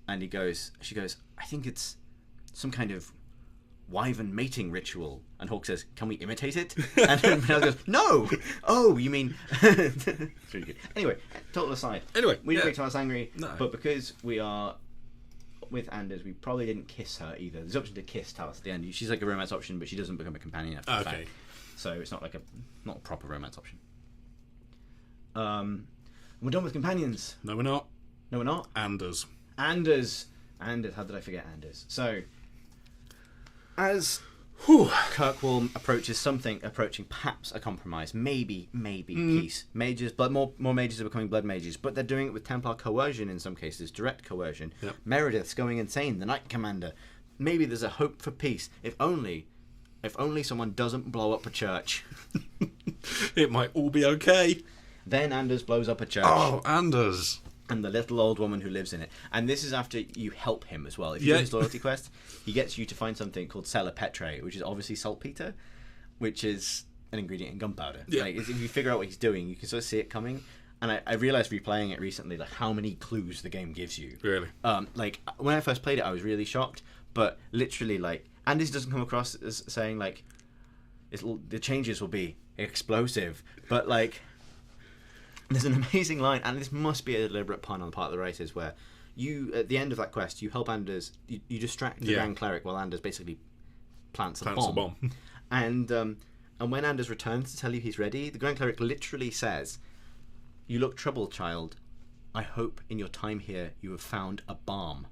And she goes, "I think it's some kind of wyvern mating ritual." And Hawke says, "Can we imitate it?" And then Talis goes, "No! Oh, you mean..." It's really good. Anyway, total aside. Anyway, we didn't make Talis angry, no. But because we are with Anders, we probably didn't kiss her either. There's an option to kiss Talis at the end. She's like a romance option, but she doesn't become a companion after the fact. So it's not a proper romance option. We're done with companions. No, we're not. No, we're not. Anders. How did I forget Anders? So, as Kirkwall approaching perhaps a compromise, maybe peace. Mages, more mages are becoming blood mages, but they're doing it with Templar coercion in some cases, direct coercion. Yep. Meredith's going insane, the Knight Commander. Maybe there's a hope for peace, if only someone doesn't blow up a church. It might all be okay. Then Anders blows up a church. Oh, Anders. and the little old woman who lives in it. And this is after you help him as well. If you do his loyalty quest, he gets you to find something called salpetre, which is obviously saltpeter, which is an ingredient in gunpowder. Yeah. Like, if you figure out what he's doing, you can sort of see it coming. And I realised replaying it recently, like how many clues the game gives you. Really? Like when I first played it, I was really shocked. But literally, like, Anders doesn't come across as saying like, the changes will be explosive. But like, there's an amazing line, and this must be a deliberate pun on the part of the writers, where you, at the end of that quest, you help Anders, you distract the Grand Cleric while Anders basically plants a bomb. And when Anders returns to tell you he's ready, the Grand Cleric literally says, "You look troubled, child. I hope in your time here you have found a balm."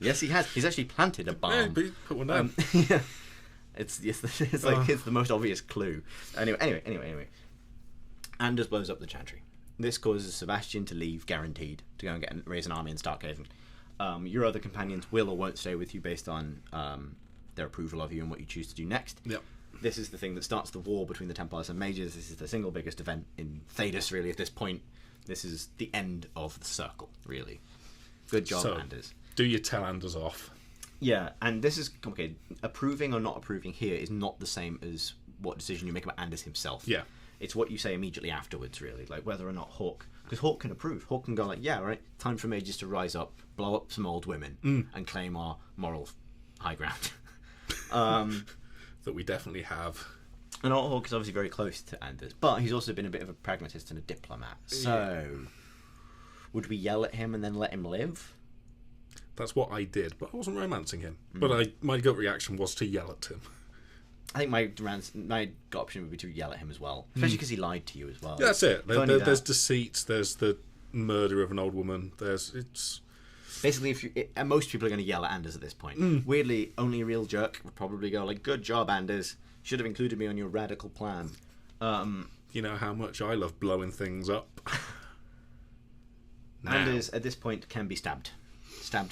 Yes, he has. He's actually planted a balm. Yeah, put one down. Yeah. It's like it's the most obvious clue. Anyway. Anders blows up the chantry. This causes Sebastian to leave, guaranteed, to go and raise an army in Starkhaven. Your other companions will or won't stay with you based on their approval of you and what you choose to do next. Yep. This is the thing that starts the war between the Templars and Mages. This is the single biggest event in Thedas, really, at this point. This is the end of the circle, really. Good job, Anders. Do you tell Anders off? Yeah, and this is complicated. Approving or not approving here is not the same as what decision you make about Anders himself. Yeah. It's what you say immediately afterwards, really, like whether or not Hawke... Because Hawke can approve. Hawke can go like, yeah, right, time for Mages to rise up, blow up some old women, and claim our moral high ground. That we definitely have. And Hawke is obviously very close to Anders, but he's also been a bit of a pragmatist and a diplomat. So, would we yell at him and then let him live? That's what I did, but I wasn't romancing him. But my gut reaction was to yell at him. I think my gut option would be to yell at him as well, especially because he lied to you as well. Yeah, that's it. There's deceit. There's the murder of an old woman. It's basically most people are going to yell at Anders at this point. Weirdly, only a real jerk would probably go like, "Good job, Anders. Should have included me on your radical plan." You know how much I love blowing things up. Anders at this point can be stabbed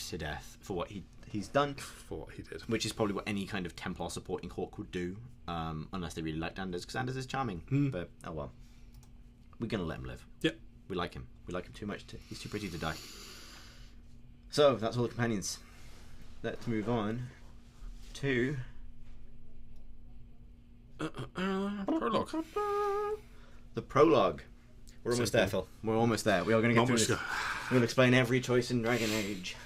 to death for what he's done. For what he did. Which is probably what any kind of Templar supporting Hawke would do, unless they really liked Anders, because Anders is charming. But, oh well. We're going to let him live. Yep. We like him. We like him too much. He's too pretty to die. So, that's all the companions. Let's move on to... Prologue. The prologue. We're almost there, Phil. We're almost there. We are going to get through this. We're going to explain every choice in Dragon Age.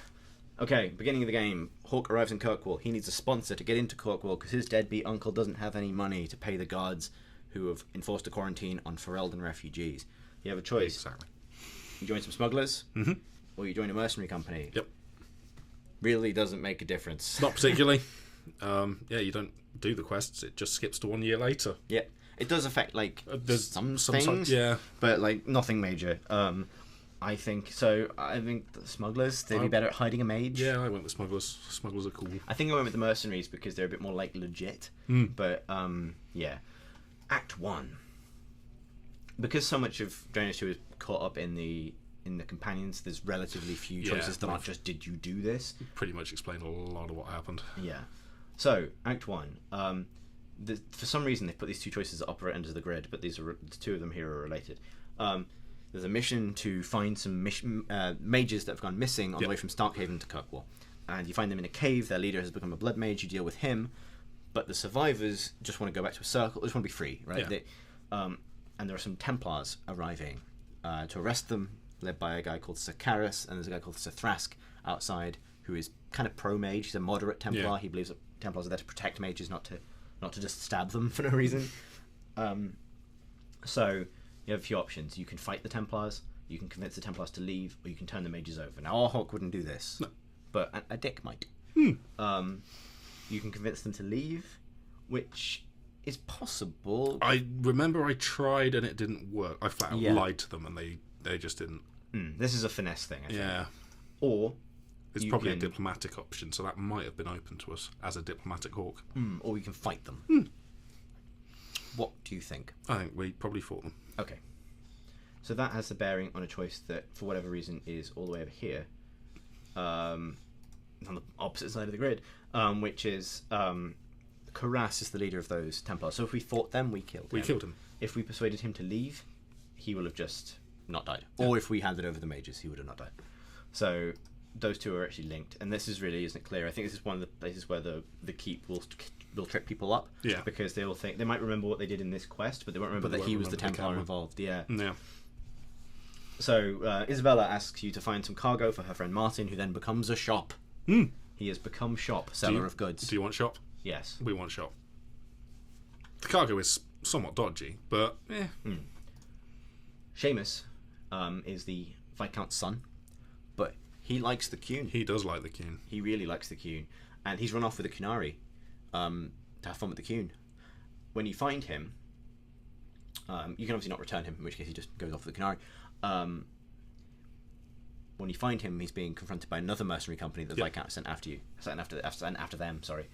Okay, beginning of the game. Hawke arrives in Kirkwall. He needs a sponsor to get into Kirkwall because his deadbeat uncle doesn't have any money to pay the guards who have enforced a quarantine on Ferelden refugees. You have a choice. Exactly. You join some smugglers, or you join a mercenary company. Yep. Really doesn't make a difference. Not particularly. You don't do the quests. It just skips to 1 year later. Yeah. It does affect, like, there's some things, but, like, nothing major. I think the smugglers, they'd be better at hiding a mage. Yeah, I went with smugglers. Smugglers are cool. I think I went with the mercenaries because they're a bit more, like, legit. But, yeah. Act 1. Because so much of Dragon Age 2 is caught up in the companions, there's relatively few choices that aren't just, did you do this? Pretty much explain a lot of what happened. Yeah. So, Act 1. For some reason, they've put these two choices at opposite ends of the grid, but the two of them here are related. There's a mission to find some mages that have gone missing on the way from Starkhaven to Kirkwall. And you find them in a cave. Their leader has become a blood mage. You deal with him. But the survivors just want to go back to a circle. They just want to be free, right? Yeah. And there are some Templars arriving to arrest them, led by a guy called Sir Carus, and there's a guy called Sir Thrask outside, who is kind of pro-mage. He's a moderate Templar. Yeah. He believes that Templars are there to protect mages, not to just stab them for no reason. So you have a few options. You can fight the Templars, you can convince the Templars to leave, or you can turn the mages over. Now, our Hawke wouldn't do this, but a dick might. You can convince them to leave, which is possible. I remember I tried and it didn't work. I flat out lied to them and they just didn't. This is a finesse thing, I think. Yeah. Or it's probably a diplomatic option, so that might have been open to us as a diplomatic Hawke. Or you can fight them. What do you think? I think we probably fought them. Okay. So that has the bearing on a choice that, for whatever reason, is all the way over here, on the opposite side of the grid, which is Karas is the leader of those Templars. So if we fought them, we killed him. We killed him. If we persuaded him to leave, he will have just not died. Or if we handed over the mages, he would have not died. So those two are actually linked, and this is really isn't clear. I think this is one of the places where the keep will trip people up. Yeah. Because they will think they might remember what they did in this quest, but they won't remember that he was the Templar involved. Yeah. Yeah. So Isabella asks you to find some cargo for her friend Martin, who then becomes a shop. He has become shop, seller of goods. Do you want shop? Yes. We want shop. The cargo is somewhat dodgy, but Seamus is the Viscount's son, but he likes the Cune. He does like the Cune. He really likes the Cune, and he's run off with the Cunari to have fun with the Cune. When you find him, you can obviously not return him, in which case he just goes off with the Cunari. When you find him, he's being confronted by another mercenary company that the Viscount sent after you. Sent after them, sorry.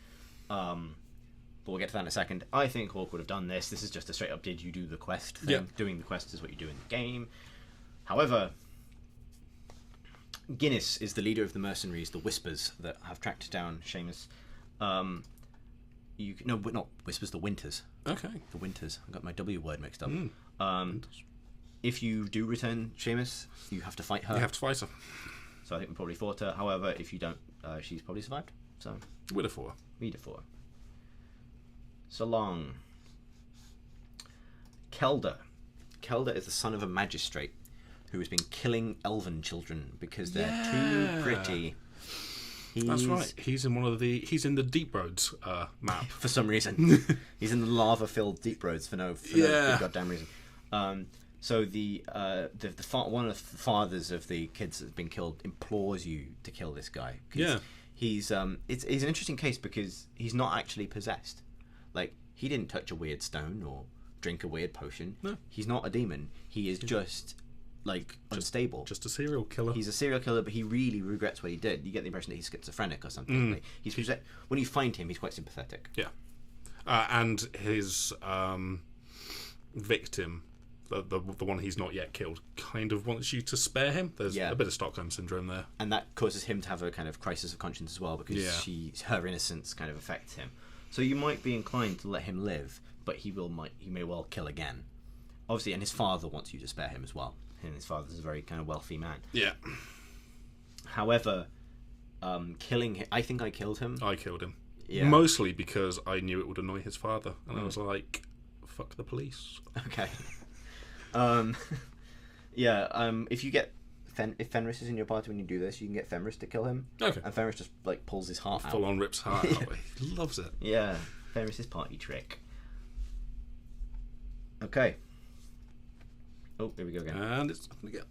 But we'll get to that in a second. I think Hawke would have done this. This is just a straight up did you do the quest thing. Yeah. Doing the quest is what you do in the game. However, Guinness is the leader of the mercenaries, the Whispers, that have tracked down Seamus. Not Whispers, the Winters. Okay. The Winters. I got my W word mixed up. If you do return Seamus, you have to fight her. You have to fight her. So I think we probably fought her. However, if you don't, she's probably survived. So We'd have fought her. we'd have fought her. So long. Kelda. Kelda is the son of a magistrate who has been killing elven children because they're too pretty. That's right. He's in the Deep Roads map. For some reason. He's in the lava-filled Deep Roads for no good goddamn reason. So one of the fathers of the kids that's been killed implores you to kill this guy. Yeah. He's an interesting case because he's not actually possessed. Like, he didn't touch a weird stone or drink a weird potion. No. He's not a demon. He is just unstable. Just a serial killer. He's a serial killer, but he really regrets what he did. You get the impression that he's schizophrenic or something. Like, when you find him, he's quite sympathetic. Yeah. And his victim, the one he's not yet killed, kind of wants you to spare him. There's a bit of Stockholm syndrome there. And that causes him to have a kind of crisis of conscience as well, because her innocence kind of affects him. So you might be inclined to let him live, but he may well kill again. Obviously, and his father wants you to spare him as well. And his father's a very kind of wealthy man. Yeah. However, killing him, I think I killed him. I killed him. Yeah. Mostly because I knew it would annoy his father. And I was like, fuck the police. Okay. If you get if Fenris is in your party when you do this, you can get Fenris to kill him. Okay. And Fenris just pulls his heart out. Full on rips heart out. He loves it. Yeah. Fenris's party trick. Okay. Oh, here we go again. And it's up again.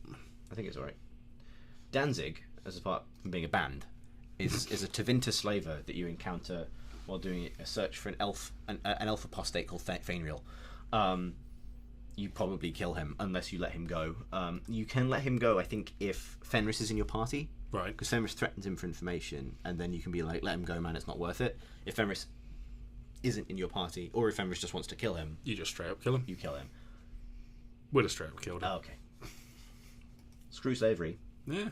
I think it's alright. Danzig, as apart from being a band, is a Tevinter slaver that you encounter while doing a search for an elf apostate called Fainriel. You probably kill him unless you let him go. You can let him go, I think, if Fenris is in your party. Right. Because Fenris threatens him for information, and then you can be like, let him go, man, it's not worth it. If Fenris isn't in your party, or if Fenris just wants to kill him, You just straight up kill him. you kill him. Would have straight up killed him. Oh, okay. Screw slavery. Yeah.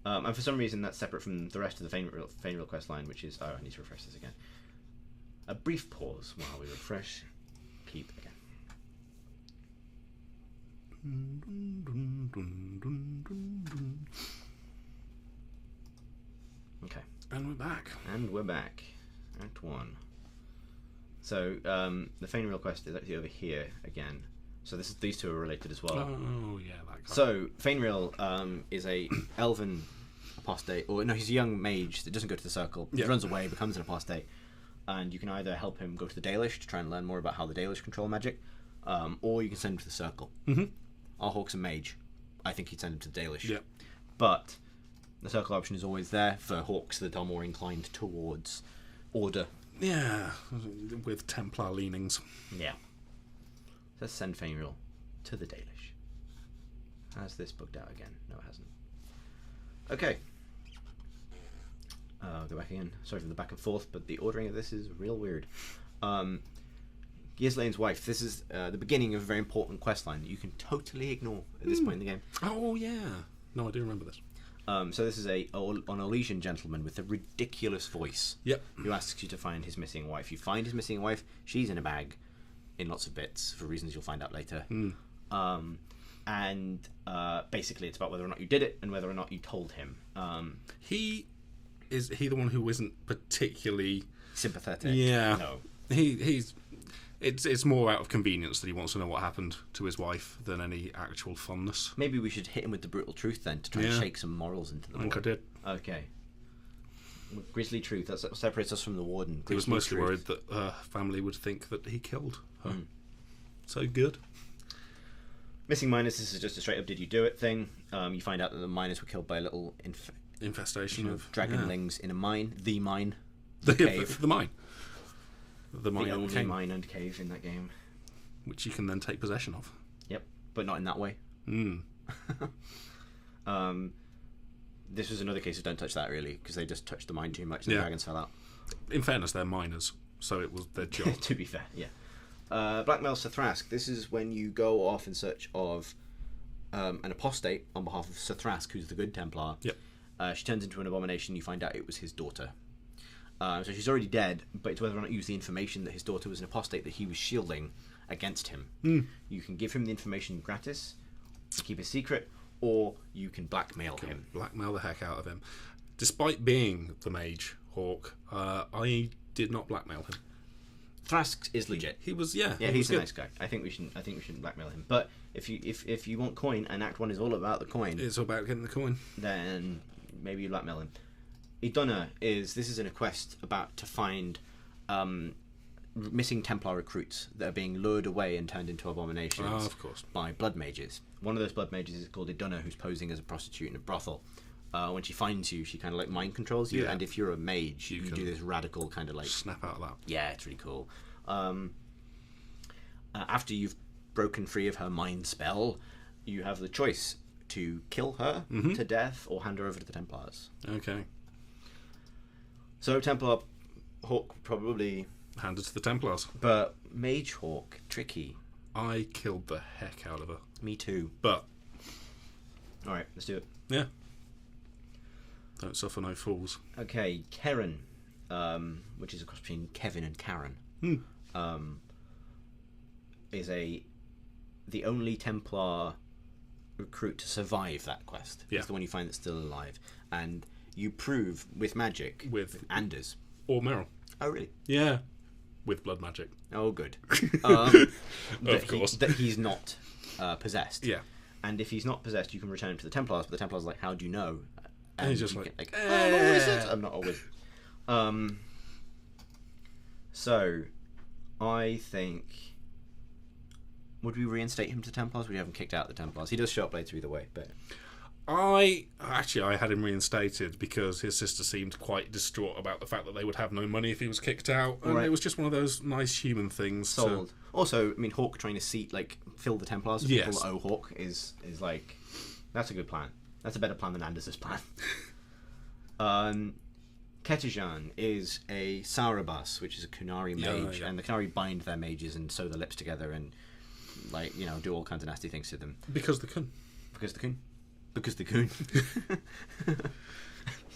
And for some reason, that's separate from the rest of the Fainriel quest line, which is... Oh, I need to refresh this again. A brief pause while we refresh. Keep again. Okay. And we're back. And we're back. Act 1. So, the Fainriel quest is actually over here again. So these two are related as well. Oh, yeah, that guy. So, Fainriel is a elven apostate, or no, he's a young mage that doesn't go to the circle. He runs away, becomes an apostate, and you can either help him go to the Dalish to try and learn more about how the Dalish control magic, or you can send him to the circle. Mm-hmm. Our Hawke's a mage. I think he'd send him to the Dalish. Yeah. But the circle option is always there for Hawks that are more inclined towards order. Yeah, with Templar leanings. Yeah. Let's send Fainriel to the Dalish. Has this bugged out again? No, it hasn't. Okay. Go back again. Sorry for the back and forth, but the ordering of this is real weird. Ghislaine's wife. This is the beginning of a very important quest line that you can totally ignore at this point in the game. Oh, yeah. No, I do remember this. So this is an Orlesian gentleman with a ridiculous voice. Yep. Who asks you to find his missing wife. You find his missing wife. She's in a bag, in lots of bits for reasons you'll find out later. and basically it's about whether or not you did it and whether or not you told him. Is he the one who isn't particularly Sympathetic? Yeah. No. It's more out of convenience that he wants to know what happened to his wife than any actual fondness. Maybe we should hit him with the brutal truth then to try and shake some morals into the I think I did. Okay. Grisly truth. That separates us from the warden. He was mostly worried that her family would think that he killed her. So good. Missing miners. This is just a straight up "did you do it" thing. You find out that the miners were killed by a little Infestation of dragonlings in a mine. The mine. The cave. The mine. The only cave. mine and cave in that game. Which you can then take possession of. Yep, but not in that way. This was another case of don't touch that, really, because they just touched the mine too much and the dragons fell out. In fairness, they're miners, so it was their job. To be fair, yeah. Blackmail Sithrask. This is when you go off in search of an apostate on behalf of Sithrask, who's the good Templar. Yep. She turns into an abomination. You find out it was his daughter. So she's already dead, but it's whether or not you use the information that his daughter was an apostate that he was shielding against him. You can give him the information gratis, keep it secret, or you can blackmail him. Blackmail the heck out of him. Despite being the mage, Hawke, I did not blackmail him. Thrask is legit. He was, he's a nice guy. I think we shouldn't blackmail him. But if you want coin, and Act 1 is all about the coin, it's about getting the coin. Then maybe you blackmail him. Iduna this is in a quest about to find missing Templar recruits that are being lured away and turned into abominations of course. by blood mages. One of those blood mages is called Iduna, who's posing as a prostitute in a brothel. When she finds you, she kind of like mind controls you, and if you're a mage, you do this radical kind of like snap out of that. Yeah, it's really cool. After you've broken free of her mind spell, you have the choice to kill her to death or hand her over to the Templars. Okay. So Templar Hawke probably handed to the Templars, but Mage Hawke tricky. I killed the heck out of her. Me too. But all right, let's do it. Yeah. Don't suffer no fools. Okay, Karen, which is a cross between Kevin and Karen, is the only Templar recruit to survive that quest. Yeah. It's the one you find that's still alive, and you prove with magic with Anders or Meryl. Oh, really? Yeah, with blood magic. Oh, good. Of course, that he's not possessed. Yeah. And if he's not possessed, you can return him to the Templars. But the Templars are like, how do you know? And he's just I'm not a wizard. So, I think, would we reinstate him to Templars? We haven't kicked out the Templars. He does show up later either way, but I had him reinstated because his sister seemed quite distraught about the fact that they would have no money if he was kicked out, and it was just one of those nice human things. Sold. Also, I mean, Hawke trying to fill the Templars with people that owe Hawke is like, that's a good plan. That's a better plan than Anders' plan. Ketijan is a Sarabas, which is a Kunari mage, and the Kunari bind their mages and sew their lips together and do all kinds of nasty things to them. Because the Kun.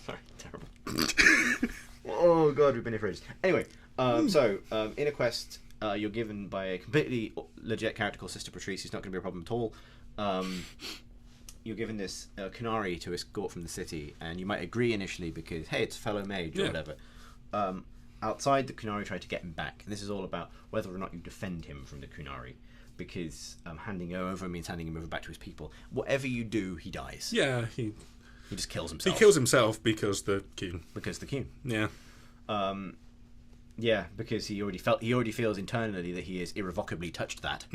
Sorry, terrible. Oh god, we've been here for ages. Anyway, in a quest, you're given by a completely legit character called Sister Patrice, who's not going to be a problem at all. You're given this Kunari to escort from the city, and you might agree initially because, hey, it's a fellow mage or whatever. Outside, the Kunari try to get him back, and this is all about whether or not you defend him from the Kunari, because handing him over means handing him over back to his people. Whatever you do, he dies. Yeah, he just kills himself. He kills himself because the Kun. Yeah. Yeah, because he already feels internally that he has irrevocably touched that.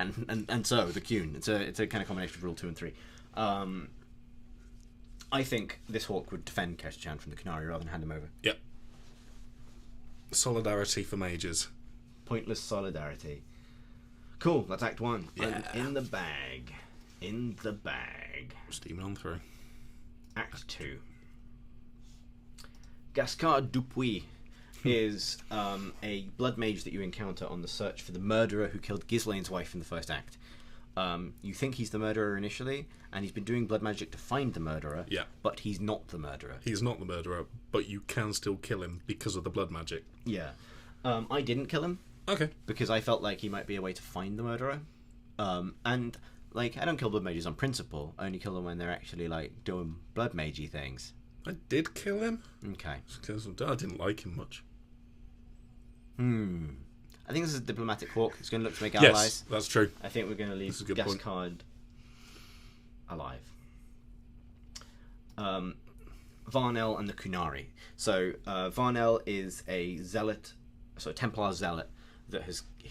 And so the Kun. It's a kind of combination of rule 2 and 3. I think this Hawke would defend Ketijan from the Kunari rather than hand him over. Yep. Solidarity for mages. Pointless solidarity. Cool, that's Act 1. Yeah. In the bag. Steaming on through. Act 2. Gascard Dupuis is a blood mage that you encounter on the search for the murderer who killed Ghislaine's wife in the first act. You think he's the murderer initially, and he's been doing blood magic to find the murderer, but he's not the murderer. He's not the murderer, but you can still kill him because of the blood magic. Yeah. I didn't kill him. Okay. Because I felt like he might be a way to find the murderer. And like, I don't kill blood mages on principle. I only kill them when they're actually like doing blood magey things. I did kill him. Okay. Because I didn't like him much. I think this is a diplomatic Hawke. It's going to look to make Yes, allies. that's true. I think we're going to leave That's a good point. Gascard alive. Varnell and the Kunari. So Varnell is a zealot, so a Templar zealot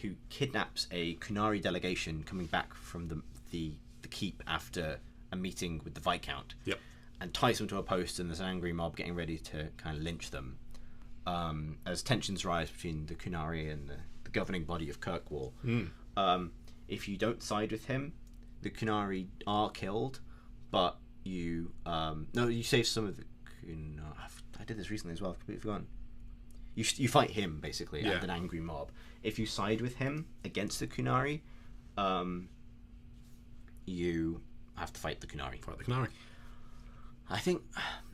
who kidnaps a Kunari delegation coming back from the keep after a meeting with the Viscount. Yep. And ties them to a post, and there's an angry mob getting ready to kind of lynch them. As tensions rise between the Kunari and the governing body of Kirkwall. If you don't side with him, the Kunari are killed, but you save some of the Kunari. I did this recently as well. I've completely forgotten. You fight him basically and an angry mob. If you side with him against the Kunari, you have to fight the Kunari. Fight the Kunari. I think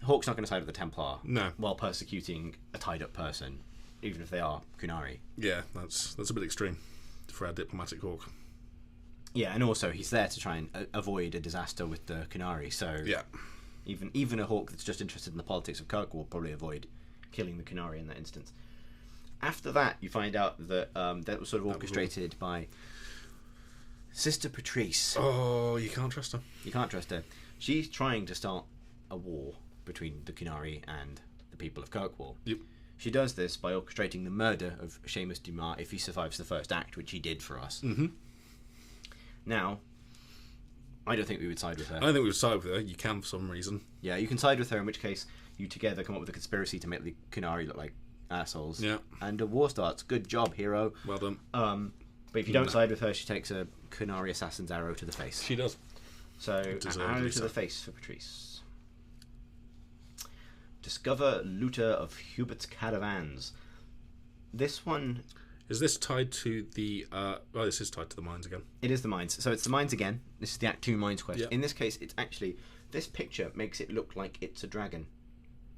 Hawke's not going to side with the Templar. No. While persecuting a tied-up person, even if they are Kunari. Yeah, that's a bit extreme for our diplomatic Hawke. Yeah, and also he's there to try and avoid a disaster with the Kunari. So yeah, even a Hawke that's just interested in the politics of Kirk will probably avoid killing the Kunari in that instance. After that, you find out that that was sort of orchestrated by Sister Patrice. Oh, you can't trust her. You can't trust her. She's trying to start a war between the Kunari and the people of Kirkwall. Yep. She does this by orchestrating the murder of Seamus Dumas if he survives the first act, which he did for us. Mm-hmm. Now, I don't think we would side with her. I don't think we would side with her. You can for some reason. Yeah, you can side with her, in which case you together come up with a conspiracy to make the Kunari look like assholes. Yeah. And a war starts. Good job, hero. Well done. But if you don't side with her, she takes a Kunari assassin's arrow to the face. She does. So, arrow to the face for Patrice. Discover looter of Hubert's caravans. This one... Is this tied to the... well, this is tied to the mines again. It is the mines. So it's the mines again. This is the Act 2 mines quest. Yep. In this case, it's actually... This picture makes it look like it's a dragon.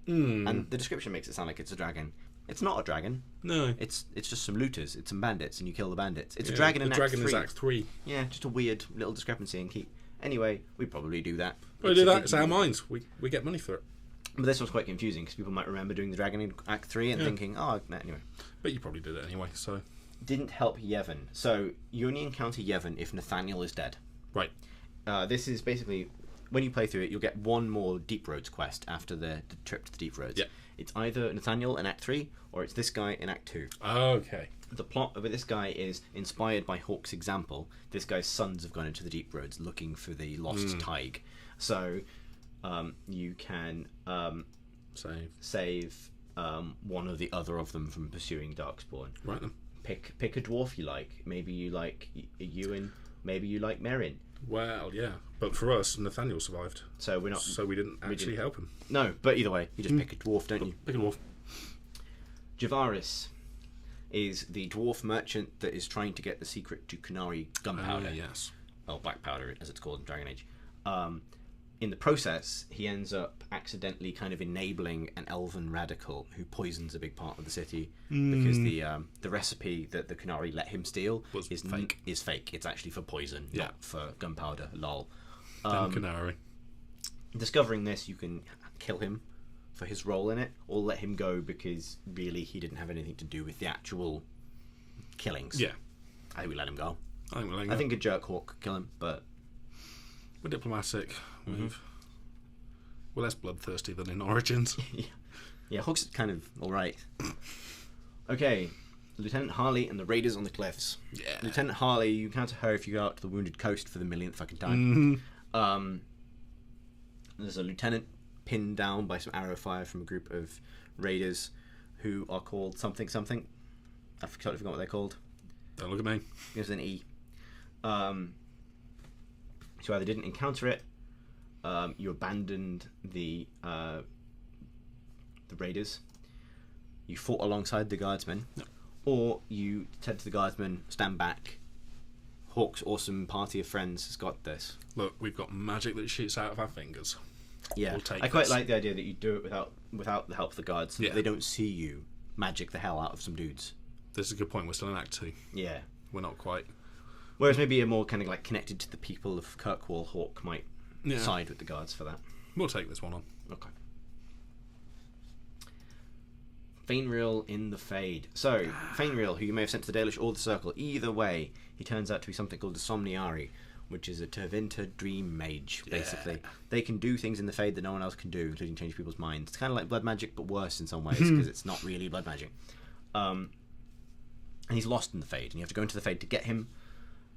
Mm. And the description makes it sound like it's a dragon. It's not a dragon. No. It's just some looters. It's some bandits, and you kill the bandits. It's a dragon in the Act 3. dragon is Act 3. Yeah, just a weird little discrepancy and keep... Anyway, we probably do that. We do that. It's our mines. We get money for it. But this one's quite confusing, because people might remember doing the dragon in Act 3 and thinking, oh, anyway. But you probably did it anyway, so... Didn't help Yevon. So, you only encounter Yevon if Nathaniel is dead. Right. This is basically... When you play through it, you'll get one more Deep Roads quest after the trip to the Deep Roads. Yeah. It's either Nathaniel in Act 3, or it's this guy in Act 2. Okay. The plot of this guy is inspired by Hawke's example. This guy's sons have gone into the Deep Roads looking for the lost Tig. So, you can save one or the other of them from pursuing Darkspawn. Right then. Pick a dwarf you like. Maybe you like Ewan. Maybe you like Merrin. Well, yeah. But for us, Nathaniel survived. So we're not. So we didn't actually help him. No, but either way, you just pick a dwarf, don't you? Pick a dwarf. Javaris is the dwarf merchant that is trying to get the secret to Kunari gunpowder. Yes. Well, black powder, as it's called in Dragon Age. In the process, he ends up accidentally kind of enabling an elven radical who poisons a big part of the city because the recipe that the Kunari let him steal is fake. It's actually for poison, not for gunpowder. Lol. Kunari. Discovering this, you can kill him for his role in it, or let him go because really he didn't have anything to do with the actual killings. Yeah. I think we let him go. I think a jerk Hawke could kill him, but we're diplomatic. We're less bloodthirsty than in Origins. yeah, Hawke's kind of alright. Okay, Lieutenant Harley and the Raiders on the Cliffs. Yeah. Lieutenant Harley, you encounter her if you go out to the Wounded Coast for the millionth fucking time. There's a lieutenant pinned down by some arrow fire from a group of raiders who are called something. I've totally forgot what they're called. Don't look at me. There's an E. So either didn't encounter it, you abandoned the raiders, you fought alongside the guardsmen, or you said to the guardsmen, stand back. Hawke's awesome party of friends has got this. Look, we've got magic that shoots out of our fingers. Yeah, We'll take I quite this. like the idea that you do it without the help of the guards. Yeah. They don't see you magic the hell out of some dudes. This is a good point. We're still in Act 2. Yeah. We're not quite Whereas maybe a more kind of like connected to the people of Kirkwall, Hawke might Yeah. side with the guards for that. We'll take this one on. Okay. Fainreal in the Fade. So, Fainreal, who you may have sent to the Dalish or the Circle, either way, he turns out to be something called the Somniari, which is a Tervinter dream mage, basically. They can do things in the Fade that no one else can do, including change people's minds. It's kind of like blood magic, but worse in some ways, because it's not really blood magic. And he's lost in the Fade, and you have to go into the Fade to get him,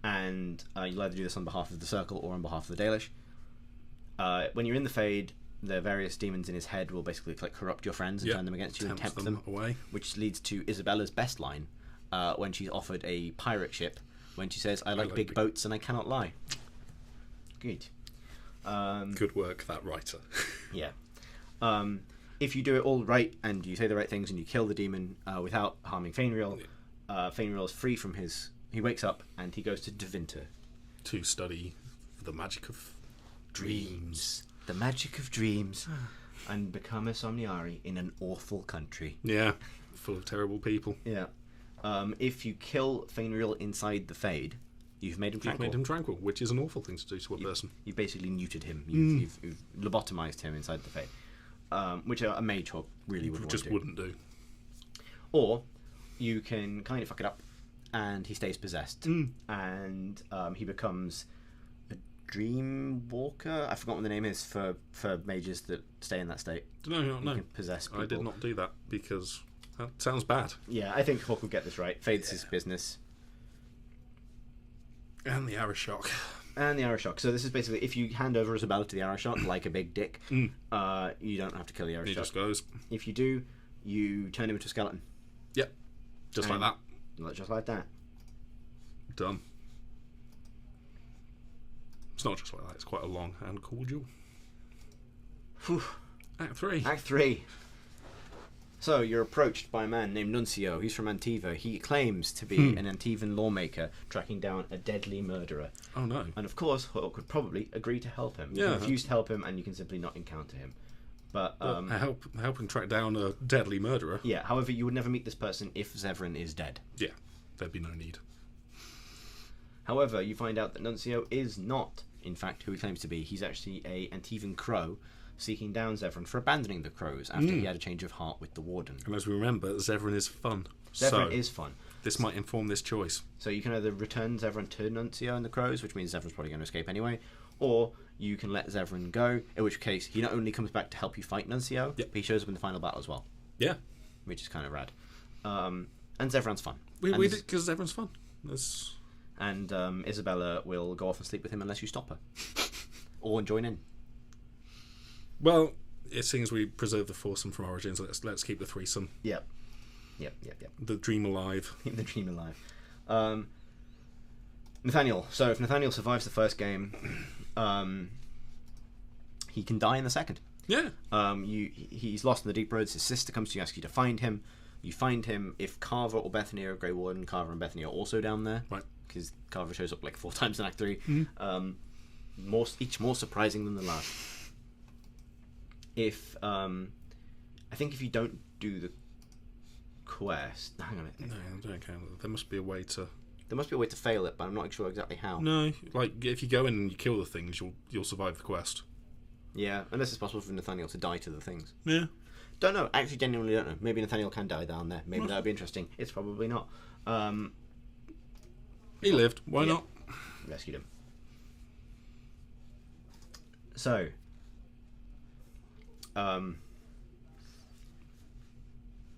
and you'll either do this on behalf of the Circle or on behalf of the Dalish. When you're in the Fade, the various demons in his head will basically like corrupt your friends and turn them against you and tempt them away. Which leads to Isabella's best line when she's offered a pirate ship, when she says, I like big boats and I cannot lie. Good. Good work, that writer. Yeah. If you do it all right and you say the right things and you kill the demon without harming Fainreal, Fainreal is free from his... He wakes up and he goes to Devinter. To study the magic of dreams. The magic of dreams. And become a Somniari in an awful country. Yeah, full of terrible people. Yeah. If you kill Fainreal inside the Fade, you've made him tranquil. You've made him tranquil, which is an awful thing to do to a person. You've basically neutered him. You've lobotomized him inside the Fade. Which a mage Hawke really wouldn't do. Or you can kind of fuck it up and he stays possessed. And he becomes a dream walker. I forgot what the name is for mages that stay in that state. No. Can possess people. I did not do that because that sounds bad. Yeah, I think Hawke will get this right. Fade's his business. And the Arashok. So this is basically, if you hand over Isabella to the Arashok like a big dick, you don't have to kill the Arashok. He just goes. If you do, you turn him into a skeleton. Yep. Just like that. Just like that. Done. It's not just like that, it's quite a long and cordial. Whew. Act 3. Act 3. So, you're approached by a man named Nuncio. He's from Antiva. He claims to be an Antivan lawmaker tracking down a deadly murderer. Oh, no. And of course, Hawke would probably agree to help him. You can refuse to help him, and you can simply not encounter him. But helping track down a deadly murderer. Yeah, however, you would never meet this person if Zevran is dead. Yeah, there'd be no need. However, you find out that Nuncio is not, in fact, who he claims to be. He's actually a Antivan crow seeking down Zevran for abandoning the crows after he had a change of heart with the warden. And as we remember, Zevran is fun. Zevran is fun. This might inform this choice. So you can either return Zevran to Nuncio and the crows, which means Zevran's probably going to escape anyway, or you can let Zevran go, in which case he not only comes back to help you fight Nuncio, but he shows up in the final battle as well. Yeah. Which is kind of rad. And Zevran's fun. We did because Zevran's fun. And Isabella will go off and sleep with him unless you stop her. Or join in. Well, it seems we preserve the foursome from Origins. Let's keep the threesome. Yep. The dream alive. Keep the dream alive. Nathaniel. So if Nathaniel survives the first game, he can die in the second. Yeah. He's lost in the deep roads. His sister comes to you, asks you to find him. You find him. If Carver or Bethany are Grey Warden, Carver and Bethany are also down there. Right. Because Carver shows up like 4 times in Act 3. Each more surprising than the last. I think if you don't do the quest... Hang on a minute. No, I don't count. There must be a way to... There must be a way to fail it, but I'm not sure exactly how. No, like if you go in and you kill the things, you'll survive the quest. Yeah, unless it's possible for Nathaniel to die to the things. Yeah. Don't know. Actually, genuinely don't know. Maybe Nathaniel can die down there. Maybe that would be interesting. It's probably not. He lived. Why not? Rescued him. So,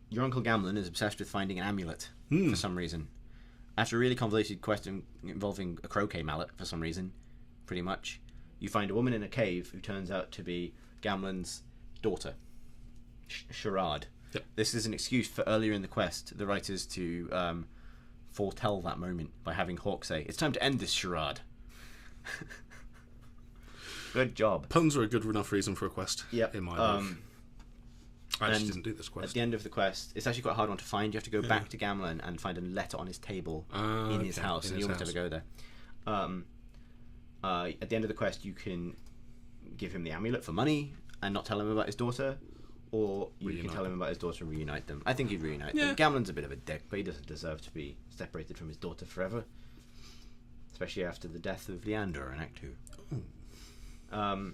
your Uncle Gamlen is obsessed with finding an amulet for some reason. After a really convoluted quest involving a croquet mallet for some reason, pretty much, you find a woman in a cave who turns out to be Gamlen's daughter, Sherrod. Yep. This is an excuse for earlier in the quest, the writers to foretell that moment by having Hawke say, "It's time to end this charade." Good job. Puns are a good enough reason for a quest. Yep. In my life. I actually didn't do this quest. At the end of the quest, it's actually quite a hard one to find. You have to go back to Gamlen and find a letter on his table in his house, and you almost never go there. At the end of the quest, you can give him the amulet for money and not tell him about his daughter, or you can tell him about his daughter and reunite them. I think you'd reunite them. Gamlen's a bit of a dick, but he doesn't deserve to be separated from his daughter forever. especially after the death of Leander in Act 2.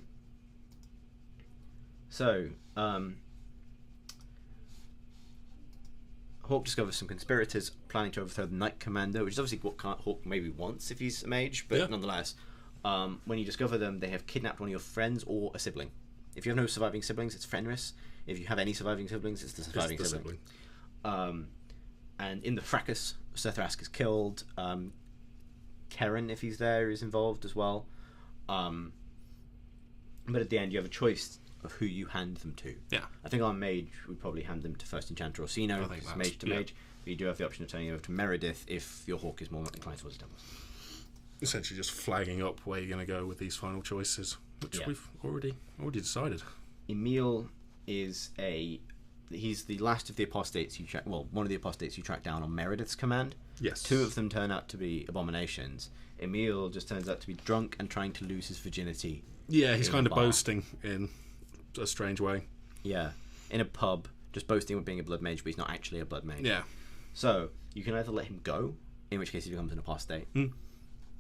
Hawke discovers some conspirators planning to overthrow the Knight Commander, which is obviously what Hawke maybe wants if he's a mage, but nonetheless, when you discover them, they have kidnapped one of your friends or a sibling. If you have no surviving siblings, it's Fenris. If you have any surviving siblings, it's the surviving sibling. And in the fracas, Sir Thrask is killed. Keren, if he's there, is involved as well. But at the end, you have a choice of who you hand them to. Yeah. I think our mage would probably hand them to First Enchanter Orsino, mage to mage. But you do have the option of turning over to Meredith if your Hawke is more inclined towards the Templars. Essentially just flagging up where you're going to go with these final choices, which we've already decided. Emil is he's the last of the apostates you track. Well, one of the apostates you track down on Meredith's command. Yes. 2 of them turn out to be abominations. Emil just turns out to be drunk and trying to lose his virginity. Yeah, he's kind of boasting in a strange way. Yeah, in a pub, just boasting of being a blood mage, but he's not actually a blood mage. Yeah. So you can either let him go, in which case he becomes an apostate,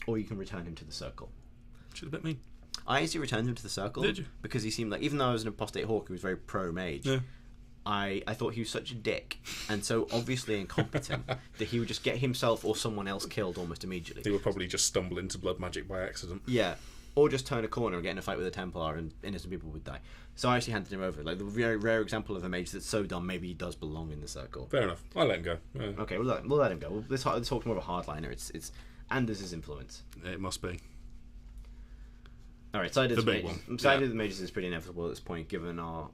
or you can return him to the circle. Which is a bit mean. I actually returned him to the circle. Did you? Because he seemed like, even though I was an apostate Hawke who was very pro-mage, I thought he was such a dick and so obviously incompetent that he would just get himself or someone else killed almost immediately. He would probably just stumble into blood magic by accident. Yeah, or just turn a corner and get in a fight with a Templar and innocent people would die. So I actually handed him over. Like the very rare example of a mage that's so dumb, maybe he does belong in the circle. Fair enough. I'll let him go. Yeah. Okay, we'll let him go. This talk's more of a hardliner. It's Anders' influence. It must be. All right, side of the mages is pretty inevitable at this point, given our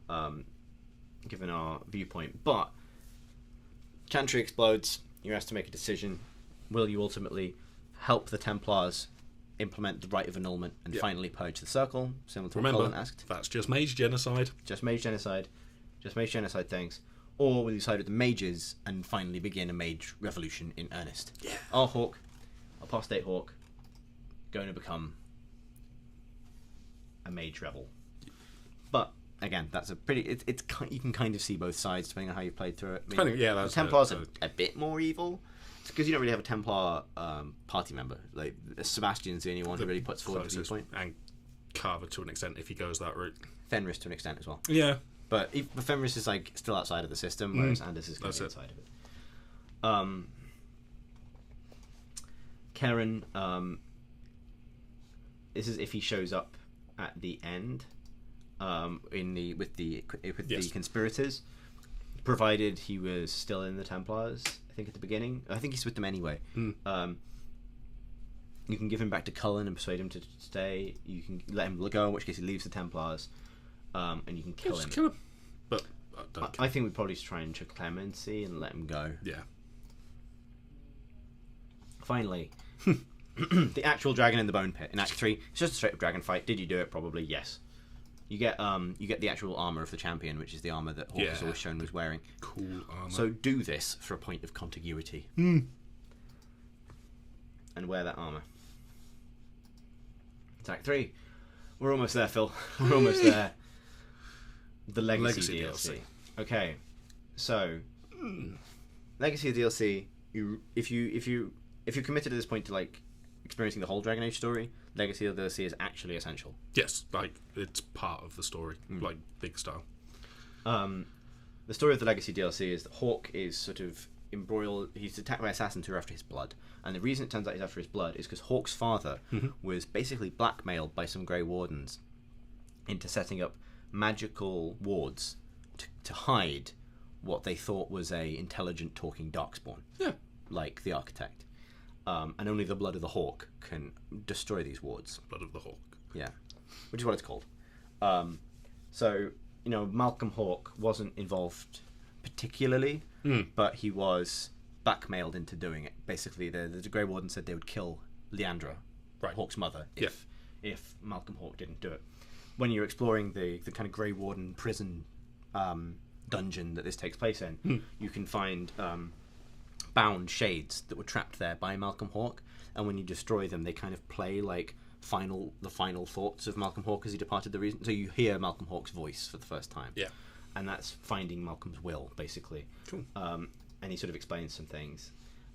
viewpoint. But Chantry explodes. You're asked to make a decision. Will you ultimately help the Templars implement the rite of annulment and finally purge the circle? Similar to what Colin asked. That's just mage genocide. Just mage genocide things. Or will you side with the mages and finally begin a mage revolution in earnest? Yeah. Our Hawke, apostate Hawke, going to become a mage rebel. But again, that's a pretty. It's you can kind of see both sides depending on how you played through it. I mean, the Templars are a bit more evil because you don't really have a Templar party member. Like Sebastian's the only one who really puts forward the viewpoint, and Carver to an extent if he goes that route. Fenris to an extent as well. Yeah, but Fenris is like still outside of the system, whereas Anders is kind of inside of it. Keren, this is if he shows up at the end. With the conspirators, provided he was still in the Templars. I think at the beginning, I think he's with them anyway. You can give him back to Cullen and persuade him to stay. You can let him go, in which case he leaves the Templars, and you can kill him. Kill him. But I think we'd probably try and show clemency and let him go. Yeah. Finally, the actual dragon in the bone pit in Act 3. It's just a straight up dragon fight. Did you do it? Probably yes. You get the actual armor of the champion, which is the armor that Hawke has always shown was wearing. Cool armor. So do this for a point of contiguity. And wear that armor. It's Act 3. We're almost there, Phil. We're almost there. The Legacy DLC. Okay, so Legacy DLC. If you're committed at this point to like experiencing the whole Dragon Age story, Legacy of the DLC is actually essential. Yes, like it's part of the story, like big style. The story of the Legacy DLC is that Hawke is sort of embroiled. He's attacked by assassins who are after his blood, and the reason it turns out he's after his blood is because Hawke's father was basically blackmailed by some Grey Wardens into setting up magical wards to hide what they thought was a intelligent talking darkspawn. Yeah, like the Architect. And only the blood of the Hawke can destroy these wards. Blood of the Hawke. Yeah, which is what it's called. So, Malcolm Hawke wasn't involved particularly, but he was blackmailed into doing it. Basically, the Grey Warden said they would kill Leandra, Hawke's mother, if Malcolm Hawke didn't do it. When you're exploring the kind of Grey Warden prison dungeon that this takes place in, you can find bound shades that were trapped there by Malcolm Hawke, and when you destroy them, they kind of play like the final thoughts of Malcolm Hawke as he departed the reason. So you hear Malcolm Hawke's voice for the first time. Yeah, and that's finding Malcolm's will, basically. Cool. And he sort of explains some things.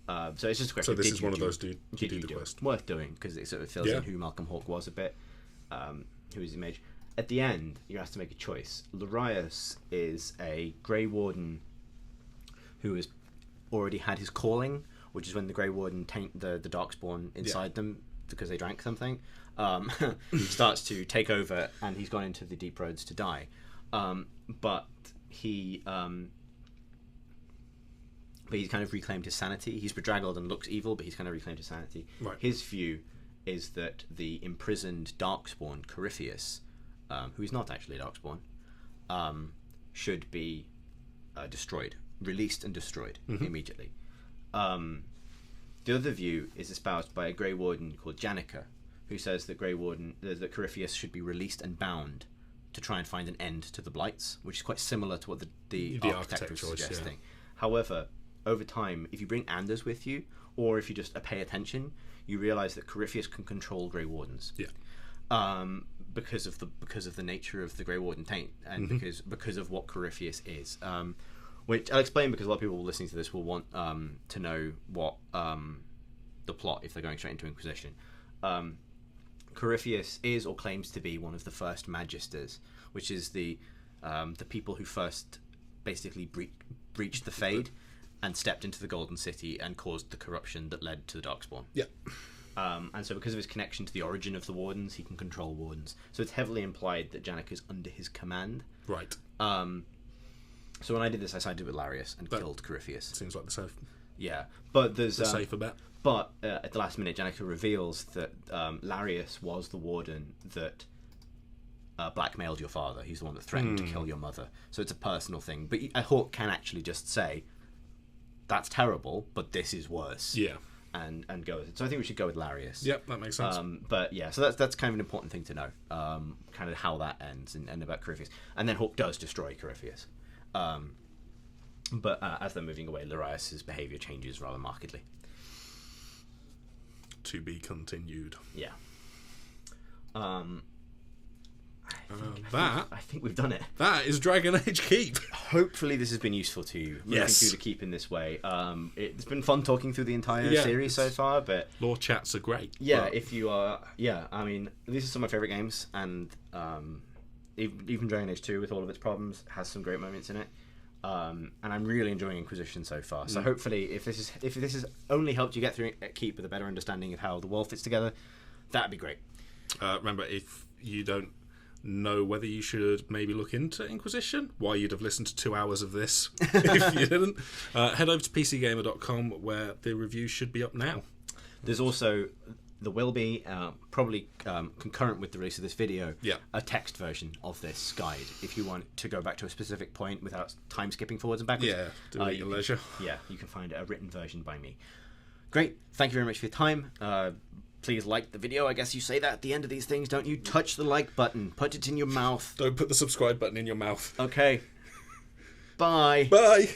So it's just a question. So this did is you one of do- those do did the do quest. it? Worth doing because it sort of fills in who Malcolm Hawke was a bit, who is the mage. At the end, you're asked to make a choice. Larius is a Grey Warden who has already had his calling, which is when the Grey Warden taint the Darkspawn inside them because they drank something. Starts to take over, and he's gone into the deep roads to die. But he's kind of reclaimed his sanity. He's bedraggled and looks evil, but he's kind of reclaimed his sanity. Right. His view is that the imprisoned Darkspawn, Corypheus, who is not actually a Darkspawn, should be destroyed, released and destroyed immediately. The other view is espoused by a Grey Warden called Janica, who says that that Corypheus should be released and bound to try and find an end to the blights, which is quite similar to what the architect was suggesting. However, over time, if you bring Anders with you, or if you just pay attention, you realise that Corypheus can control Grey Wardens. Because of the nature of the Grey Warden taint, and because of what Corypheus is. Which I'll explain because a lot of people listening to this will want to know what the plot if they're going straight into Inquisition. Corypheus is or claims to be one of the first Magisters, which is the people who first basically breached the Fade and stepped into the Golden City and caused the corruption that led to the Darkspawn. Yeah. And so because of his connection to the origin of the Wardens, he can control Wardens. So it's heavily implied that Janica is under his command. Right. So when I did this, I sided with Larius and killed Corypheus. Seems like the safe. Yeah, but there's the safer bet. But at the last minute, Janica reveals that Larius was the warden that blackmailed your father. He's the one that threatened to kill your mother. So it's a personal thing. But Hawke can actually just say, "That's terrible, but this is worse." Yeah. And go with it. So I think we should go with Larius. Yep, that makes sense. But yeah, so that's kind of an important thing to know. Kind of how that ends and about Corypheus. And then Hawke does destroy Corypheus. But as they're moving away, Larius's behaviour changes rather markedly. To be continued. Yeah. I think we've done it. That is Dragon Age Keep. Hopefully this has been useful to you. Moving through the Keep in this way. It's been fun talking through the entire series so far, but lore chats are great. Yeah, but if you are, I mean, these are some of my favourite games, and even Dragon Age 2 with all of its problems has some great moments in it. And I'm really enjoying Inquisition so far. So hopefully, if this has only helped you get through Keep with a better understanding of how the world fits together, that'd be great. Remember, if you don't know whether you should maybe look into Inquisition, why you'd have listened to 2 hours of this if you didn't, head over to pcgamer.com where the review should be up now. There will be, probably concurrent with the release of this video, a text version of this guide if you want to go back to a specific point without time skipping forwards and backwards. Yeah, do it at your leisure. Yeah, you can find a written version by me. Great, thank you very much for your time. Please like the video. I guess you say that at the end of these things, don't you? Touch the like button. Put it in your mouth. Don't put the subscribe button in your mouth. Okay. Bye. Bye.